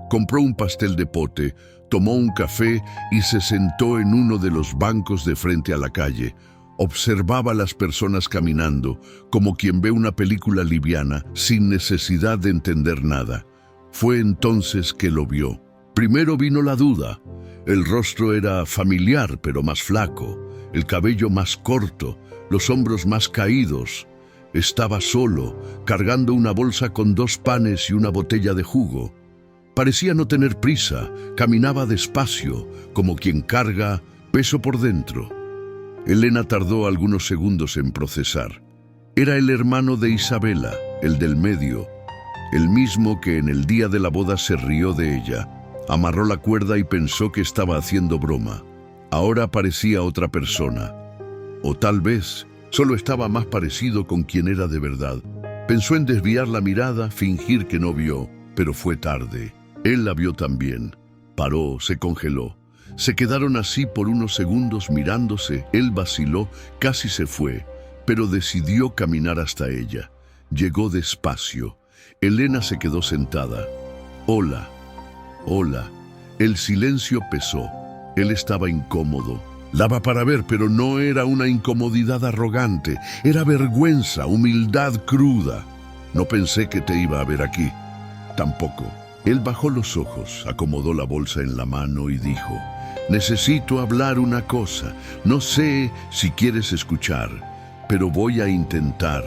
Compró un pastel de pote, tomó un café y se sentó en uno de los bancos de frente a la calle. Observaba a las personas caminando, como quien ve una película liviana, sin necesidad de entender nada. Fue entonces que lo vio. Primero vino la duda. El rostro era familiar, pero más flaco, el cabello más corto, los hombros más caídos. Estaba solo, cargando una bolsa con 2 panes y una botella de jugo. Parecía no tener prisa, caminaba despacio, como quien carga peso por dentro. Elena tardó algunos segundos en procesar. Era el hermano de Isabela, el del medio, el mismo que en el día de la boda se rió de ella. Amarró la cuerda y pensó que estaba haciendo broma. Ahora parecía otra persona. O tal vez solo estaba más parecido con quien era de verdad. Pensó en desviar la mirada, fingir que no vio, pero fue tarde. Él la vio también. Paró, se congeló. Se quedaron así por unos segundos mirándose. Él vaciló, casi se fue, pero decidió caminar hasta ella. Llegó despacio. Elena se quedó sentada. Hola, hola. El silencio pesó. Él estaba incómodo. Daba para ver, pero no era una incomodidad arrogante. Era vergüenza, humildad cruda. No pensé que te iba a ver aquí. Tampoco. Él bajó los ojos, acomodó la bolsa en la mano y dijo: necesito hablar una cosa. No sé si quieres escuchar, pero voy a intentar,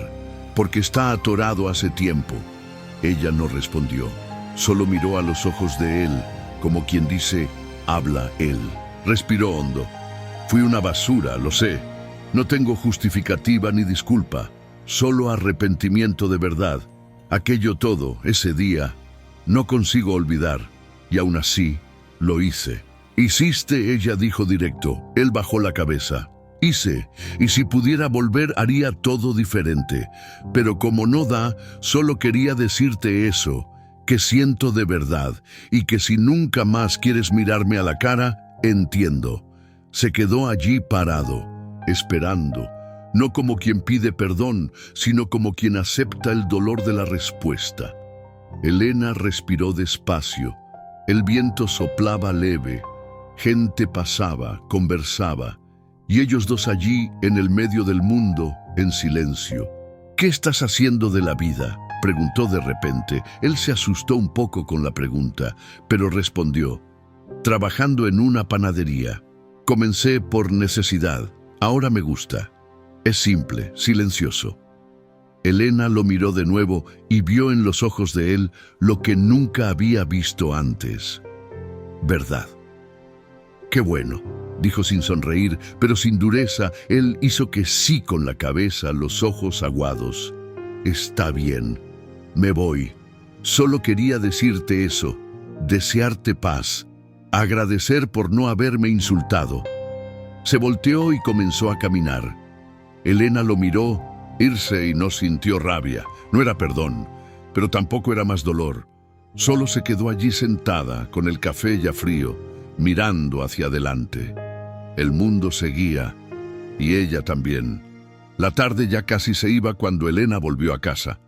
porque está atorado hace tiempo. Ella no respondió, solo miró a los ojos de él, como quien dice: habla él. Respiró hondo. Fui una basura, lo sé. No tengo justificativa ni disculpa, solo arrepentimiento de verdad. Aquello todo, ese día, no consigo olvidar, y aún así, lo hice. Hiciste, ella dijo directo. Él bajó la cabeza. Hice, y si pudiera volver haría todo diferente. Pero como no da, solo quería decirte eso, que siento de verdad, y que si nunca más quieres mirarme a la cara, entiendo. Se quedó allí parado, esperando, no como quien pide perdón, sino como quien acepta el dolor de la respuesta. Elena respiró despacio. El viento soplaba leve. Gente pasaba, conversaba, y ellos dos allí, en el medio del mundo, en silencio. ¿Qué estás haciendo de la vida?, preguntó de repente. Él se asustó un poco con la pregunta, pero respondió: trabajando en una panadería. Comencé por necesidad. Ahora me gusta. Es simple, silencioso. Elena lo miró de nuevo y vio en los ojos de él lo que nunca había visto antes. Verdad. Qué bueno, dijo sin sonreír, pero sin dureza. Él hizo que sí con la cabeza, los ojos aguados. Está bien, me voy. Solo quería decirte eso, desearte paz, agradecer por no haberme insultado. Se volteó y comenzó a caminar. Elena lo miró, irse, y no sintió rabia. No era perdón, pero tampoco era más dolor. Solo se quedó allí sentada, con el café ya frío, mirando hacia adelante. El mundo seguía, y ella también. La tarde ya casi se iba cuando Elena volvió a casa.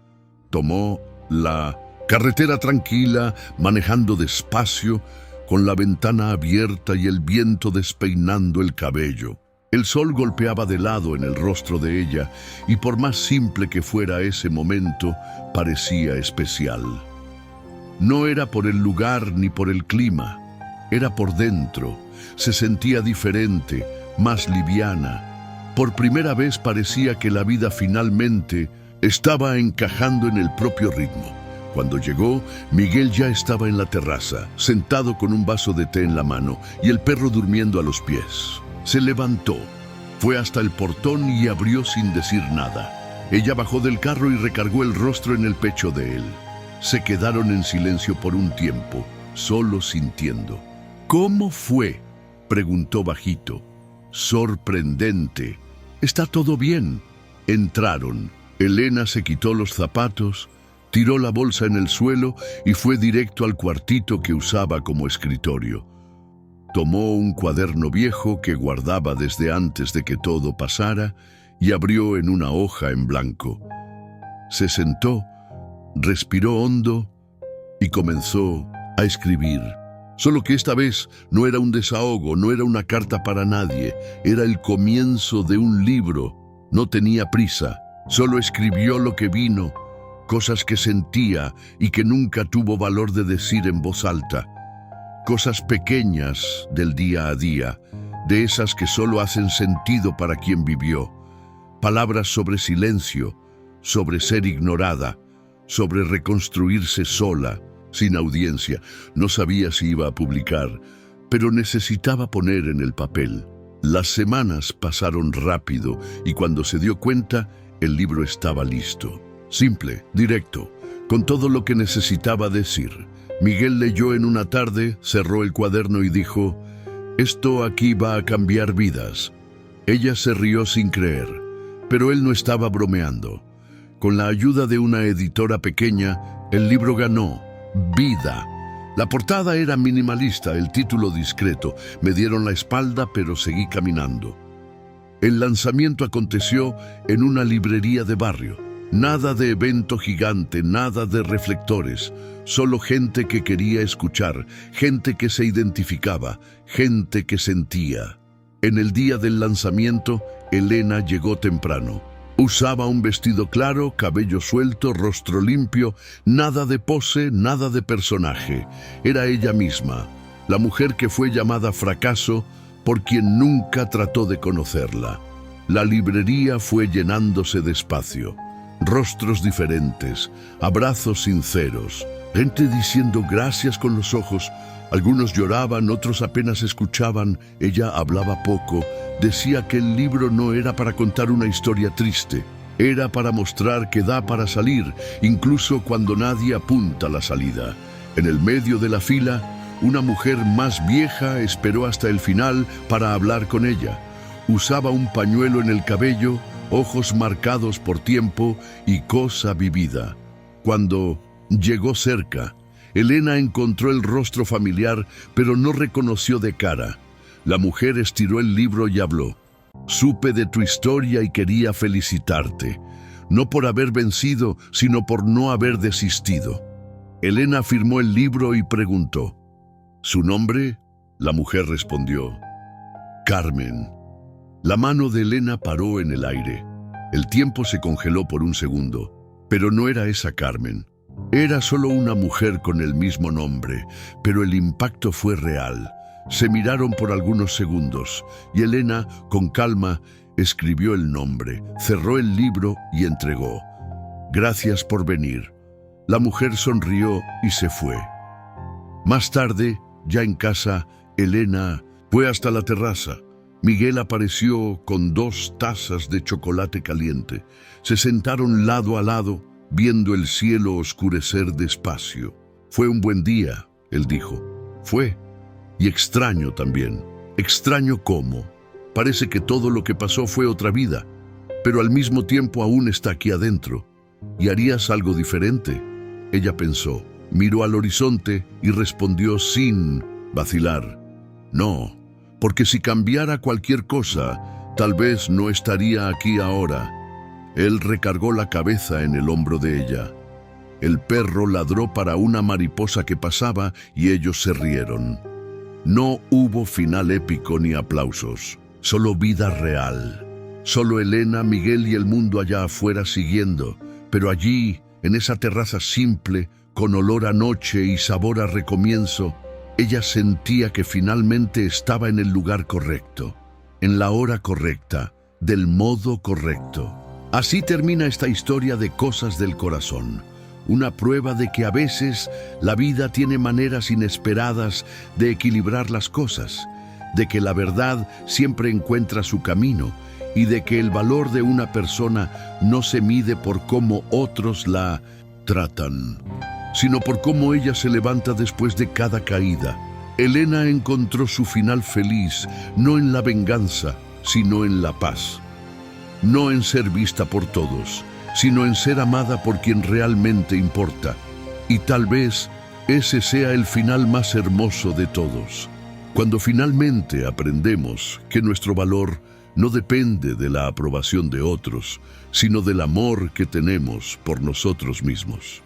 Tomó la carretera tranquila, manejando despacio, con la ventana abierta y el viento despeinando el cabello. El sol golpeaba de lado en el rostro de ella, y por más simple que fuera ese momento, parecía especial. No era por el lugar ni por el clima, era por dentro. Se sentía diferente, más liviana. Por primera vez parecía que la vida finalmente estaba encajando en el propio ritmo. Cuando llegó, Miguel ya estaba en la terraza, sentado con un vaso de té en la mano y el perro durmiendo a los pies. Se levantó, fue hasta el portón y abrió sin decir nada. Ella bajó del carro y recargó el rostro en el pecho de él. Se quedaron en silencio por un tiempo, solo sintiendo. ¿Cómo fue?, preguntó bajito. Sorprendente. ¿Está todo bien? Entraron. Elena se quitó los zapatos, tiró la bolsa en el suelo y fue directo al cuartito que usaba como escritorio. Tomó un cuaderno viejo que guardaba desde antes de que todo pasara y abrió en una hoja en blanco. Se sentó, respiró hondo y comenzó a escribir. Solo que esta vez no era un desahogo, no era una carta para nadie, era el comienzo de un libro. No tenía prisa, solo escribió lo que vino, cosas que sentía y que nunca tuvo valor de decir en voz alta. Cosas pequeñas del día a día, de esas que solo hacen sentido para quien vivió. Palabras sobre silencio, sobre ser ignorada, sobre reconstruirse sola, sin audiencia. No sabía si iba a publicar, pero necesitaba poner en el papel. Las semanas pasaron rápido y cuando se dio cuenta, el libro estaba listo. Simple, directo, con todo lo que necesitaba decir. Miguel leyó en una tarde, cerró el cuaderno y dijo: «Esto aquí va a cambiar vidas». Ella se rió sin creer, pero él no estaba bromeando. Con la ayuda de una editora pequeña, el libro ganó vida. La portada era minimalista, el título discreto. Me dieron la espalda, pero seguí caminando. El lanzamiento aconteció en una librería de barrio. Nada de evento gigante, nada de reflectores. Solo gente que quería escuchar, gente que se identificaba, gente que sentía. En el día del lanzamiento, Elena llegó temprano. Usaba un vestido claro, cabello suelto, rostro limpio, nada de pose, nada de personaje. Era ella misma, la mujer que fue llamada fracaso por quien nunca trató de conocerla. La librería fue llenándose despacio. Rostros diferentes, abrazos sinceros, gente diciendo gracias con los ojos. Algunos lloraban, otros apenas escuchaban. Ella hablaba poco. Decía que el libro no era para contar una historia triste, era para mostrar que da para salir, incluso cuando nadie apunta la salida. En el medio de la fila, una mujer más vieja esperó hasta el final para hablar con ella. Usaba un pañuelo en el cabello, ojos marcados por tiempo y cosa vivida. Cuando llegó cerca, Elena encontró el rostro familiar, pero no reconoció de cara. La mujer estiró el libro y habló. «Supe de tu historia y quería felicitarte, no por haber vencido, sino por no haber desistido». Elena firmó el libro y preguntó: «¿Su nombre?». La mujer respondió: «Carmen». La mano de Elena paró en el aire. El tiempo se congeló por un segundo, pero no era esa Carmen. Era solo una mujer con el mismo nombre, pero el impacto fue real. Se miraron por algunos segundos y Elena, con calma, escribió el nombre, cerró el libro y entregó. «Gracias por venir». La mujer sonrió y se fue. Más tarde, ya en casa, Elena fue hasta la terraza. Miguel apareció con 2 tazas de chocolate caliente. Se sentaron lado a lado, viendo el cielo oscurecer despacio. «Fue un buen día», él dijo. «Fue. Y extraño también». «¿Extraño cómo? Parece que todo lo que pasó fue otra vida, pero al mismo tiempo aún está aquí adentro. ¿Y harías algo diferente?». Ella pensó, miró al horizonte y respondió sin vacilar: «No, porque si cambiara cualquier cosa, tal vez no estaría aquí ahora». Él recargó la cabeza en el hombro de ella. El perro ladró para una mariposa que pasaba y ellos se rieron. No hubo final épico ni aplausos, solo vida real. Solo Elena, Miguel y el mundo allá afuera siguiendo, pero allí, en esa terraza simple, con olor a noche y sabor a recomienzo, ella sentía que finalmente estaba en el lugar correcto, en la hora correcta, del modo correcto. Así termina esta historia de Cosas del Corazón. Una prueba de que a veces la vida tiene maneras inesperadas de equilibrar las cosas, de que la verdad siempre encuentra su camino y de que el valor de una persona no se mide por cómo otros la tratan, sino por cómo ella se levanta después de cada caída. Elena encontró su final feliz, no en la venganza, sino en la paz. No en ser vista por todos, sino en ser amada por quien realmente importa. Y tal vez ese sea el final más hermoso de todos. Cuando finalmente aprendemos que nuestro valor no depende de la aprobación de otros, sino del amor que tenemos por nosotros mismos.